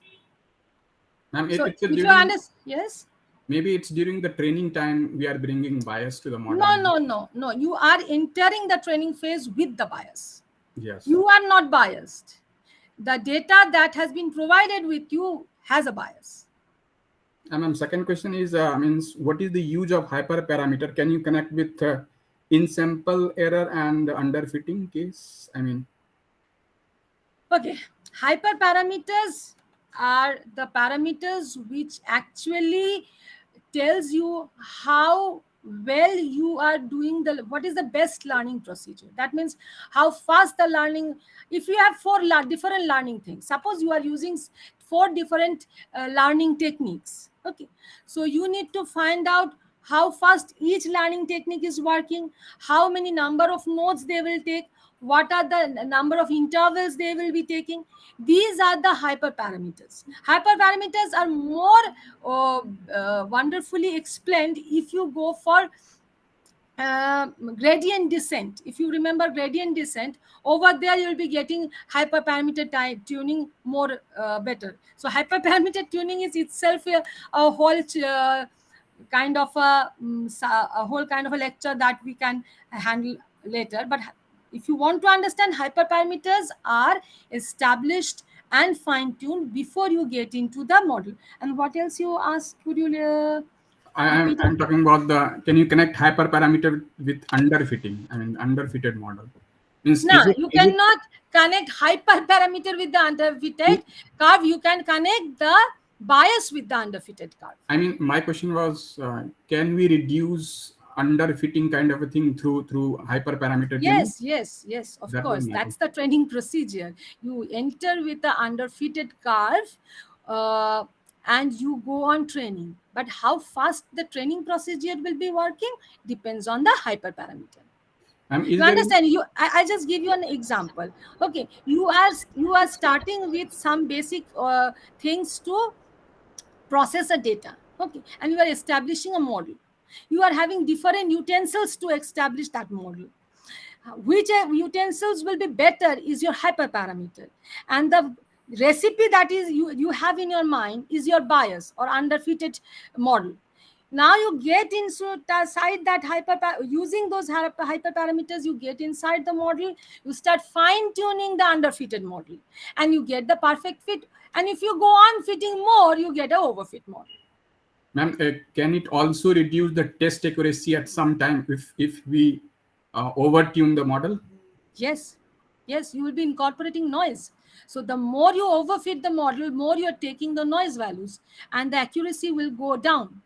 Ma'am, So if you understand, yes. Maybe it's during the training time we are bringing bias to the model. No. You are entering the training phase with the bias. Yes. You are not biased. The data that has been provided with you has a bias. Ma'am, second question is, what is the use of hyperparameter? Can you connect with in-sample error and underfitting case? Okay. Hyperparameters are the parameters which actually tells you how well you are doing what is the best learning procedure. That means how fast the learning. If you have four different learning things, suppose you are using 4 different learning techniques. Okay, so you need to find out how fast each learning technique is working, how many number of nodes they will take, what are the number of intervals they will be taking. These are the hyperparameters. Hyperparameters are more wonderfully explained if you go for gradient descent. If you remember gradient descent, over there you'll be getting hyperparameter tuning more better. So hyperparameter tuning is itself a whole kind of a whole kind of a lecture that we can handle later. But if you want to understand, hyperparameters are established and fine-tuned before you get into the model. And what else you asked? Could you repeat I'm it? talking about can you connect hyperparameter with underfitting? I mean, underfitted model. Means No, you cannot connect hyperparameter with the underfitted curve. You can connect the bias with the underfitted curve. I mean, my question was, can we reduce underfitting kind of a thing through hyperparameter tuning? Yes, of That was course. my That's question. the training procedure. You enter with the underfitted curve uh, and you go on training. But how fast the training procedure will be working depends on the hyperparameter. Is You there any, understand? I just give you an example. Okay, you are starting with some basic things to process a data. Okay, and you are establishing a model. You are having different utensils to establish that model. Which utensils will be better is your hyperparameter, and the recipe that is you have in your mind is your bias or underfitted model. Now you get inside that using those hyperparameters, you get inside the model, you start fine tuning the underfitted model, and you get the perfect fit. And if you go on fitting more, you get a overfit model. ma'am? Can it also reduce the test accuracy at some time if we overtune the model? Yes, you will be incorporating noise. So the more you overfit the model, more you're taking the noise values, and the accuracy will go down.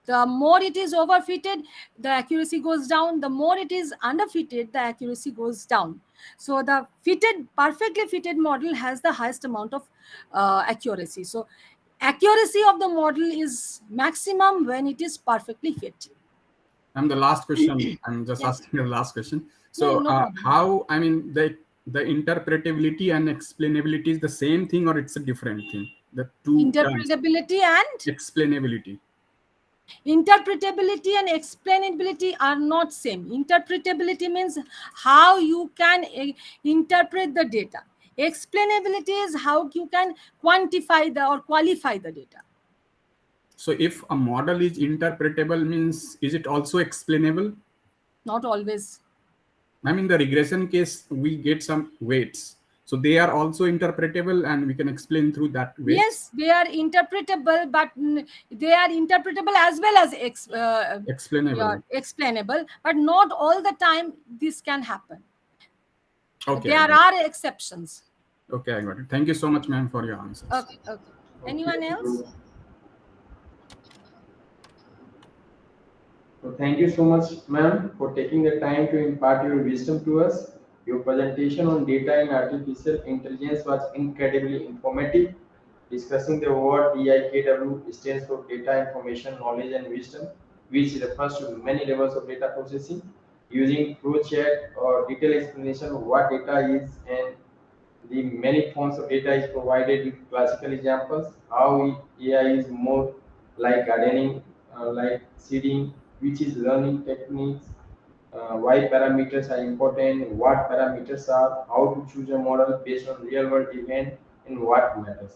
The more it is overfitted, the accuracy goes down. The more it is underfitted, the accuracy goes down. So the perfectly fitted model has the highest amount of accuracy. So accuracy of the model is maximum when it is perfectly fit. The last question. I'm just Yes. asking the last question. Yeah, So, no problem. how? I mean, the interpretability and explainability is the same thing, or it's a different thing? The two terms, Interpretability and explainability. interpretability and explainability are not same. Interpretability means how you can interpret the data. Explainability is how you can quantify the or qualify the data. So, if a model is interpretable, means is it also explainable? Not always. I mean, the regression case, we get some weights. So they are also interpretable and we can explain through that weights. Yes, they are interpretable, but they are interpretable as well as yeah, Explainable. explainable, but not all the time this can happen. Okay, I There got it. are exceptions. Okay, I got it. Thank you so much, ma'am, for your answers. Okay. Okay, Anyone else? so thank you so much, ma'am, for taking the time to impart your wisdom to us. Your presentation on data and artificial intelligence was incredibly informative. Discussing the word DIKW stands for data, information, knowledge, and wisdom, which refers to many levels of data processing. Using flowchart or detailed explanation of what data is and the many forms of data is provided with classical examples, how AI is more like gardening, like seeding, which is learning techniques, why parameters are important, what parameters are, how to choose a model based on real world event, and what matters.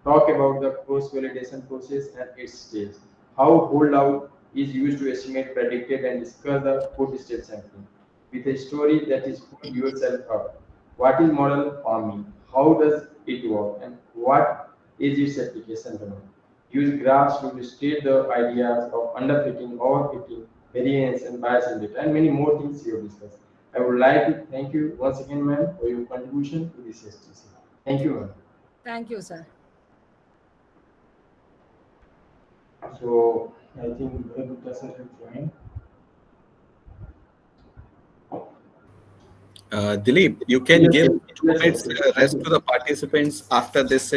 Talk about the cross validation process and its stage, how holdout is used to estimate predicted, and discuss the code step sampling with a story that is pull yourself up. What is model farming? How does it work? And what is its application domain? Use graphs to illustrate the ideas of underfitting, overfitting, variance, and bias in data, and many more things you have discussed. I would like to thank you once again, ma'am, for your contribution to this STC. Thank you, ma'am. Thank you, sir. So I think Gupta sir has joined. Dilip, you can Yes, give sir. 2 minutes rest to the participants after this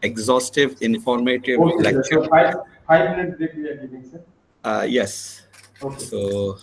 exhaustive, informative Okay, sir. lecture. So five minutes break we are giving, sir. Yes. Okay. So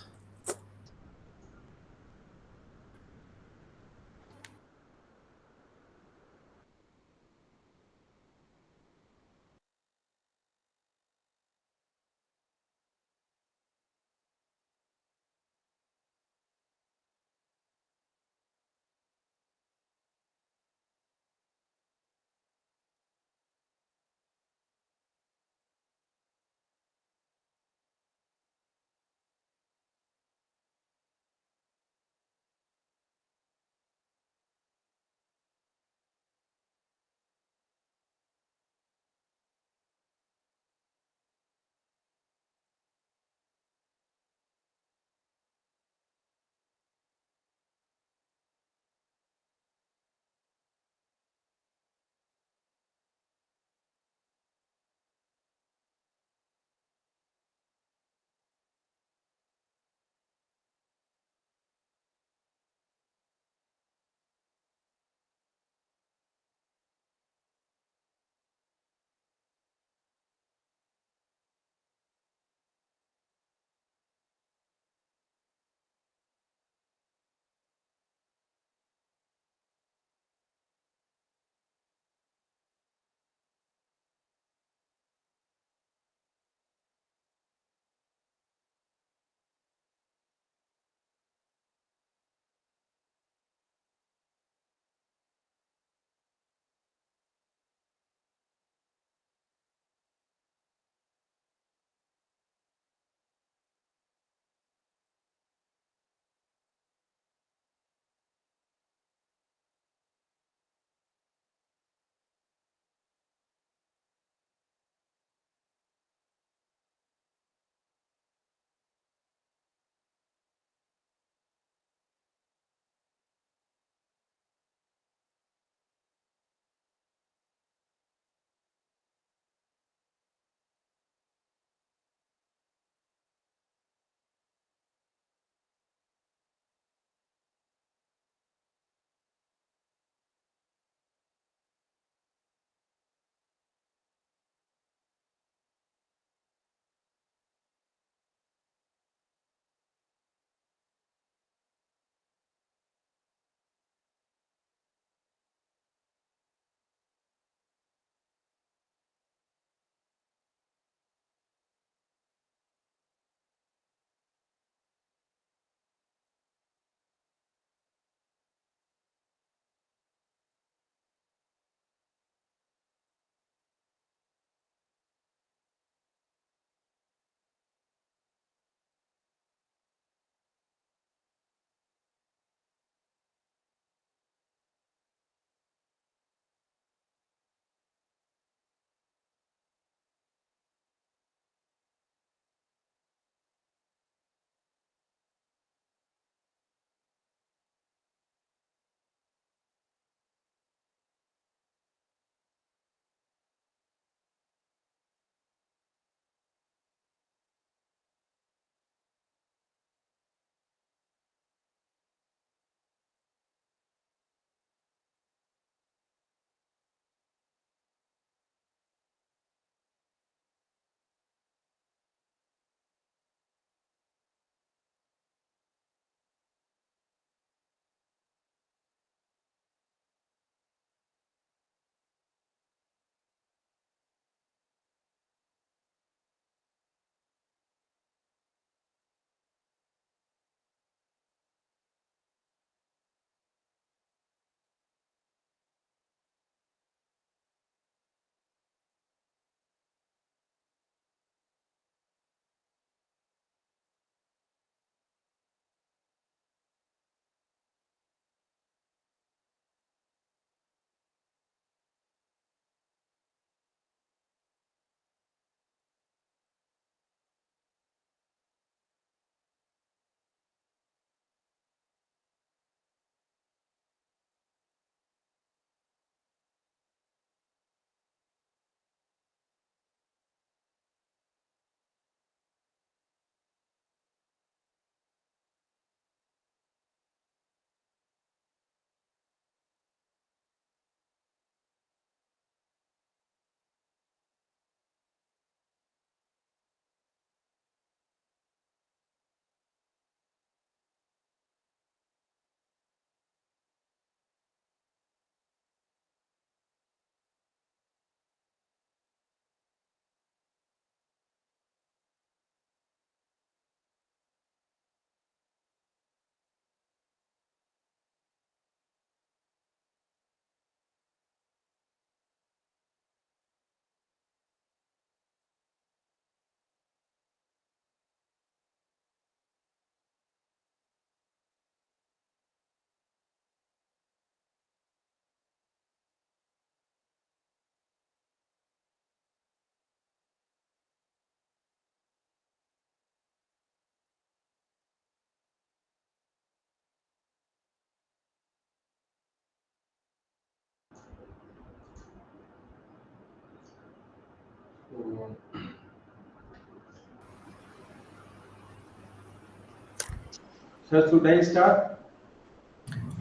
Sir, should I start?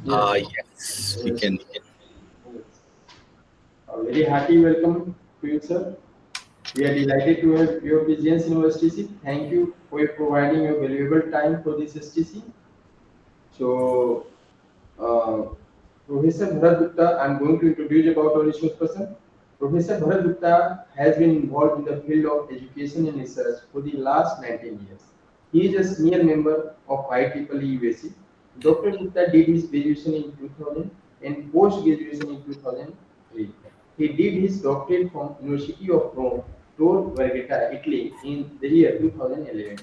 Yes, we can. Yes. A very hearty welcome to you, sir. We are delighted to have your presence in our STC. Thank you for providing your valuable time for this STC. So, uh, Professor Bharat Gupta, I'm going to introduce about our resource person. Professor Bharat Gupta has been involved in the field of education and research for the last 19 years. He is a senior member of IEEE USC. Dr. Gupta did his graduation in 2000 and post-graduation in 2003. He did his doctorate from University of Rome, Tor Vergata, Italy in the year 2011.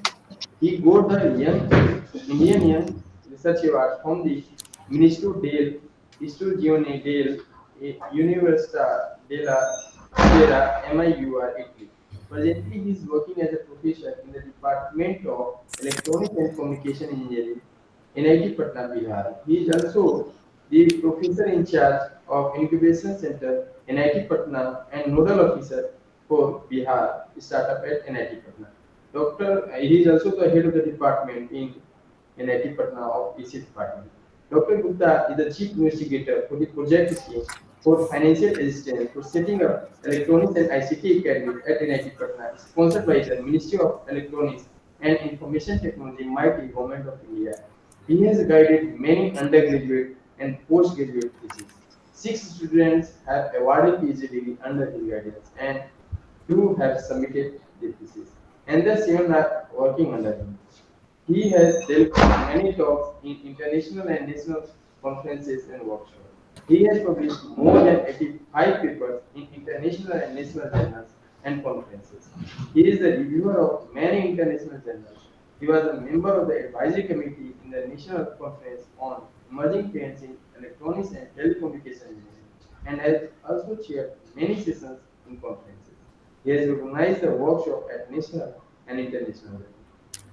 He got the Indian Young Research Award from the Ministero del Istruzione dell'Università della Sierra MIUR Italy. Presently, he is working as a professor in the Department of Electronics and Communication Engineering, NIT Patna, Bihar. He is also the professor in charge of Incubation Center, NIT Patna, and nodal officer for Bihar startup at NIT Patna. He is also the head of the department in NIT Patna of EC department. Dr. Gupta is the chief investigator for the project scheme for financial assistance for setting up electronics and ICT academies at NIT Patna, sponsored by the Ministry of Electronics and Information Technology, mighty government of India. He has guided many undergraduate and postgraduate theses. 6 students have awarded PhD degree under his guidance, and 2 have submitted their thesis, and the 7 are working under him. He has delivered many talks in international and national conferences and workshops. He has published more than 85 papers in international and national journals and conferences. He is the reviewer of many international journals. He was a member of the advisory committee in the National Conference on Emerging Trends in Electronics and Telecommunication Engineering, and has also chaired many sessions in conferences. He has organized the workshop at national and international level.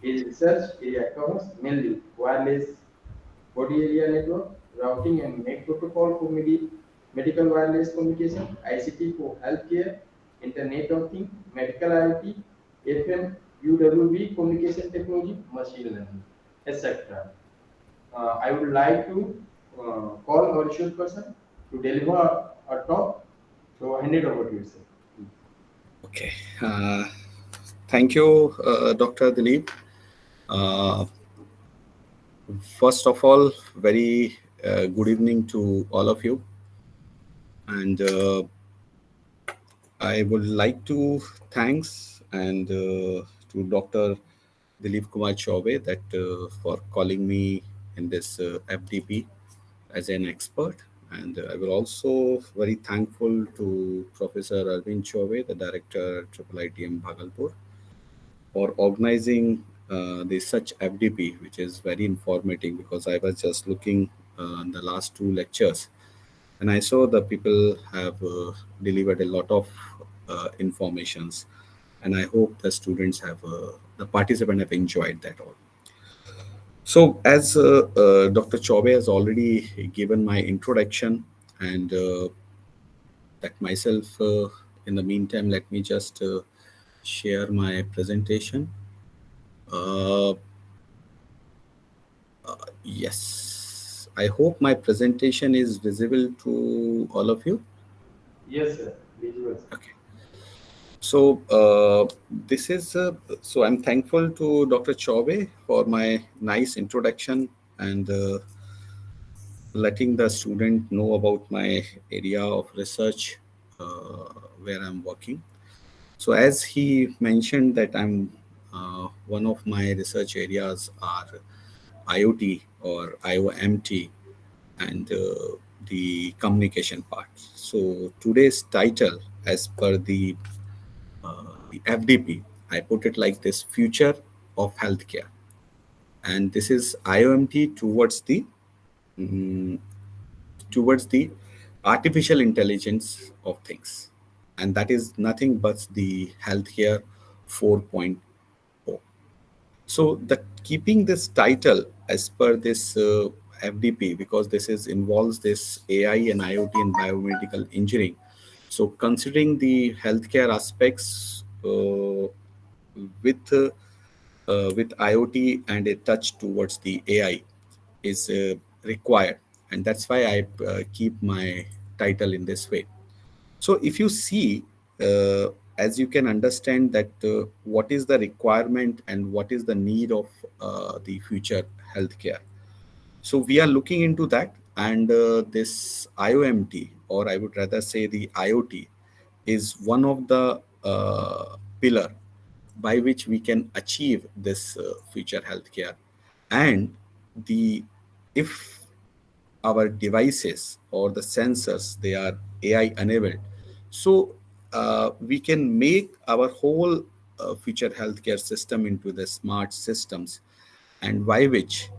His research area covers mainly wireless body area network, routing and MAC protocol for medical wireless communication, ICT for healthcare, Internet of Things, medical IoT, FM, UWB communication technology, machine learning, etc. I would like to call our research person to deliver a talk. So hand it over to you, sir. Okay. Thank you, Dr. Dilip. First of all, very good evening to all of you. And I would like to thanks and to Dr. Dilip Kumar Chaube that for calling me in this FDP as an expert. And I will also very thankful to Professor Arvind Chaube, the director at IIITM Bhagalpur, for organizing the such FDP, which is very informative because I was just looking in the last 2 lectures and I saw the people have delivered a lot of informations, and I hope the students have, the participants have enjoyed that all. So as Dr. Chaube has already given my introduction and that myself, in the meantime, let me just share my presentation. Yes, I hope my presentation is visible to all of you. Yes, sir. Visual. Okay. So this is so I'm thankful to Dr. Chaube for my nice introduction and letting the student know about my area of research where I'm working. So as he mentioned that I'm one of my research areas are IoT or IoMT and the communication part. So today's title, as per the FDP, I put it like this: future of healthcare, and this is IoMT mm, towards the artificial intelligence of things, and that is nothing but the healthcare 4.0. So the keeping this title as per this FDP, because this is involves this AI and IoT and biomedical engineering. So considering the healthcare aspects uh, with IoT and a touch towards the AI is required, and that's why I keep my title in this way. So if you see, as you can understand that what is the requirement and what is the need of the future healthcare. So we are looking into that, and this IOMT, or I would rather say the IoT, is one of the pillar by which we can achieve this future healthcare. And the if our devices or the sensors they are AI enabled, so we can make our whole future healthcare system into the smart systems, and by which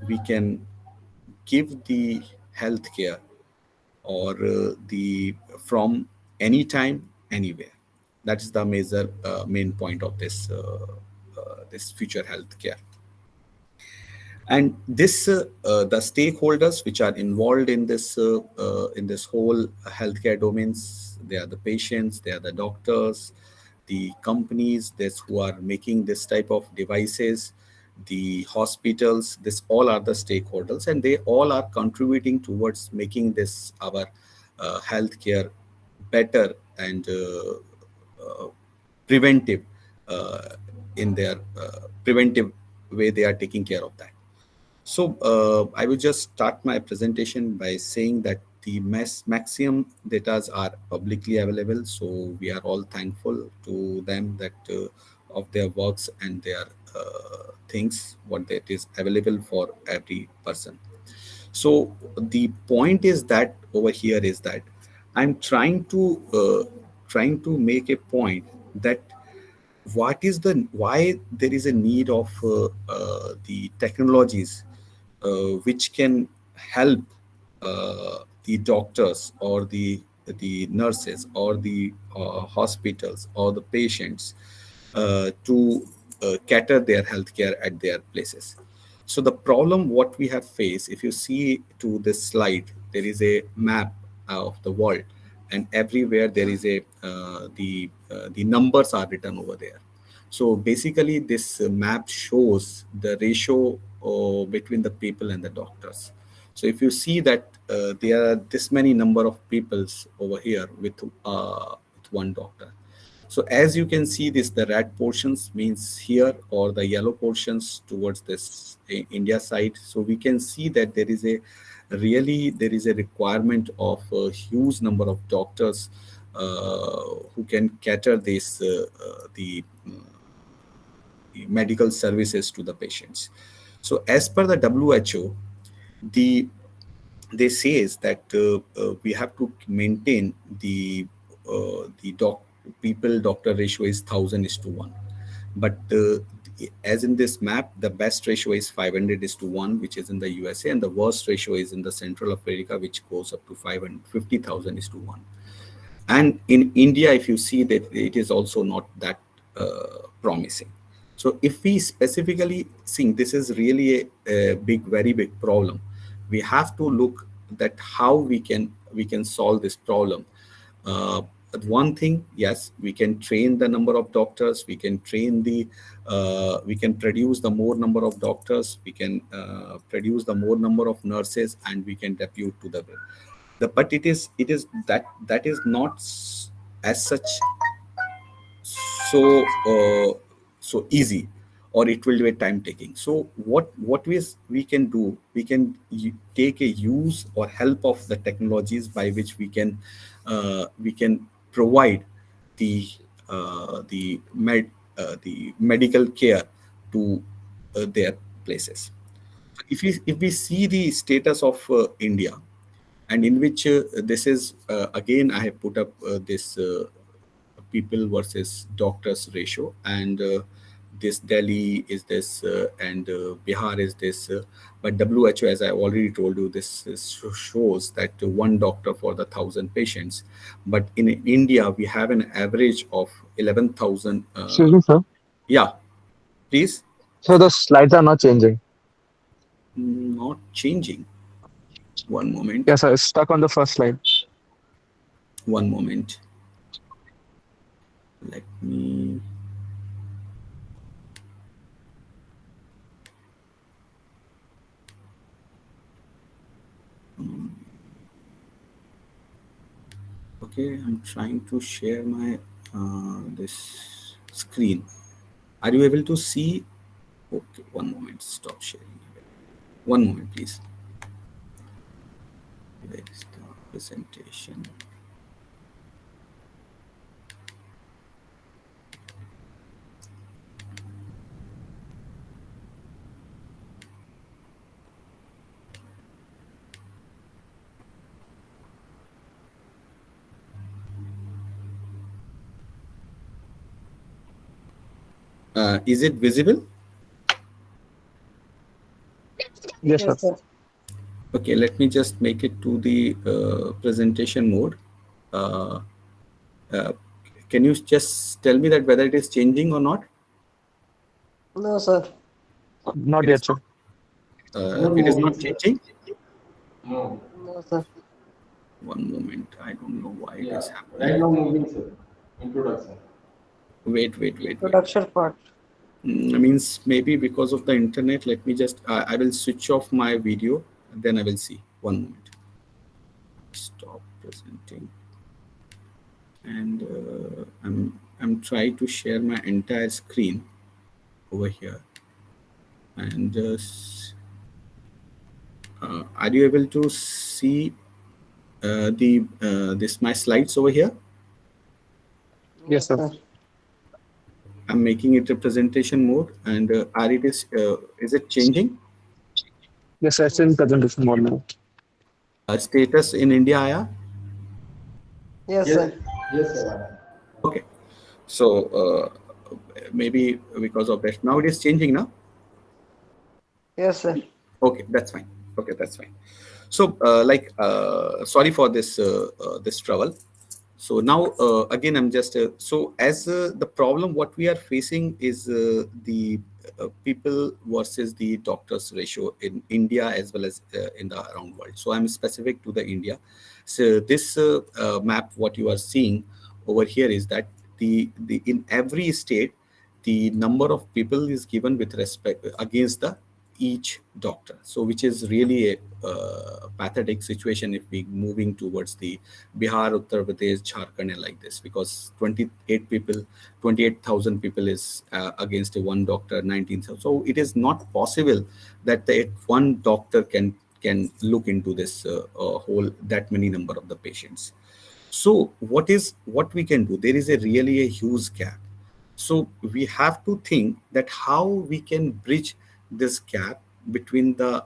we can give the healthcare or the from anytime anywhere. That is the major main point of this future healthcare. And this the stakeholders which are involved in this whole healthcare domains, they are the patients, they are the doctors, the companies this who are making this type of devices, the hospitals. This all are the stakeholders, and they all are contributing towards making this our healthcare better and preventive in their preventive way they are taking care of that. So I will just start my presentation by saying that the maximum data are publicly available. So we are all thankful to them that of their works and their things, what that is available for every person. So the point is that over here is that I'm trying to make a point that what is the why there is a need of the technologies which can help the doctors or the nurses or the hospitals or the patients to cater their healthcare at their places. So the problem what we have faced, if you see to this slide, there is a map of the world, and everywhere there is a the numbers are written over there. So basically, this map shows the ratio between the people and the doctors. So if you see that there are this many number of peoples over here with one doctor. So as you can see this, the red portions means here, or the yellow portions towards this India side. So we can see that there is a requirement of a huge number of doctors who can cater the medical services to the patients. So as per the WHO, the they says that we have to maintain the people doctor ratio is 1,000:1, but as in this map the best ratio is 500:1, which is in the USA, and the worst ratio is in the Central America, which goes up to 550,000:1. And in India, if you see that, it is also not that promising. So if we specifically think this is really a very big problem, we have to look that how we can solve this problem. One thing, yes, we can train the number of doctors, we can we can produce the more number of doctors, we can produce the more number of nurses, and we can depute to but it is that is not as such so so easy, or it will be time taking. So we can do, we can take a use or help of the technologies by which we can provide the the medical care to their places. If we see the status of India, and in which this is again I have put up this people versus doctors ratio, and this Delhi is this and Bihar is this, but WHO, as I already told you, shows that one doctor for the 1,000 patients, but in India we have an average of 11,000. Excuse me, sir. Yeah, please. So the slides are not changing. Not changing. One moment. Yes, sir. It's stuck on the first slide. One moment. Let me. Okay, I'm trying to share my this screen. Are you able to see? Okay, one moment. Stop sharing. One moment, please. Where is the presentation? Is it visible? Yes, sir. Okay, let me just make it to the presentation mode. Uh, uh, can you just tell me that whether it is changing or not? No, sir. Not It is yet, sir. No it is moving, not sir. changing. No. No, sir. One moment. I don't know why it is Yeah. happening. Right now moving, sir. Introduction. Wait. Introduction part. Means maybe because of the internet. Let me just. I will switch off my video. Then I will see. One moment. Stop presenting. And I'm trying to share my entire screen over here. And are you able to see the this my slides over here? Yes, Yes, sir. sir. I'm making it a presentation mode, and are it is it changing? Yes, sir. It's in Yes. presentation mode now. Status in India, Aya? Yes, Yes. sir. Yes, sir. Okay. So maybe because of that, now it is changing now. Yes, sir. Okay, that's fine. Okay, that's fine. So sorry for this this trouble. So now again, I'm just so as the problem what we are facing is the people versus the doctors ratio in India as well as in the around world. So I'm specific to the India. So this map what you are seeing over here is that the in every state the number of people is given with respect against the each doctor, so which is really a pathetic situation if we moving towards the Bihar, Uttar Pradesh, Jharkhand, and like this, because 28,000 people is against a one doctor, 19,000. So it is not possible that the one doctor can look into this whole that many number of the patients. So what we can do? There is a really a huge gap. So we have to think that how we can bridge this gap between the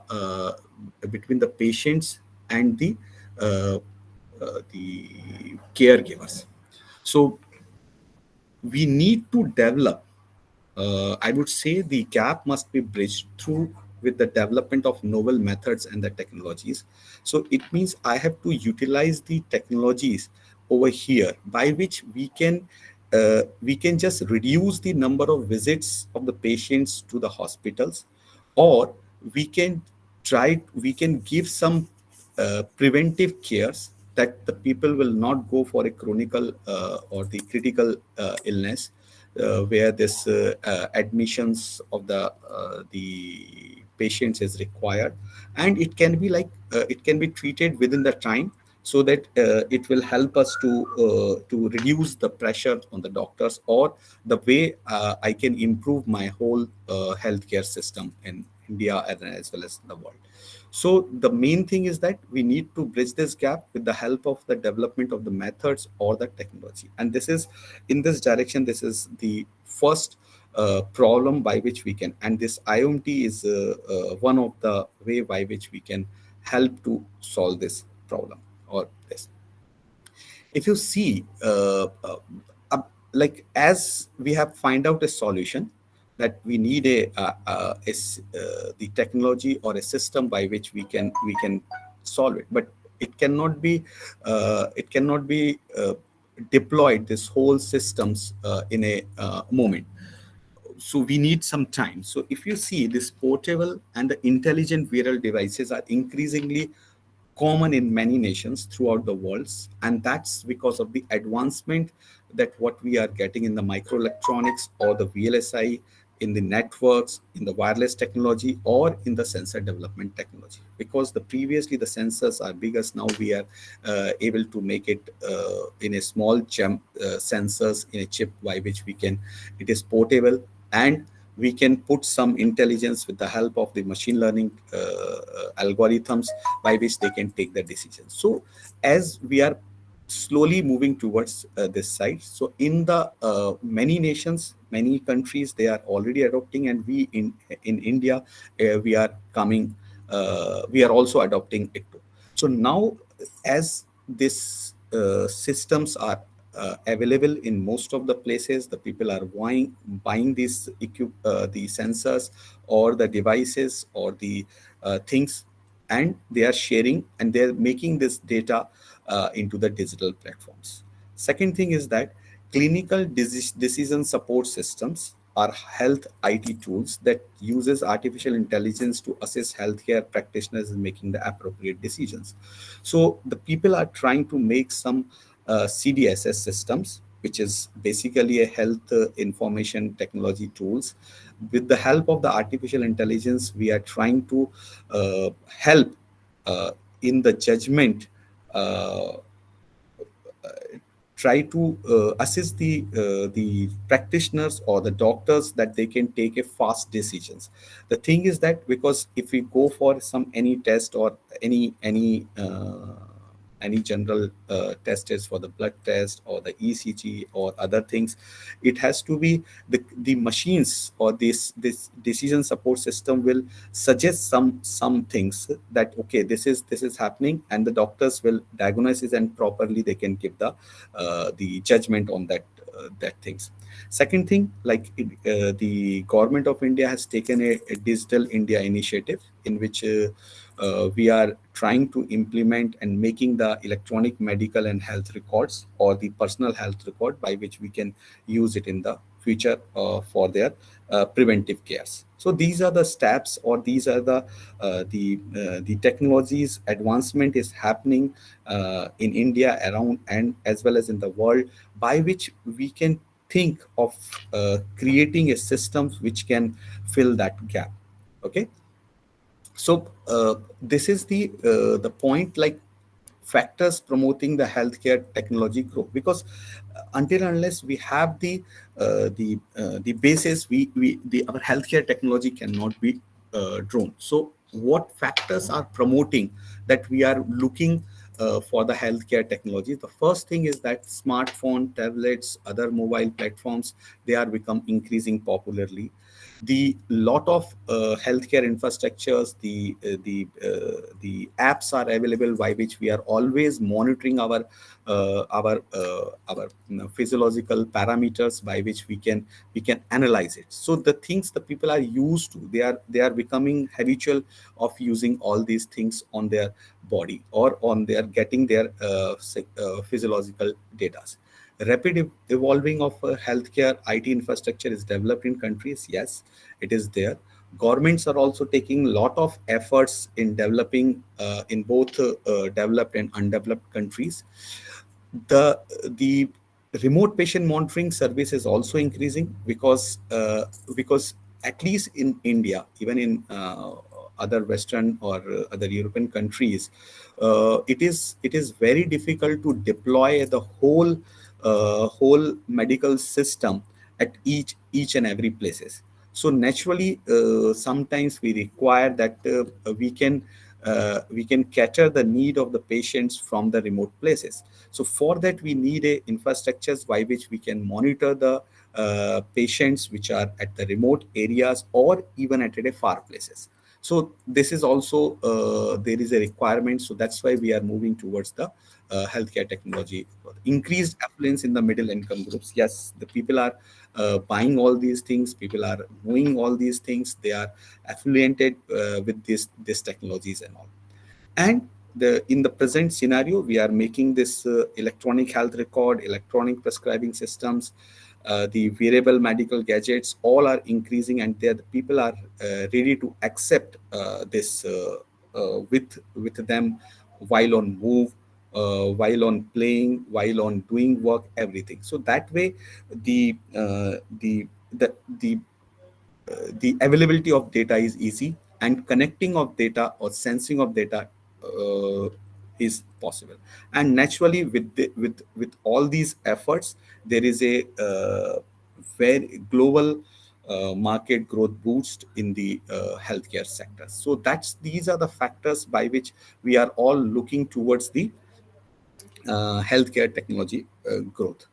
patients and the caregivers. So we need to develop, I would say the gap must be bridged through with the development of novel methods and the technologies. So it means I have to utilize the technologies over here by which we can just reduce the number of visits of the patients to the hospitals, or we can we can give some preventive cares that the people will not go for a chronic or the critical illness where this admissions of the patients is required, and it can be like it can be treated within the time, so that it will help us to reduce the pressure on the doctors, or the way I can improve my whole healthcare system in India and as well as the world. So the main thing is that we need to bridge this gap with the help of the development of the methods or the technology. And this is in this direction, this is the first problem by which we can, and this IoT is one of the way by which we can help to solve this problem or this. If you see like as we have find out a solution that we need the technology or a system by which we can solve it, but it cannot be deployed this whole systems in a moment. So we need some time. So if you see, this portable and the intelligent wearable devices are increasingly common in many nations throughout the world, and that's because of the advancement that what we are getting in the microelectronics or the VLSI, in the networks, in the wireless technology, or in the sensor development technology. Because the previously the sensors are bigger, now we are able to make it in a small sensors in a chip by which we can, it is portable, and we can put some intelligence with the help of the machine learning algorithms by which they can take the decisions. So as we are slowly moving towards this side, so in the many nations, many countries, they are already adopting, and we in India, we are coming, we are also adopting it too. So now, as this systems are available in most of the places, the people are buying these the sensors or the devices or the things, and they are sharing and they're making this data into the digital platforms. Second thing is that clinical decision support systems are health IT tools that uses artificial intelligence to assist healthcare practitioners in making the appropriate decisions. So the people are trying to make some CDSS systems, which is basically a health information technology tools. With the help of the artificial intelligence, we are trying to help in the judgment, uh, try to assist the practitioners or the doctors that they can take a fast decisions. The thing is that because if we go for some any test or any general test is for the blood test or the ECG or other things, it has to be the machines or this decision support system will suggest some things that okay, this is happening, and the doctors will diagnose it and properly they can give the judgment on that things. Second thing, like the government of India has taken a digital India initiative in which we are trying to implement and making the electronic medical and health records or the personal health record by which we can use it in the future for their preventive cares. So these are the steps, or these are the technologies advancement is happening in India around and as well as in the world, by which we can think of creating a system which can fill that gap. Okay, so this is the point, like factors promoting the healthcare technology growth, because until and unless we have the basis, we the our healthcare technology cannot be drawn. So what factors are promoting that we are looking for the healthcare technology? The first thing is that smartphone, tablets, other mobile platforms, they are become increasing popularly. The lot of healthcare infrastructures, the apps are available by which we are always monitoring our physiological parameters by which we can analyze it. So the things the people are used to, they are becoming habitual of using all these things on their body or on their getting their physiological data. Rapid evolving of healthcare IT infrastructure is developed in countries. Yes, it is there. Governments are also taking a lot of efforts in developing in both developed and undeveloped countries. The remote patient monitoring service is also increasing because at least in India, even in other Western or other European countries, it is very difficult to deploy the whole medical system at each and every places. So naturally, sometimes we require that we can cater the need of the patients from the remote places. So for that, we need a infrastructures by which we can monitor the patients which are at the remote areas or even at a far places. So this is also there is a requirement. So that's why we are moving towards the healthcare technology. Increased affluence in the middle income groups. Yes, the people are buying all these things. People are knowing all these things. They are affiliated with these technologies and all. And in the present scenario, we are making this electronic health record, electronic prescribing systems, the wearable medical gadgets, all are increasing, and the people are ready to accept this with them while on move, while on playing, while on doing work, everything. So that way, the uh, the the the the availability of data is easy, and connecting of data or sensing of data is possible. And naturally, with all these efforts, there is a very global market growth boost in the healthcare sector. So these are the factors by which we are all looking towards the healthcare technology growth.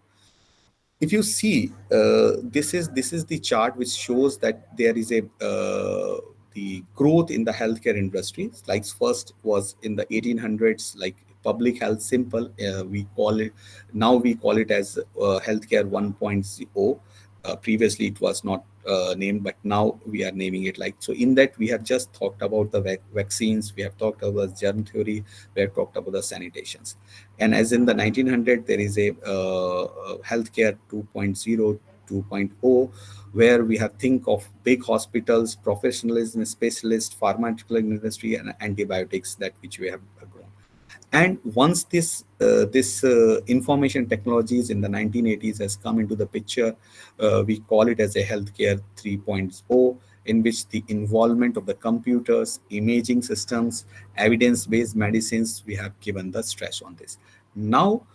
If you see, this is the chart which shows that there is a the growth in the healthcare industry. Like first was in the 1800s, like public health simple, we call it, now we call it as healthcare 1.0. Previously it was not named, but now we are naming it like so. In that, we have just talked about the vaccines, we have talked about germ theory, we have talked about the sanitations. And as in the 1900, there is a healthcare 2.0, 2.0, where we have think of big hospitals, professionalism, specialists, pharmaceutical industry, and antibiotics, that which we have grown. And once this information technologies in the 1980s has come into the picture, we call it as a healthcare 3.0, in which the involvement of the computers, imaging systems, evidence-based medicines, we have given the stress on this. Now,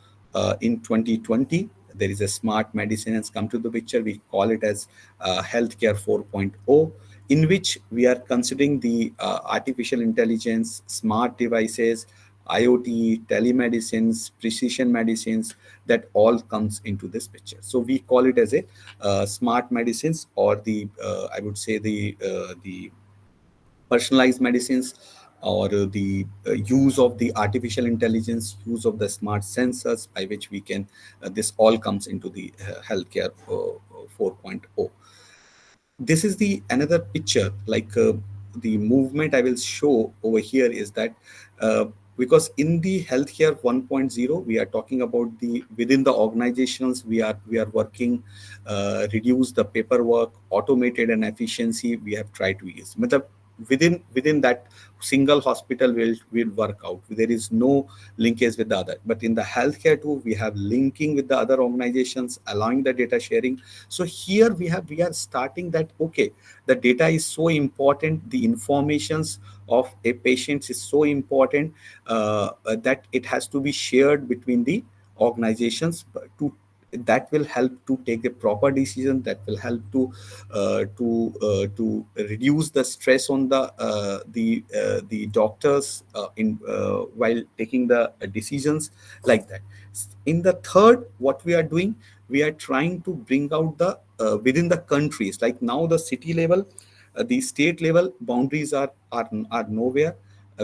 in 2020, there is a smart medicine has come to the picture. We call it as healthcare 4.0, in which we are considering the artificial intelligence, smart devices, IoT, telemedicines, precision medicines, that all comes into this picture. So we call it as a smart medicines, or the I would say the personalized medicines, or the use of the artificial intelligence, use of the smart sensors, by which we can this all comes into the healthcare 4.0. This is the another picture, like the movement I will show over here is that because in the healthcare 1.0, we are talking about the within the organizations, we are working reduce the paperwork, automated and efficiency, we have tried to use within that single hospital will work out. There is no linkage with the other. But in the healthcare too, we have linking with the other organizations, allowing the data sharing. So here we are starting that, okay, the data is so important, the informations of a patient is so important, that it has to be shared between the organizations to that will help to take a proper decision, that will help to reduce the stress on the doctors in while taking the decisions, like that. In the third, what we are doing, we are trying to bring out the within the countries, like now the city level, the state level boundaries are nowhere.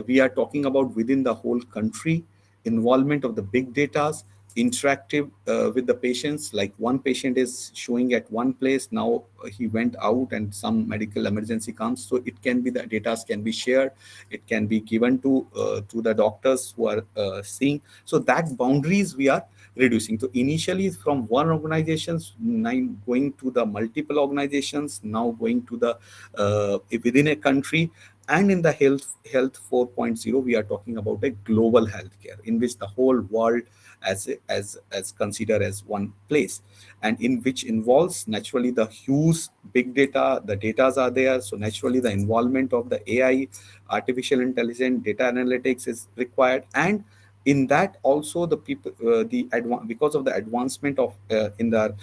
We are talking about within the whole country, involvement of the big data, interactive with the patients. Like one patient is showing at one place, now he went out and some medical emergency comes, so it can be the data can be shared, it can be given to the doctors who are seeing. So that boundaries we are reducing. So initially from one organizations, now going to the multiple organizations, now going to the within a country. And in the health 4.0, we are talking about a global healthcare, in which the whole world as considered as one place, and in which involves naturally the huge big data. The datas are there, so naturally the involvement of the AI, artificial intelligence, data analytics is required. And in that also the people because of the advancement of in the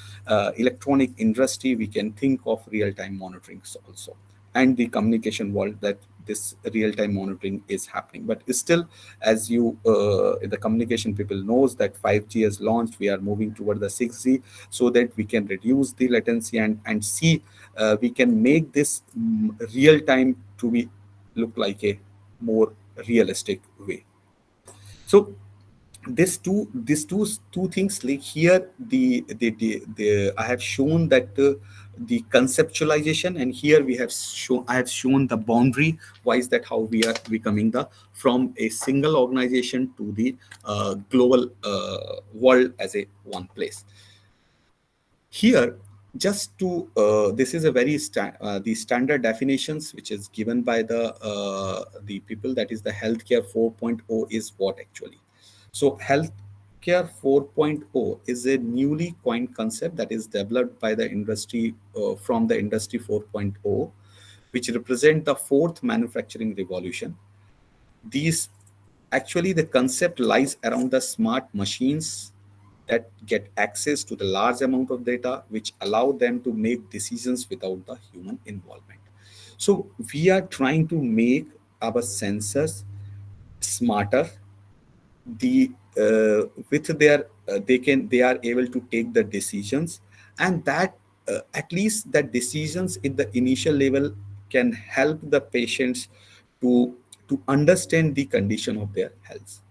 electronic industry, we can think of real-time monitoring also, and the communication world, that this real-time monitoring is happening. But still, as you the communication people knows that 5G has launched, we are moving toward the 6G, so that we can reduce the latency and see we can make this real time to be look like a more realistic way. So these two things, like here the I have shown that the conceptualization, and here I have shown the boundary wise, that how we are becoming the from a single organization to the global world as a one place. Here just to this is a very the standard definitions which is given by the people, that is the healthcare 4.0 is what actually. So healthcare 4.0 is a newly coined concept that is developed by the industry from the industry 4.0, which represent the fourth manufacturing revolution. These actually, the concept lies around the smart machines that get access to the large amount of data, which allow them to make decisions without the human involvement. So we are trying to make our sensors smarter. The with their they are able to take the decisions, and that at least the decisions in the initial level can help the patients to understand the condition of their health.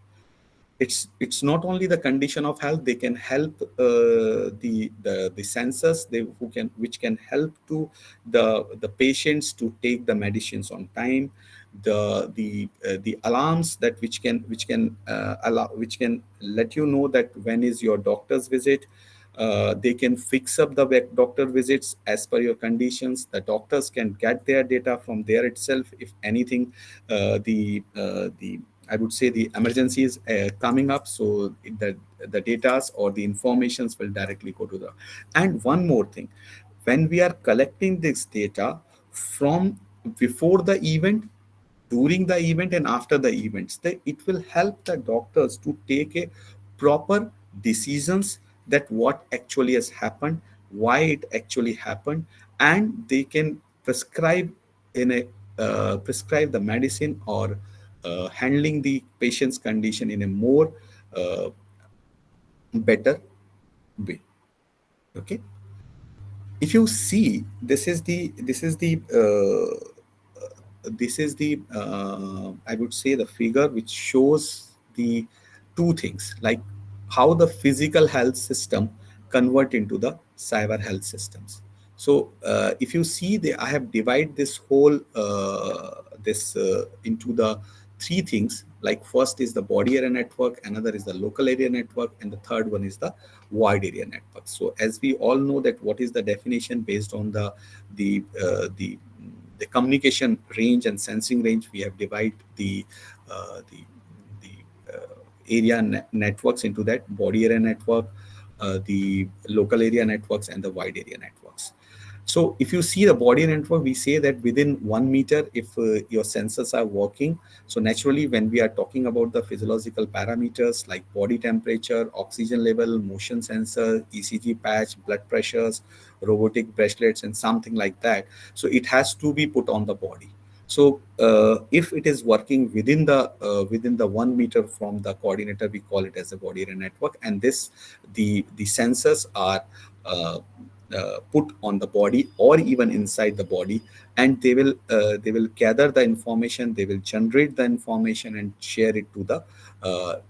It's not only the condition of health, they can help the sensors they who can which can help to the patients to take the medicines on time, the alarms that which can allow which can let you know that when is your doctor's visit. They can fix up the doctor visits as per your conditions. The doctors can get their data from there itself. If anything, the I would say the emergency is coming up, so the data or the informations will directly go to the. And one more thing, when we are collecting this data from before the event, during the event, and after the events, it will help the doctors to take a proper decisions that what actually has happened, why it actually happened, and they can prescribe in a prescribe the medicine or handling the patient's condition in a more uh, better way. Okay, if you see, this is the I would say the figure which shows the two things, like how the physical health system convert into the cyber health systems. So if you see, I have divided this whole this into the three things. Like first is the body area network, another is the local area network, and the third one is the wide area network. So as we all know that what is the definition based on the uh, the the communication range and sensing range, we have divided uh, the area networks into that body area network, the local area networks, and the wide area networks. So if you see the body network, we say that within 1 meter, if your sensors are working, so naturally when we are talking about the physiological parameters like body temperature, oxygen level, motion sensor, ECG patch, blood pressures, robotic bracelets, and something like that, so it has to be put on the body. So if it is working within the 1 meter from the coordinator, we call it as a body area network. And this the sensors are put on the body or even inside the body, and they will gather the information, they will generate the information and share it to the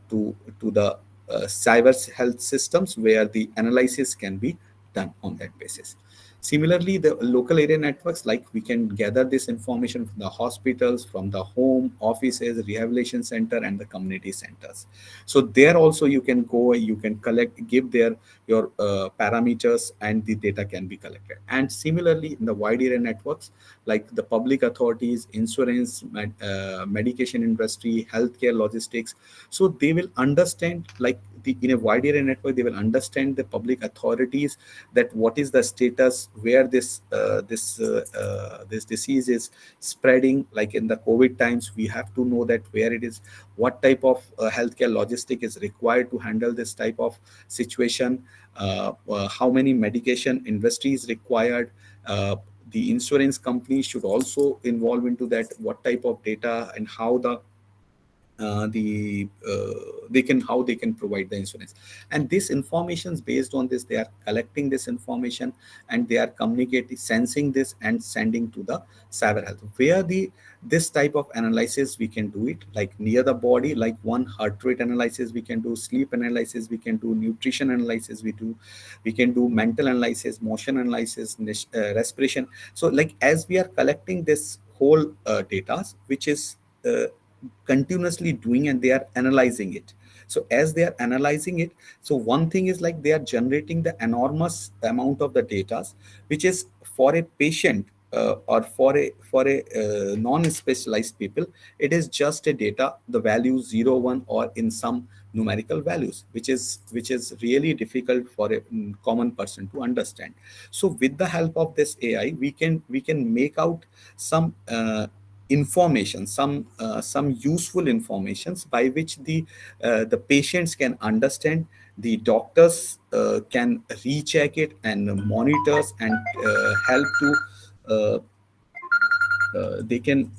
to the cyber health systems, where the analysis can be done on that basis. Similarly, the local area networks, like we can gather this information from the hospitals, from the home, offices, rehabilitation center, and the community centers. So there also you can go, you can collect, give their your parameters, and the data can be collected. And similarly, in the wide area networks, like the public authorities, insurance, medication industry, healthcare, logistics, so they will understand, like in a wide area network, they will understand the public authorities that what is the status, where this disease is spreading. Like in the COVID times, we have to know that where it is, what type of healthcare logistic is required to handle this type of situation, how many medication industry is required. The insurance company should also involve into that, what type of data and how they can how they can provide the insurance. And this information is based on this, they are collecting this information, and they are communicating, sensing this, and sending to the cyber health, where this type of analysis we can do it like near the body, like one heart rate analysis we can do, sleep analysis we can do, nutrition analysis we can do, mental analysis, motion analysis, respiration. So like as we are collecting this whole data, which is continuously doing, and they are analyzing it, So as they are analyzing it, so one thing is like they are generating the enormous amount of the data, which is for a patient or for a non-specialized people, it is just a data, the value 0, 1, or in some numerical values, which is really difficult for a common person to understand. So with the help of this AI, we can make out some information, some useful informations by which the patients can understand, the doctors can recheck it and monitors and help to uh, they can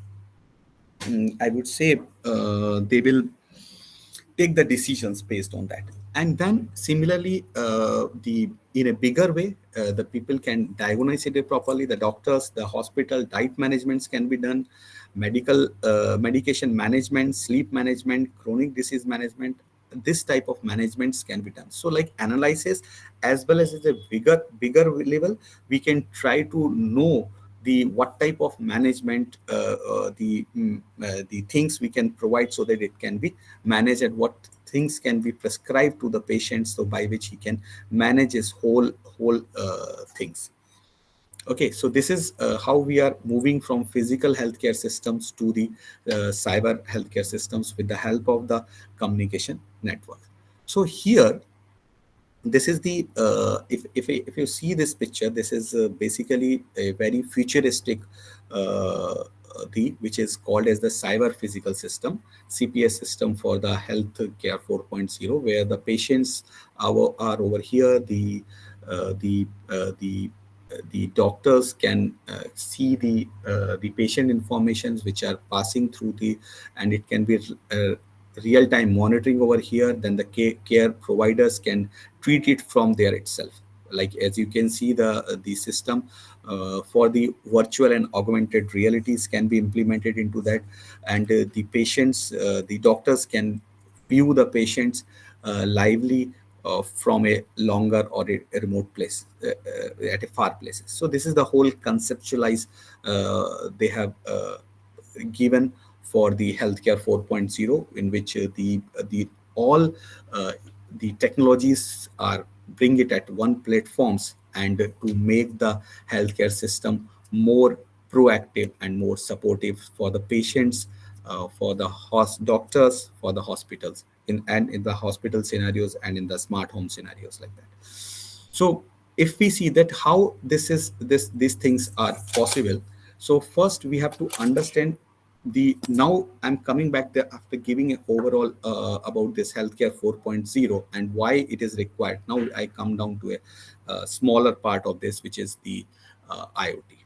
I would say they will take the decisions based on that. And then similarly, the in a bigger way, the people can diagnose it properly. The doctors, the hospital, diet managements can be done, medication management, sleep management, chronic disease management. This type of managements can be done. So like analysis, as well as at a bigger level, we can try to know the what type of management the things we can provide so that it can be managed, and what things can be prescribed to the patient, so by which he can manage his whole things. Okay, so this is how we are moving from physical healthcare systems to the cyber healthcare systems with the help of the communication network. So here, this is the if you see this picture, this is basically a very futuristic the which is called as the cyber physical system, CPS system for the healthcare 4.0, where the patients are over here, the doctors can see the patient informations which are passing through the, and it can be real-time monitoring over here. Then the care providers can treat it from there itself. Like as you can see, the system for the virtual and augmented realities can be implemented into that, and the patients, the doctors can view the patients lively from a longer or a remote place, at a far places. So this is the whole conceptualized they have given for the healthcare 4.0, in which the all the technologies are bring it at one platforms, and to make the healthcare system more proactive and more supportive for the patients, for the doctors, for the hospitals, in the hospital scenarios and in the smart home scenarios like that. So if we see that how these things are possible, so first we have to understand now I'm coming back there after giving an overall about this healthcare 4.0 and why it is required. Now I come down to a smaller part of this, which is the IoT.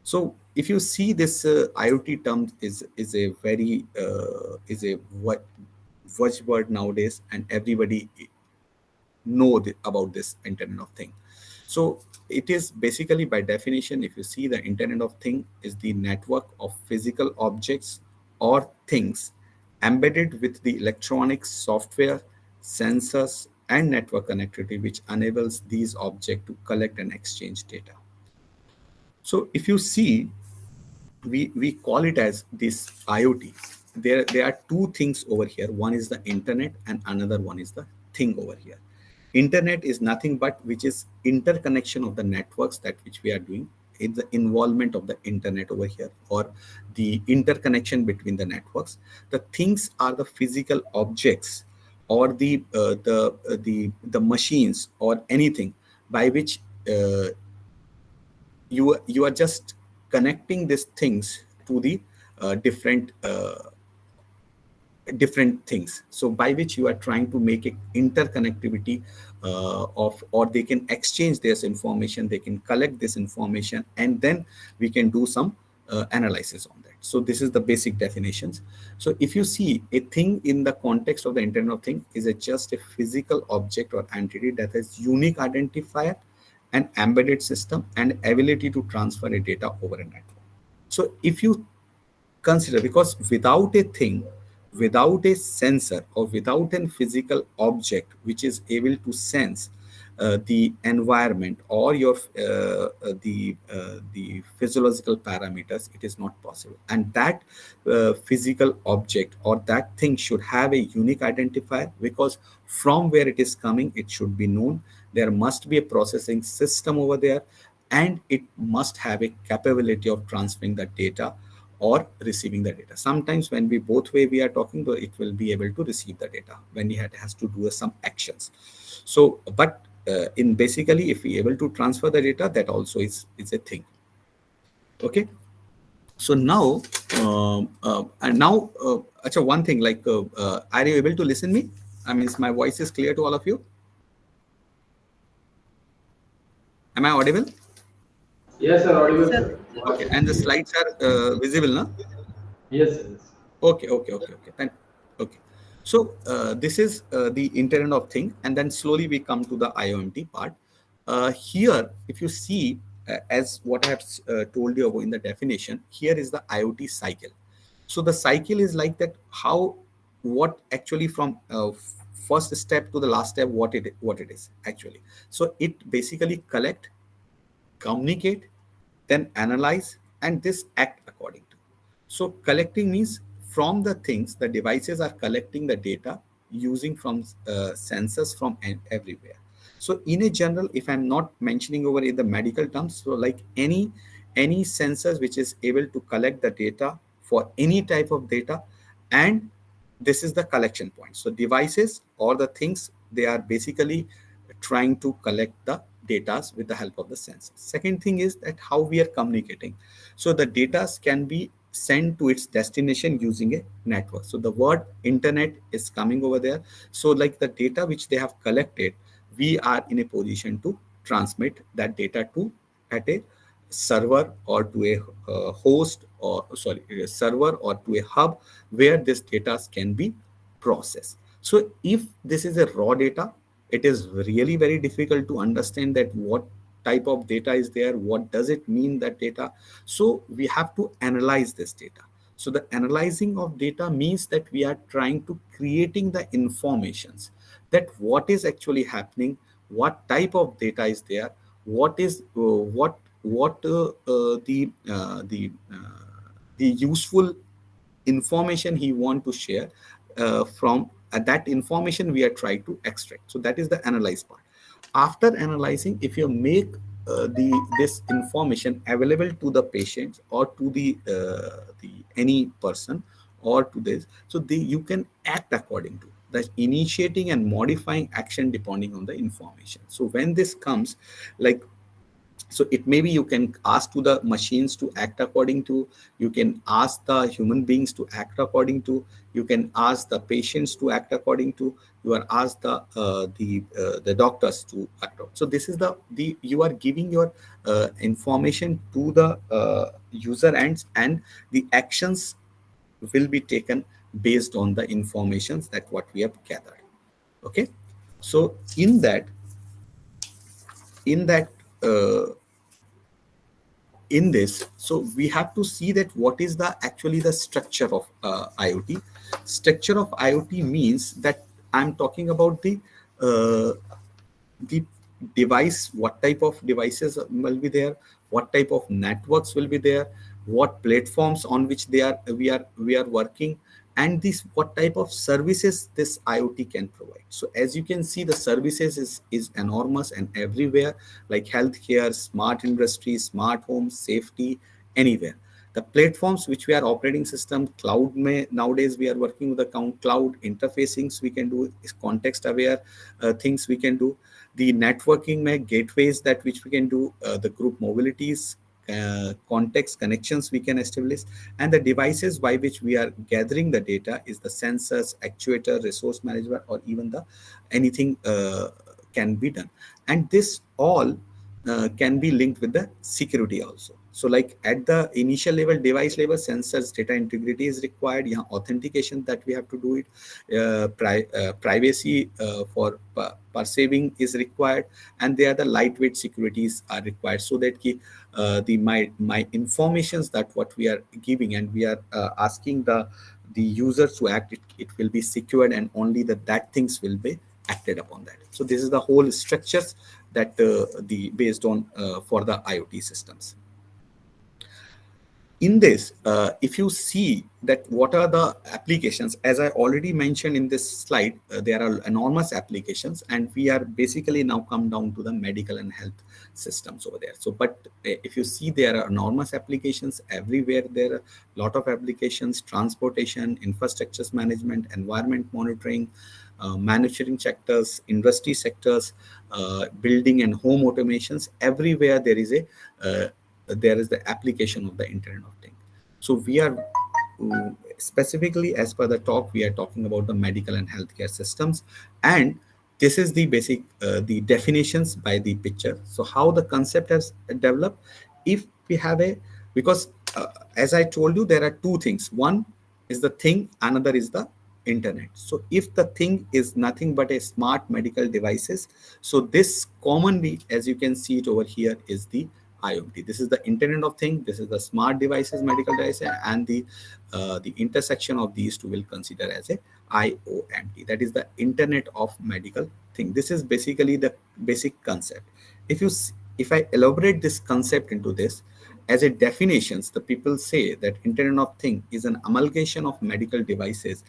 So if you see this IoT term is a very is a buzzword nowadays, and everybody know about this Internet of Thing. So it is basically, by definition, if you see, the Internet of Thing is the network of physical objects or things embedded with the electronics, software, sensors, and network connectivity, which enables these objects to collect and exchange data. So if you see, we call it as this IoT. There are two things over here. One is the internet, and another one is the thing over here. Internet is nothing but which is interconnection of the networks, that which we are doing. It's the involvement of the internet over here, or the interconnection between the networks. The things are the physical objects, or the machines, or anything by which you are just connecting these things to the different things, so by which you are trying to make it interconnectivity of, or they can exchange this information, they can collect this information, and then we can do some analysis on that. So this is the basic definitions. So if you see, a thing in the context of the Internet of Things is just a physical object or entity that has unique identifier, an embedded system, and ability to transfer a data over a network. So if you consider, because without a thing, without a sensor, or without a physical object which is able to sense, the environment or your the physiological parameters, it is not possible. And that physical object or that thing should have a unique identifier, because from where it is coming, it should be known. There must be a processing system over there, and it must have a capability of transferring the data or receiving the data. Sometimes when we both way we are talking, though, it will be able to receive the data when it has to do some actions. So but in basically, if we able to transfer the data, that also is a thing. Okay. So now actually one thing, like are you able to listen me? I mean, is my voice is clear to all of you? Am I audible? Yes, sir. Audible, sir. Okay, and the slides are visible now? Yes, yes. Okay. Okay. So this is the internet of thing, and then slowly we come to the IoT part. Here, if you see, as what I have told you about in the definition, here is the IoT cycle. So the cycle is like that. What actually from first step to the last step, what it is actually. So it basically collect, communicate, then analyze, and this act according to. So collecting means from the things, the devices are collecting the data using from sensors from everywhere. So in a general, if I'm not mentioning over in the medical terms, so like any sensors which is able to collect the data for any type of data, and this is the collection point. So devices or the things, they are basically trying to collect the data with the help of the sensors. Second thing is that how we are communicating. So the data can be sent to its destination using a network. So the word internet is coming over there. So like the data which they have collected, we are in a position to transmit that data to at a server or to a host, or sorry, a server or to a hub where this data can be processed. So if this is a raw data, it is really very difficult to understand that what type of data is there, what does it mean, that data. So we have to analyze this data. So the analyzing of data means that we are trying to creating the informations, that what is actually happening, what type of data is there, what is the useful information he want to share from that information we are trying to extract. So that is the analyze part. After analyzing, if you make this information available to the patient or to the any person or to this, so you can act according to that, initiating and modifying action depending on the information. So when this comes, like, so it maybe you can ask to the machines to act according to, you can ask the human beings to act according to, you can ask the patients to act according to, you are asked the doctors to act. So this is the you are giving your information to the user ends, and the actions will be taken based on the informations that what we have gathered. Okay. So in that in this, so we have to see that what is the actually the structure of IoT. Structure of IoT means that I'm talking about the device, what type of devices will be there, what type of networks will be there, what platforms on which we are working, and this what type of services this IoT can provide. So as you can see, the services is enormous and everywhere, like healthcare, smart industry, smart homes, safety, anywhere. The platforms which we are operating system, cloud nowadays we are working with the cloud interfacings we can do, is context aware things we can do. The networking gateways that which we can do, the group mobilities, context connections we can establish, and the devices by which we are gathering the data is the sensors, actuator, resource management, or even the anything can be done. And this all can be linked with the security also. So like at the initial level, device level, sensors, data integrity is required. Yeah, authentication that we have to do it. Privacy for perceiving is required, and there the lightweight securities are required, so that my informations that what we are giving and we are asking the users to act, it will be secured, and only that things will be acted upon that. So this is the whole structures that the based on for the IoT systems. In this, if you see that what are the applications, as I already mentioned in this slide, there are enormous applications, and we are basically now come down to the medical and health systems over there. So, but if you see, there are enormous applications everywhere. There are a lot of applications: transportation, infrastructures management, environment monitoring, manufacturing sectors, industry sectors, building and home automations. Everywhere there is the application of the Internet of Things. So we are specifically, as per the talk, we are talking about the medical and healthcare systems, and this is the basic the definitions by the picture. So how the concept has developed. If we have a, because as I told you, there are two things. One is the thing, another is the internet. So if the thing is nothing but a smart medical devices, so this commonly, as you can see it over here, is the IoT. This is the Internet of Things. This is the smart devices, medical devices, and the intersection of these two will consider as a IOMT. That is the Internet of Medical Thing. This is basically the basic concept. If I elaborate this concept into this, as a definitions, the people say that Internet of Things is an amalgamation of medical devices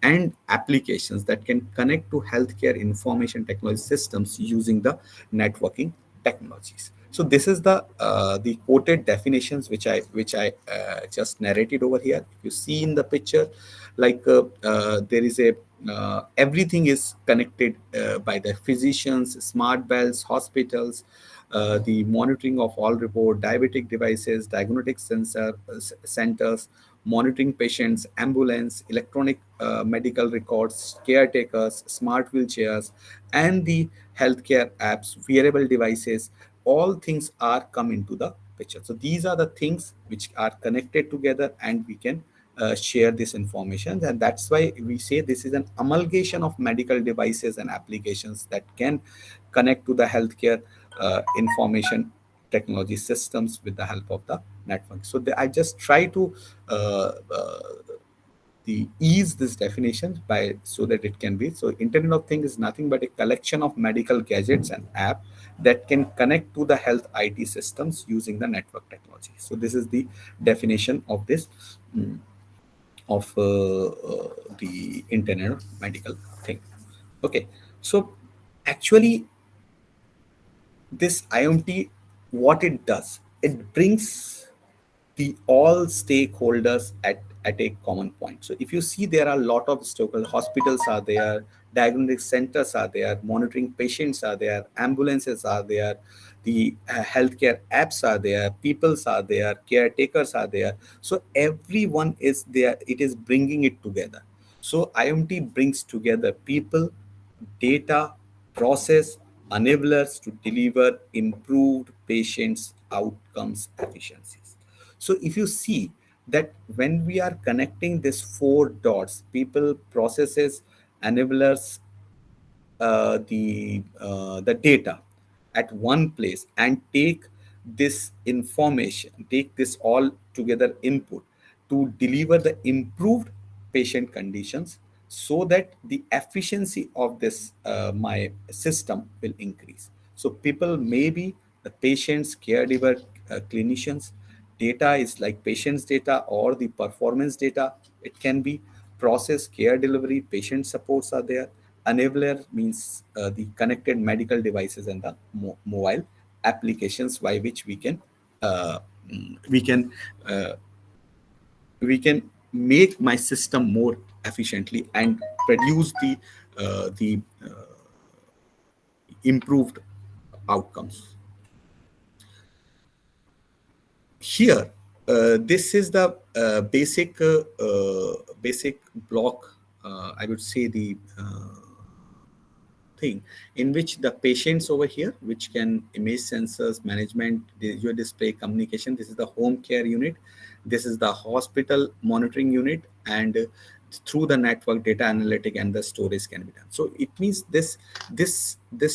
and applications that can connect to healthcare information technology systems using the networking technologies. So this is the quoted definitions which I just narrated over here. If you see in the picture, like there is a everything is connected by the physicians, smart bells, hospitals, the monitoring of all report, diabetic devices, diagnostic centers, monitoring patients, ambulance, electronic medical records, caretakers, smart wheelchairs, and the healthcare apps, wearable devices. All things are come into the picture. So these are the things which are connected together, and we can share this information, and that's why we say this is an amalgamation of medical devices and applications that can connect to the healthcare information technology systems with the help of the network. So I just try to ease this definition by so that it can be. So Internet of Things is nothing but a collection of medical gadgets and app that can connect to the health IT systems using the network technology. So this is the definition of this of the Internet of Medical Thing. Okay, so actually this IoT, what it does, it brings the all stakeholders at a common point. So if you see, there are a lot of stakeholders. Hospitals are there, diagnostic centers are there, monitoring patients are there, ambulances are there, the healthcare apps are there, peoples are there, caretakers are there. So everyone is there. It is bringing it together. So IoT brings together people, data, process, enablers to deliver improved patients' outcomes efficiencies. So if you see that when we are connecting these four dots, people, processes, enablers, the data at one place, and take this information, take this all together input to deliver the improved patient conditions, so that the efficiency of this my system will increase. So people may be the patients, caregiver, clinicians. Data is like patient's data or the performance data. It can be process, care delivery, patient supports are there. Enabler means the connected medical devices and the mobile applications by which we can uh, we can uh, we can make my system more efficiently and produce the improved outcomes. Here, this is the basic block. I would say the thing in which the patients over here, which can image sensors, management, visual display, communication. This is the home care unit. This is the hospital monitoring unit, and through the network, data analytic and the storage can be done. So it means this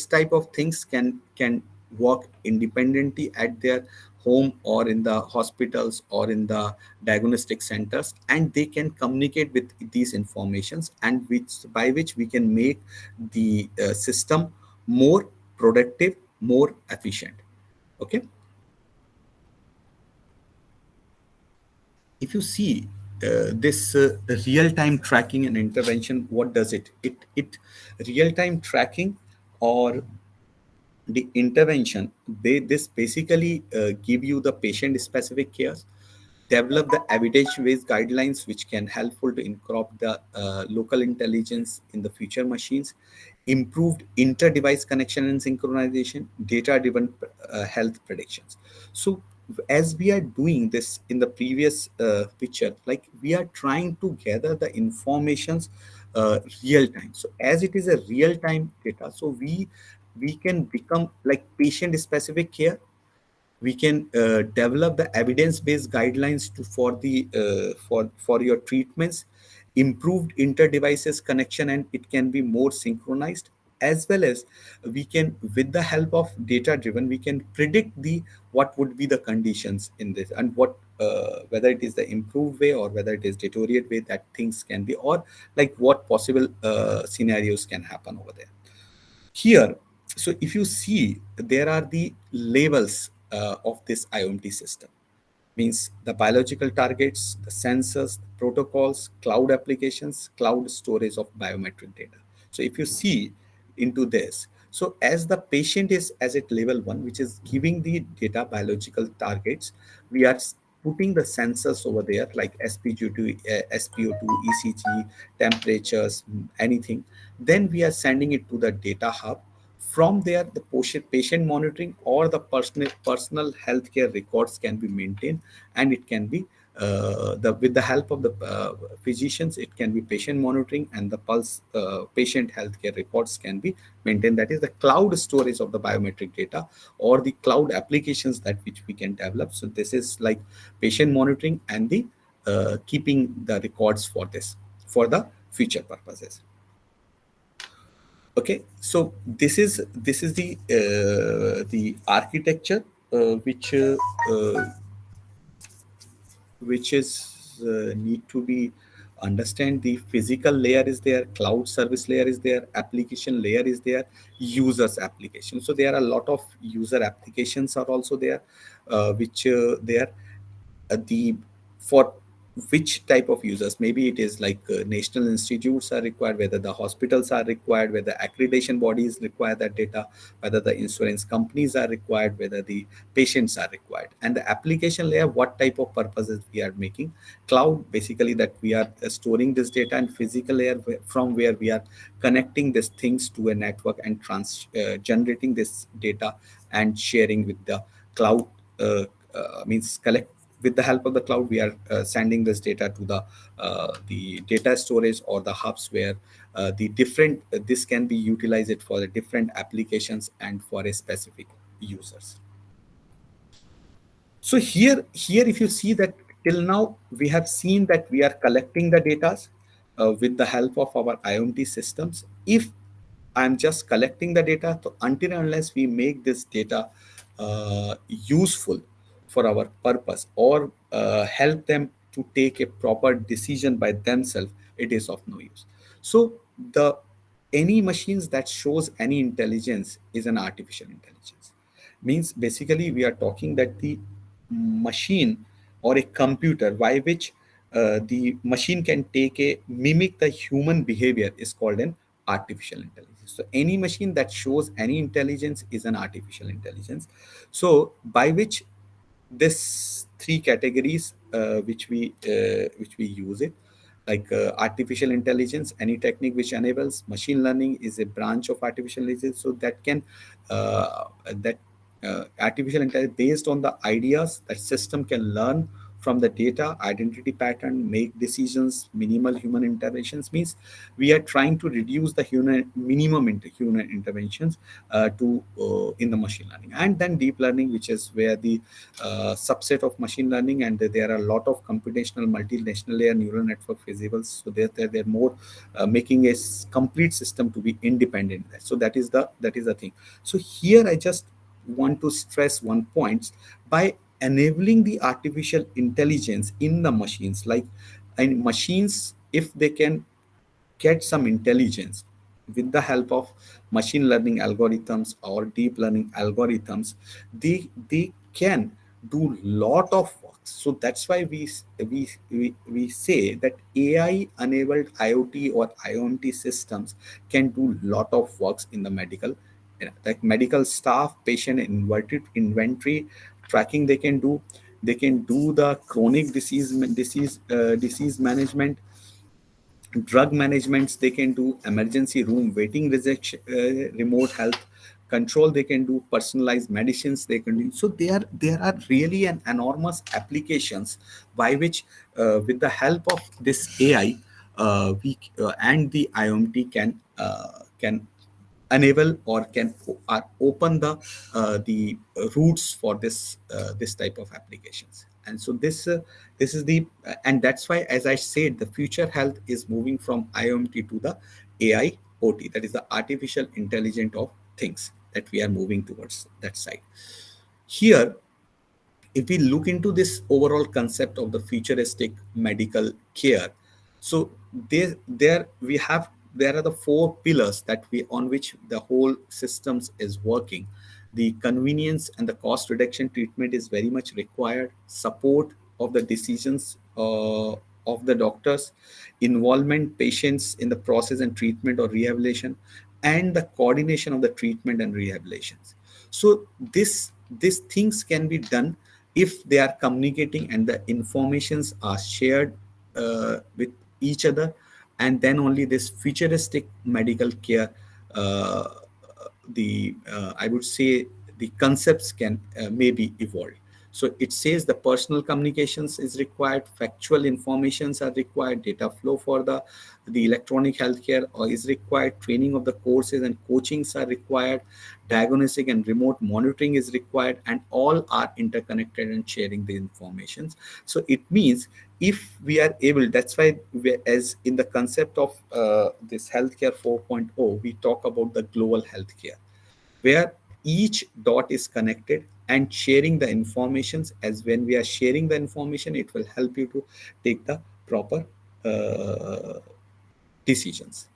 type of things can work independently at their home or in the hospitals or in the diagnostic centers, and they can communicate with these informations, and by which we can make the system more productive, more efficient. Okay. If you see this real-time tracking and intervention, what does it real-time tracking or the intervention, this basically give you the patient specific cares, develop the evidence-based guidelines which can helpful to incorporate the local intelligence in the future machines, improved inter-device connection and synchronization, data-driven health predictions. So as we are doing this in the previous picture, like we are trying to gather the informations real time. So as it is a real time data, so we can become like patient specific care. We can develop the evidence-based guidelines to for the for your treatments, improved inter-devices connection, and it can be more synchronized, as well as we can, with the help of data driven, we can predict the what would be the conditions in this, and what whether it is the improved way or whether it is deteriorate way that things can be, or like what possible scenarios can happen over there here. So if you see, there are the levels of this IoT system, means the biological targets, the sensors, protocols, cloud applications, cloud storage of biometric data. So if you see into this, so as the patient is as at level 1, which is giving the data biological targets, we are putting the sensors over there like SpO2, ECG, temperatures, anything. Then we are sending it to the data hub. From there, the patient monitoring or the personal healthcare records can be maintained, and it can be with the help of the physicians, it can be patient monitoring, and the pulse patient healthcare records can be maintained. That is the cloud storage of the biometric data or the cloud applications that which we can develop. So this is like patient monitoring and the keeping the records for this for the future purposes. Okay, so this is the architecture which is need to be understand. The physical layer is there, cloud service layer is there, application layer is there, users application. So there are a lot of user applications are also there, which there the for which type of users, maybe it is like national institutes are required, whether the hospitals are required, whether accreditation bodies require that data, whether the insurance companies are required, whether the patients are required. And the application layer, what type of purposes we are making. Cloud, basically that we are storing this data, and physical layer from where we are connecting these things to a network and generating this data and sharing with the cloud, means collect with the help of the cloud. We are sending this data to the data storage or the hubs where the different this can be utilized for the different applications and for a specific users. So here if you see that till now we have seen that we are collecting the data with the help of our IoT systems. If I'm just collecting the data, so until and unless we make this data useful for our purpose or help them to take a proper decision by themselves, it is of no use. So the any machines that shows any intelligence is an artificial intelligence. Means basically we are talking that the machine or a computer by which the machine can take a mimic the human behavior is called an artificial intelligence. So any machine that shows any intelligence is an artificial intelligence. So by which this three categories which we use it, like artificial intelligence, any technique which enables machine learning is a branch of artificial intelligence. So that can that artificial intelligence based on the ideas that system can learn from the data, identity pattern, make decisions, minimal human interventions. Means we are trying to reduce the human interventions to in the machine learning. And then deep learning, which is where the subset of machine learning, and there are a lot of computational multinational layer neural network feasible. So they're more making a complete system to be independent. So that is the thing. So here I just want to stress one point. By enabling the artificial intelligence in the machines. Like, and machines, if they can get some intelligence with the help of machine learning algorithms or deep learning algorithms, they can do lot of work. So that's why we say that AI enabled IoT or IoT systems can do lot of works in the medical, like medical staff, patient inventory tracking. They can do the chronic disease management, drug managements. They can do emergency room waiting rejection, remote health control. They can do personalized medicines. They can do, so there are really an enormous applications by which, with the help of this AI, we and the IoT can enable or can open the routes for this type of applications. And so this is the and that's why, as I said, the future health is moving from IoT to the AIoT, that is the artificial intelligence of things, that we are moving towards that side. Here, if we look into this overall concept of the futuristic medical care, so there are the four pillars that we on which the whole systems is working. The convenience and the cost reduction treatment is very much required. Support of the decisions of the doctors, involvement patients in the process and treatment or rehabilitation, and the coordination of the treatment and rehabilitations. So these things can be done if they are communicating and the informations are shared with each other, and then only this futuristic medical care, uh, the I would say the concepts can maybe evolve. So it says the personal communications is required, factual informations are required, data flow for the electronic healthcare or is required, training of the courses and coachings are required, diagnostic and remote monitoring is required, and all are interconnected and sharing the informations. So it means if we are able, that's why as in the concept of this healthcare 4.0, we talk about the global healthcare, where each dot is connected and sharing the informations. As when we are sharing the information, it will help you to take the proper decisions,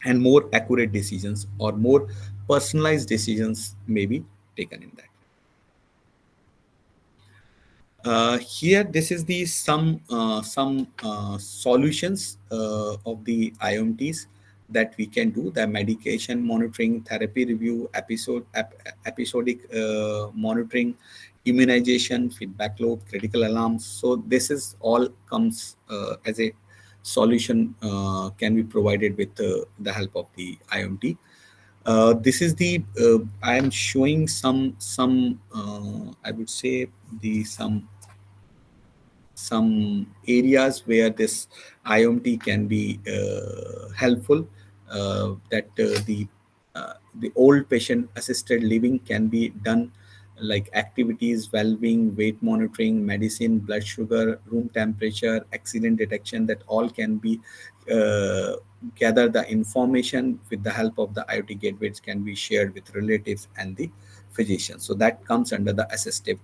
and more accurate decisions or more personalized decisions may be taken in that. Here, this is the some solutions of the IOMTs that we can do: the medication monitoring, therapy review, episodic monitoring, immunization, feedback loop, critical alarms. So this is all comes as a solution can be provided with the help of the IOMT. This is the I am showing some I would say the some areas where this IoT can be helpful. That the old patient assisted living can be done, like activities, well-being, weight monitoring, medicine, blood sugar, room temperature, accident detection. That all can be uh, gather the information with the help of the IoT gateways, can be shared with relatives and the physicians. So that comes under the assistive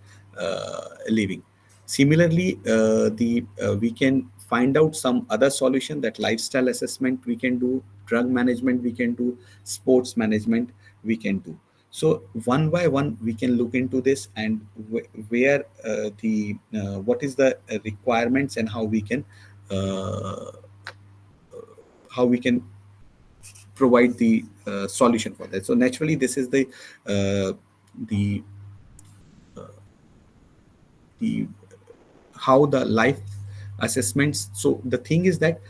living. Similarly, the we can find out some other solution, that lifestyle assessment we can do, drug management we can do, sports management we can do. So one by one we can look into this, and where the what is the requirements and uh, how we can provide the solution for that. So naturally, this is uh, the the how the life assessments. So the thing is that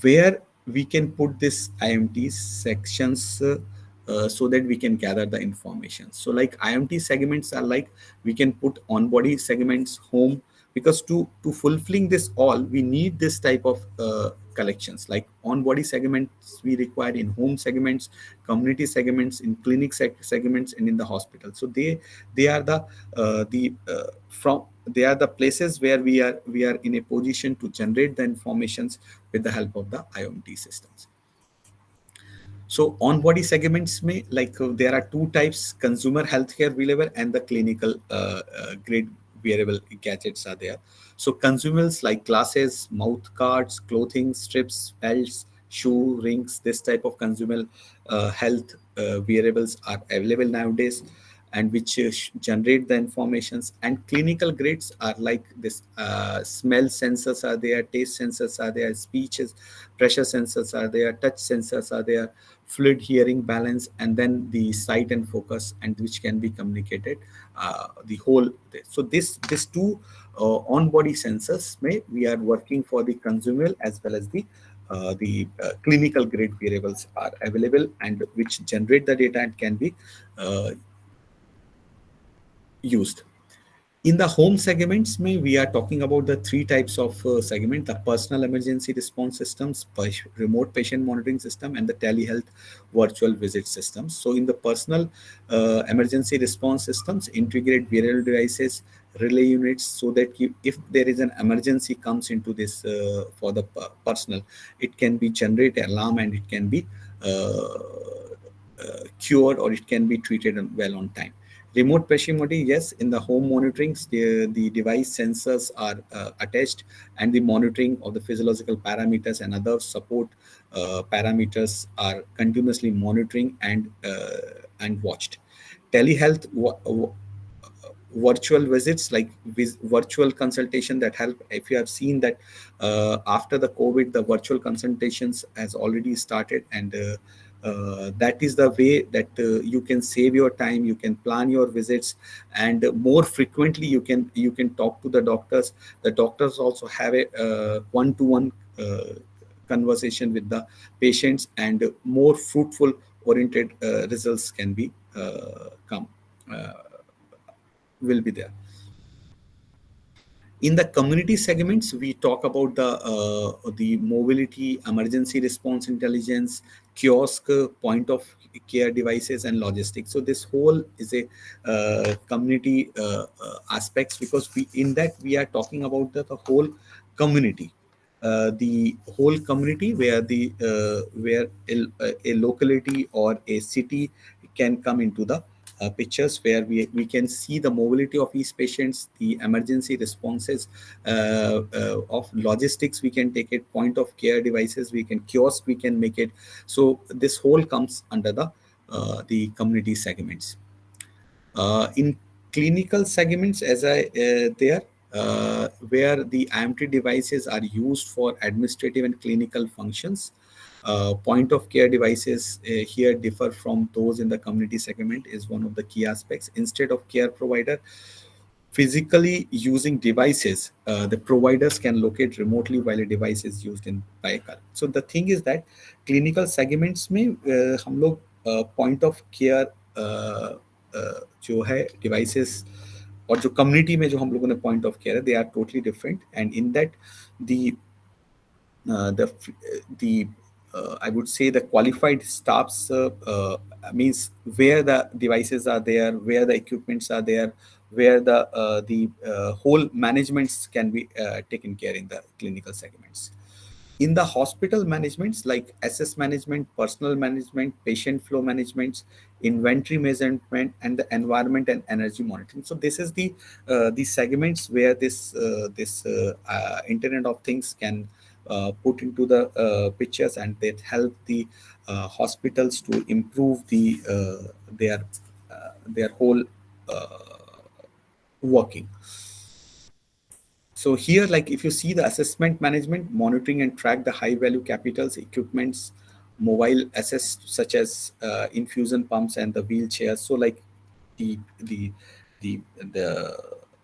where we can put this IMT sections so that we can gather the information. So like IMT segments are like, we can put on body segments, home, because to fulfilling this all, we need this type of collections. Like on body segments we require in home segments, community segments, in clinic segments, and in the hospital. So they are the places where we are in a position to generate the informations with the help of the IoT systems. So on body segments may like there are two types: consumer healthcare wearable and the clinical grade wearable gadgets are there. So consumables like glasses, mouth guards, clothing, strips, belts, shoe, rings, this type of consumable health wearables are available nowadays, and which generate the informations. And clinical grades are like this: smell sensors are there, taste sensors are there, speeches, pressure sensors are there, touch sensors are there, fluid, hearing, balance, and then the sight and focus, and which can be communicated the whole. So this two on body sensors may we are working for the consumable as well as the clinical grade variables are available, and which generate the data and can be uh, used. In the home segments, we are talking about the three types of segment: the personal emergency response systems, remote patient monitoring system, and the telehealth virtual visit systems. So in the personal emergency response systems, integrate wearable devices, relay units, so that if there is an emergency comes into this for the personal, it can be generate alarm and it can be cured, or it can be treated well on time. Remote patient monitoring, yes, in the home monitorings, the device sensors are attached, and the monitoring of the physiological parameters and other support parameters are continuously monitoring and watched. Telehealth virtual visits, like virtual consultation that help. If you have seen that after the COVID, the virtual consultations has already started, and that is the way that you can save your time, you can plan your visits, and more frequently you can talk to the doctors. The doctors also have a one-to-one conversation with the patients, and more fruitful oriented results can be come will be there. In the community segments, we talk about the mobility, emergency response intelligence, kiosk, point of care devices, and logistics. So this whole is a community aspects, because in that we are talking about the whole community. The whole community where a locality or a city can come into the pictures, where we can see the mobility of these patients, the emergency responses of logistics, we can take it, point of care devices, we can kiosk, we can make it. So this whole comes under the community segments. In clinical segments, as I there where the IoT devices are used for administrative and clinical functions. Point of care devices here differ from those in the community segment is one of the key aspects. Instead of care provider physically using devices, the providers can locate remotely while a device is used in by a car. So the thing is that clinical segments में हम लोग point of care जो है devices, और जो community में जो हम लोगों ने point of care है, they are totally different. And in that the I would say the qualified staffs means where the devices are there, where the equipments are there, where the whole managements can be taken care in the clinical segments. In the hospital managements like access management, personal management, patient flow management, inventory management, and the environment and energy monitoring. So this is the segments where this Internet of Things can put into the pictures, and that help the hospitals to improve their whole working. So here, like if you see the assessment management, monitoring and track the high value capitals, equipments, mobile assets such as infusion pumps and the wheelchairs. So like the the the the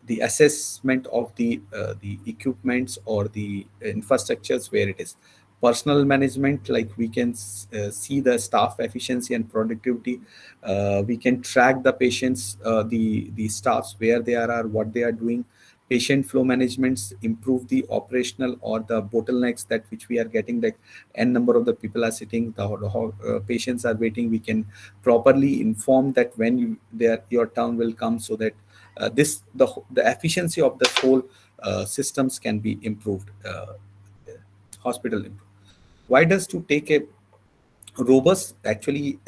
the assessment of the equipments or the infrastructures where it is. Personal management, like we can see the staff efficiency and productivity. We can track the patients, the staffs, where they are, what they are doing. Patient flow managements improve the operational or the bottlenecks that which we are getting, like n number of the people are sitting, the patients are waiting. We can properly inform that when your turn will come, so that the efficiency of the whole systems can be improved. Hospital improved. Why does to take a robust actually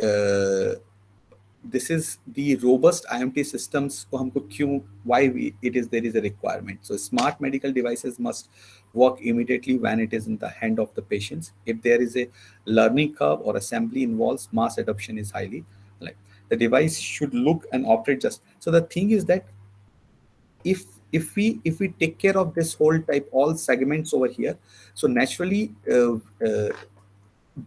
this is the robust IoT systems को हमको क्यों why it is there is a requirement. So smart medical devices must work immediately when it is in the hand of the patients. If there is a learning curve or assembly involves, mass adoption is highly like the device should look and operate just. So the thing is that if if we take care of this whole type all segments over here, so naturally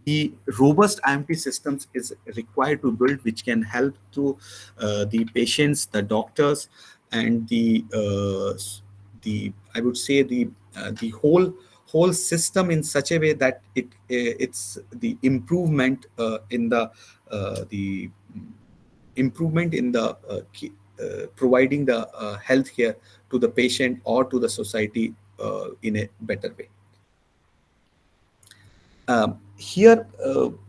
the robust IMT systems is required to build, which can help to the patients, the doctors, and the I would say the whole system in such a way that it's the improvement in the improvement in the providing the healthcare to the patient or to the society in a better way. Here, 2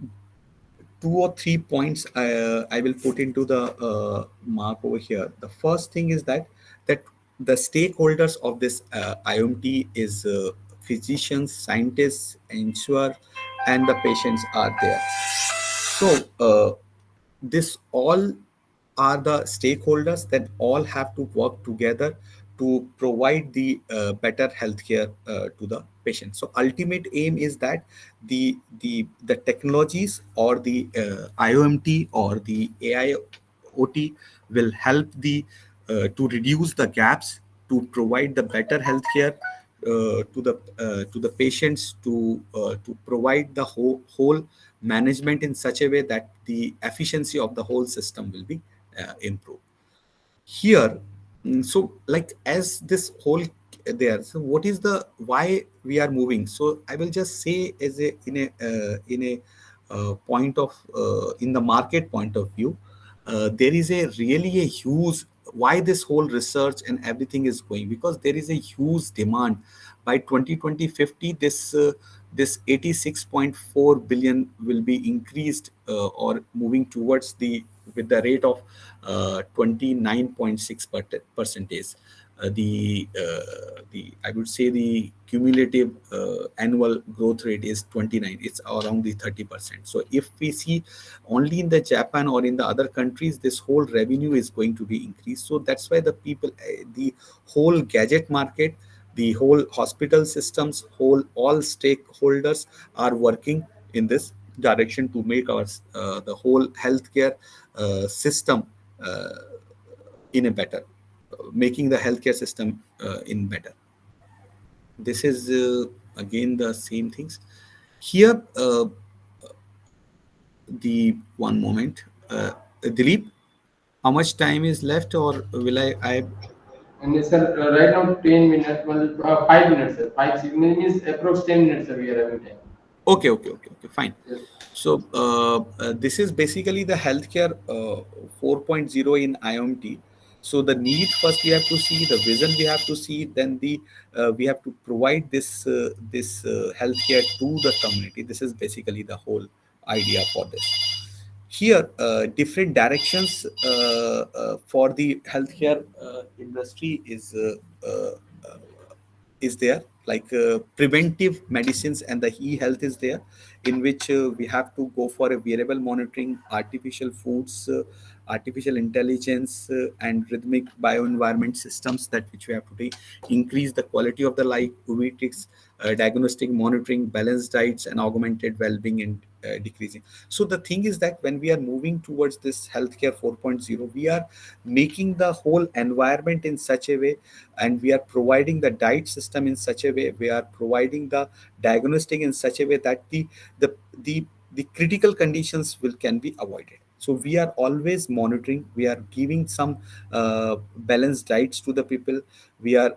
or 3 points I will put into the mark over here. The first thing is that the stakeholders of this IoT is physicians, scientists, insurer, and the patients are there. So this all are the stakeholders that all have to work together to provide the better healthcare to the patient. So ultimate aim is that the technologies or the IOMT or the AIoT will help the to reduce the gaps, to provide the better healthcare to the patients, to provide the whole management in such a way that the efficiency of the whole system will be improved. Here, so like as this whole there, so what is the why we are moving? So I will just say as a in a point of in the market point of view, there is a really a huge why this whole research and everything is going, because there is a huge demand. By 2050 this 86.4 billion will be increased or moving towards the with the rate of 29.6 percentage. The I would say the cumulative annual growth rate is 29. It's around the 30%. So if we see only in the Japan or in the other countries, this whole revenue is going to be increased. So that's why the people, the whole gadget market, the whole hospital systems, whole all stakeholders are working in this direction to make our the whole healthcare system in a better, making the healthcare system in better. This is again the same things here. The one moment, Dilip, how much time is left, or will I And yes, sir, right now 10 minutes, well, 5 minutes, sir. 5 6 means approx 10 minutes, sir, we are having time. Okay, fine. Yes. So this is basically the healthcare 4.0 in IoT. So the need first we have to see, the vision we have to see, then the we have to provide this healthcare to the community. This is basically the whole idea for this. Here, different directions for the healthcare industry is there, like preventive medicines and the e-health is there, in which we have to go for a wearable monitoring, artificial foods, artificial intelligence, and rhythmic bioenvironment systems that which we have to take, increase the quality of the life, metrics, diagnostic monitoring, balanced diets, and augmented well-being and decreasing. So the thing is that when we are moving towards this healthcare 4.0, we are making the whole environment in such a way, and we are providing the diet system in such a way, we are providing the diagnostic in such a way that the the the critical conditions will can be avoided. So we are always monitoring, we are giving some balanced diets to the people, we are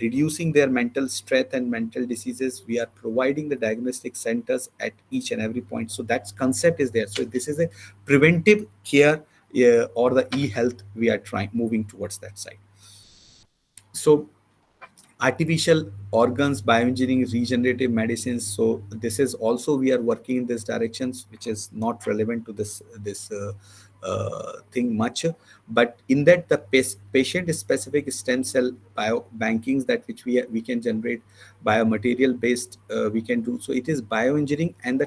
reducing their mental stress and mental diseases, we are providing the diagnostic centers at each and every point. So that concept is there. So this is a preventive care, or the e-health we are trying moving towards that side. So artificial organs, bioengineering, regenerative medicines, so this is also we are working in this directions, which is not relevant to this thing much, but in that the patient specific stem cell biobankings that which we can generate, biomaterial based we can do. So it is bioengineering and the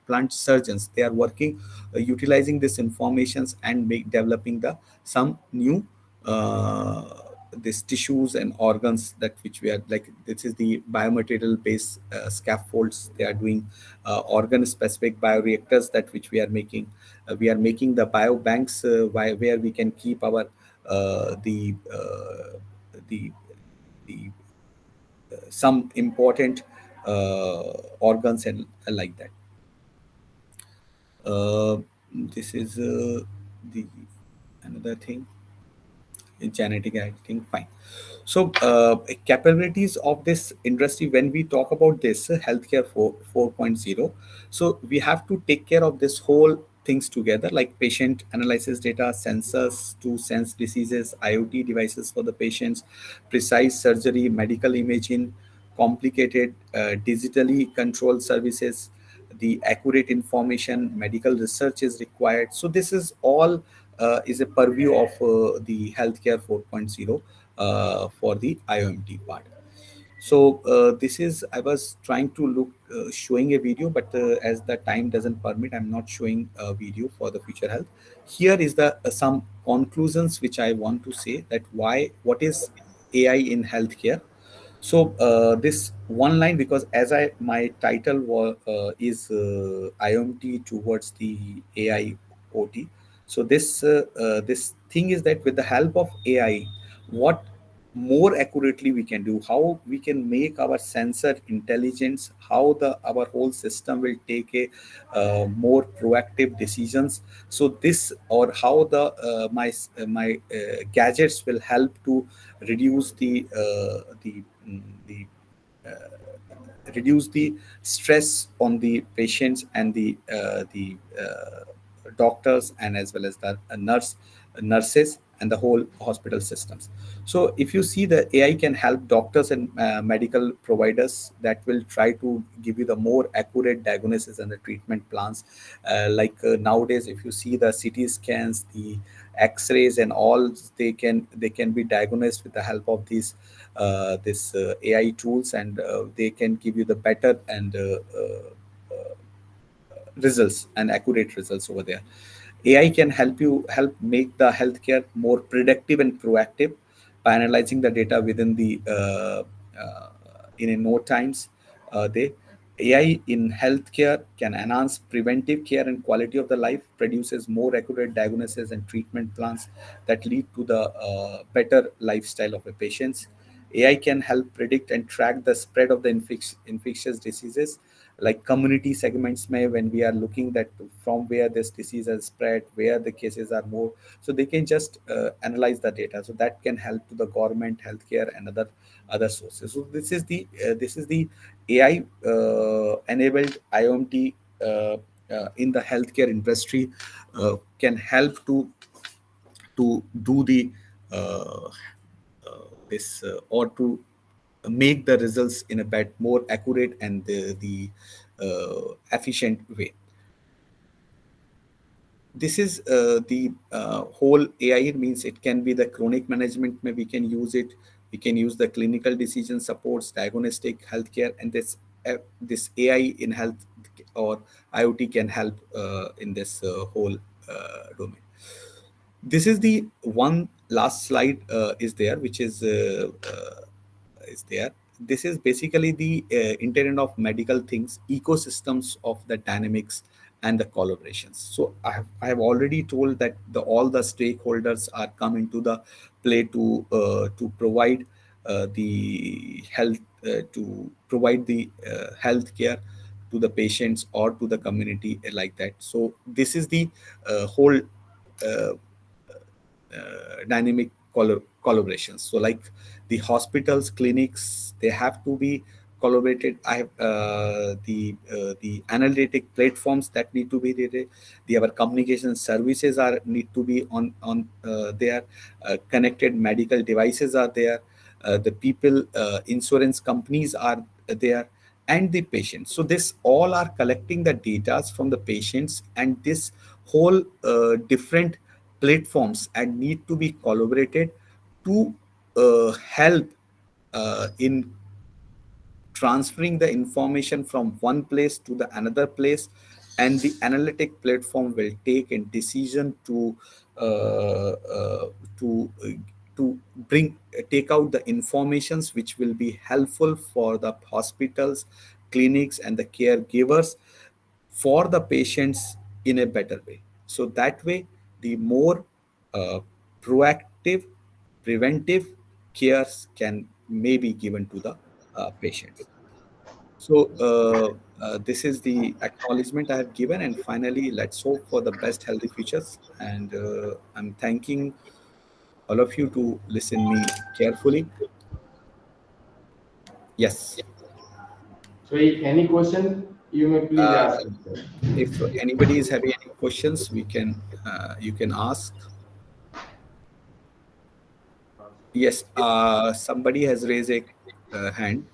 transplant surgeons, they are working utilizing this informations and developing the some new these tissues and organs that which we are like. This is the biomaterial based scaffolds they are doing, organ specific bioreactors that which we are making. We are making the biobanks where we can keep our the the some important organs and like that. uh, this is the another thing in genetic editing. Fine. So capabilities of this industry, when we talk about this healthcare 4.0, so we have to take care of this whole things together, like patient analysis data, sensors to sense diseases, IoT devices for the patients, precise surgery, medical imaging, complicated digitally controlled services, the accurate information, medical research is required. So this is all is a purview of the healthcare 4.0 for the IOMT part. So this is, I was trying to look showing a video, but as the time doesn't permit, I'm not showing a video for the future health. Here is the some conclusions which I want to say, that why, what is AI in healthcare. So this one line, because as I my title was is IOMT towards the AI OT. So this thing is that with the help of AI, what more accurately we can do, how we can make our sensor intelligence, how the our whole system will take a more proactive decisions. So this, or how the my gadgets will help to reduce the reduce the stress on the patients and the doctors, and as well as the nurses and the whole hospital systems. So if you see, the AI can help doctors and medical providers, that will try to give you the more accurate diagnosis and the treatment plans. Nowadays, if you see the CT scans, the X-rays and all, they can be diagnosed with the help of these this AI tools, and they can give you the better and results and accurate results over there. AI can help make the healthcare more predictive and proactive by analyzing the data within the in a no times. They AI in healthcare can enhance preventive care and quality of the life, produces more accurate diagnosis and treatment plans that lead to the better lifestyle of the patients. AI can help predict and track the spread of the infectious diseases, like community segments may, when we are looking that from where this disease has spread, where the cases are more. So they can just analyze the data. So that can help to the government, healthcare, and other sources. So this is the AI enabled IOMT in the healthcare industry, can help to do the uh, this or to make the results in a bit more accurate and the efficient way. This is the whole AI, means it can be the chronic management, maybe we can use it. We can use the clinical decision supports, diagnostic healthcare, and this AI in health or IoT can help in this whole domain. This is the one last slide is there, which is there. This is basically the internet of medical things, ecosystems of the dynamics and the collaborations. So I have already told that all the stakeholders are come into the play to provide the health to provide the health care to the patients or to the community, like that. So this is the whole uh, dynamic collaborations. So like the hospitals, clinics, they have to be collaborated. I have the analytic platforms that need to be there. The our communication services are need to be on there. Connected medical devices are there. The people, insurance companies are there, and the patients. So this all are collecting the data from the patients, and this whole different platforms and need to be collaborated to help in transferring the information from one place to the another place, and the analytic platform will take a decision uh, uh, to uh, to bring take out the informations which will be helpful for the hospitals, clinics, and the caregivers for the patients in a better way. So that way, the more proactive, preventive cares can may be given to the patients. So this is the acknowledgement I have given, and finally, let's hope for the best healthy futures. And I'm thanking all of you to listen me carefully. Yes. So if any question, you may please Uh, ask. Sir. if anybody is having any questions, you can ask. Yes. Somebody has raised a hand.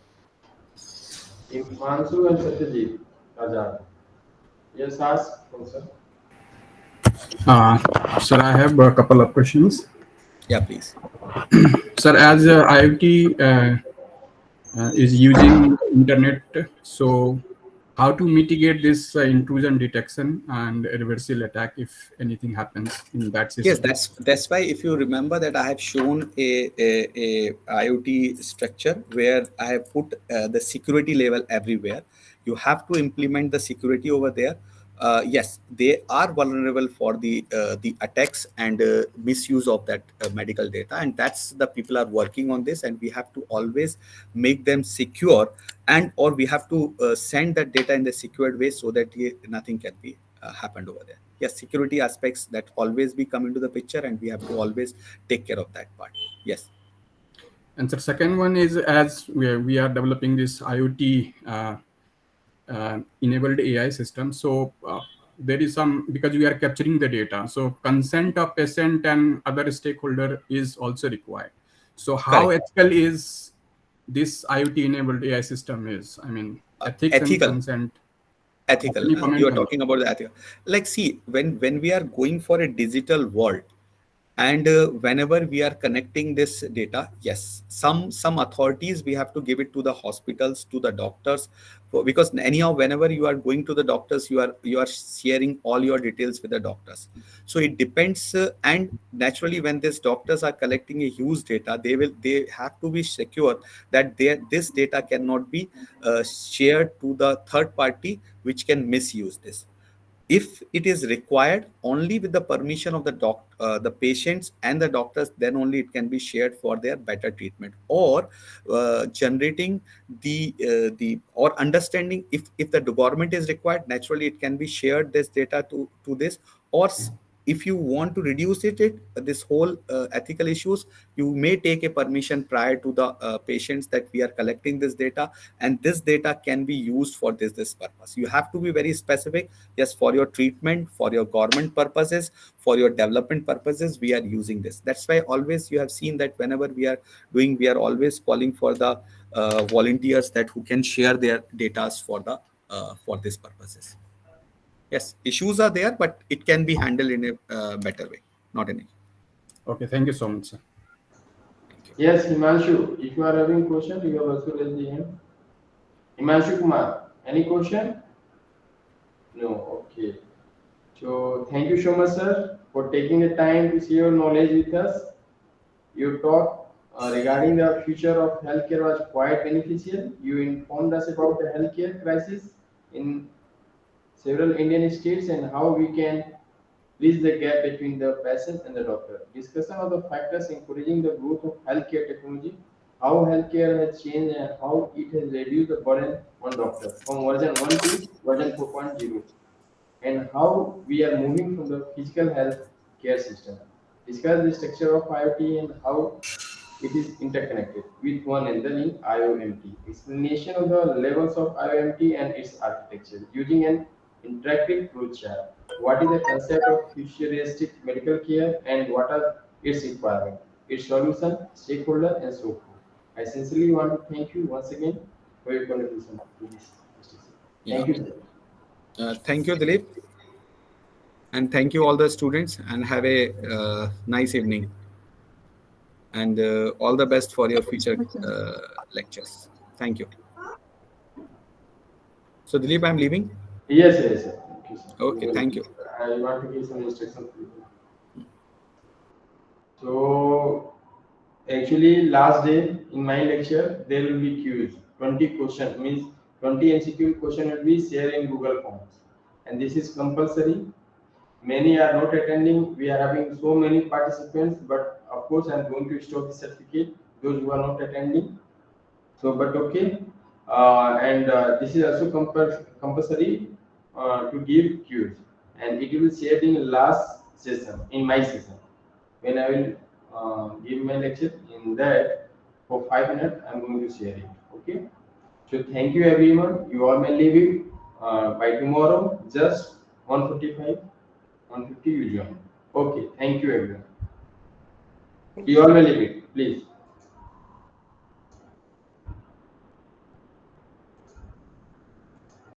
Mansu and Satyajit Azad. Yes, ask, sir. Sir, I have a couple of questions. Yeah, please. Sir, as IoT is using internet, so how to mitigate this intrusion detection and reversal attack if anything happens in that Yes, system? that's why if you remember that I have shown a IoT structure where I have put the security level everywhere. You have to implement the security over there. Yes, they are vulnerable for the attacks and misuse of that medical data, and that's the people are working on this, and we have to always make them secure, and or we have to send that data in the secured way so that nothing can be happened over there. Yes, security aspects that always be come into the picture, and we have to always take care of that part. Yes. And the second one is, as we are developing this IoT enabled AI system, so there is some, because we are capturing the data, so consent of patient and other stakeholder is also required. So how Correct. ethical is this IoT enabled AI system is? I mean, ethics and Ethical. consent. Ethical. Can you comment You are on talking about the ethical. Like, see, when we are going for a digital world, and whenever we are connecting this data, yes, some authorities we have to give it to the hospitals, to the doctors, because anyhow whenever you are going to the doctors, you are sharing all your details with the doctors. So it depends, and naturally when these doctors are collecting a huge data, they have to be secure that this data cannot be shared to the third party which can misuse this. If it is required only with the permission of the patients and the doctors, then only it can be shared for their better treatment, or generating the or understanding, if the government is required, naturally it can be shared this data to this, or if you want to reduce this whole ethical issues, you may take a permission prior to the patients that we are collecting this data, and this data can be used for this purpose. You have to be very specific. Yes, for your treatment, for your government purposes, for your development purposes, we are using this. That's why always you have seen that whenever we are doing, we are always calling for the volunteers that who can share their data for these purposes. Yes, issues are there, but it can be handled in a better way, not in a. Okay, thank you so much, sir. Thank you. Yes, Himanshu, if you are having question, you have also raised the hand. Himanshu Kumar, any question? No, okay. So thank you so much, sir, for taking the time to share your knowledge with us. Your talk regarding the future of healthcare was quite beneficial. You informed us about the healthcare crisis in several Indian states and how we can bridge the gap between the patient and the doctor. Discussion of the factors encouraging the growth of healthcare technology, how healthcare has changed and how it has reduced the burden on doctors from version 1 to version 4.0, and how we are moving from the physical health care system. Discuss the structure of IoT and how it is interconnected with one another in IOMT. Explanation of the levels of IOMT and its architecture using an interactive flowchart. What is the concept of futuristic medical care and what are its requirements, its solution, stakeholder, and so forth. I sincerely want to thank you once again for your contribution to this. Thank you, sir. Thank you, Dilip, and thank you all the students, and have a nice evening, and all the best for your future lectures. Thank you. So Dilip, I'm leaving. Yes, yes, sir. you, sir. Okay, thank you. I want to give some instructions to you. So actually last day in my lecture there will be quiz. 20 question means 20 MCQ question will be shared in Google Forms, and this is compulsory. Many are not attending. We are having so many participants, but of course I am going to stop the certificate those who are not attending. So, but okay, and this is also compulsory to give quiz, and it will be shared in last session in my session when I will give my lecture. In that, for 5 minutes, I'm going to share it. Okay. So thank you everyone. You all may leave it by tomorrow. Just 1:45, 1:50 you join. Okay. Thank you everyone. You all may leave it, please.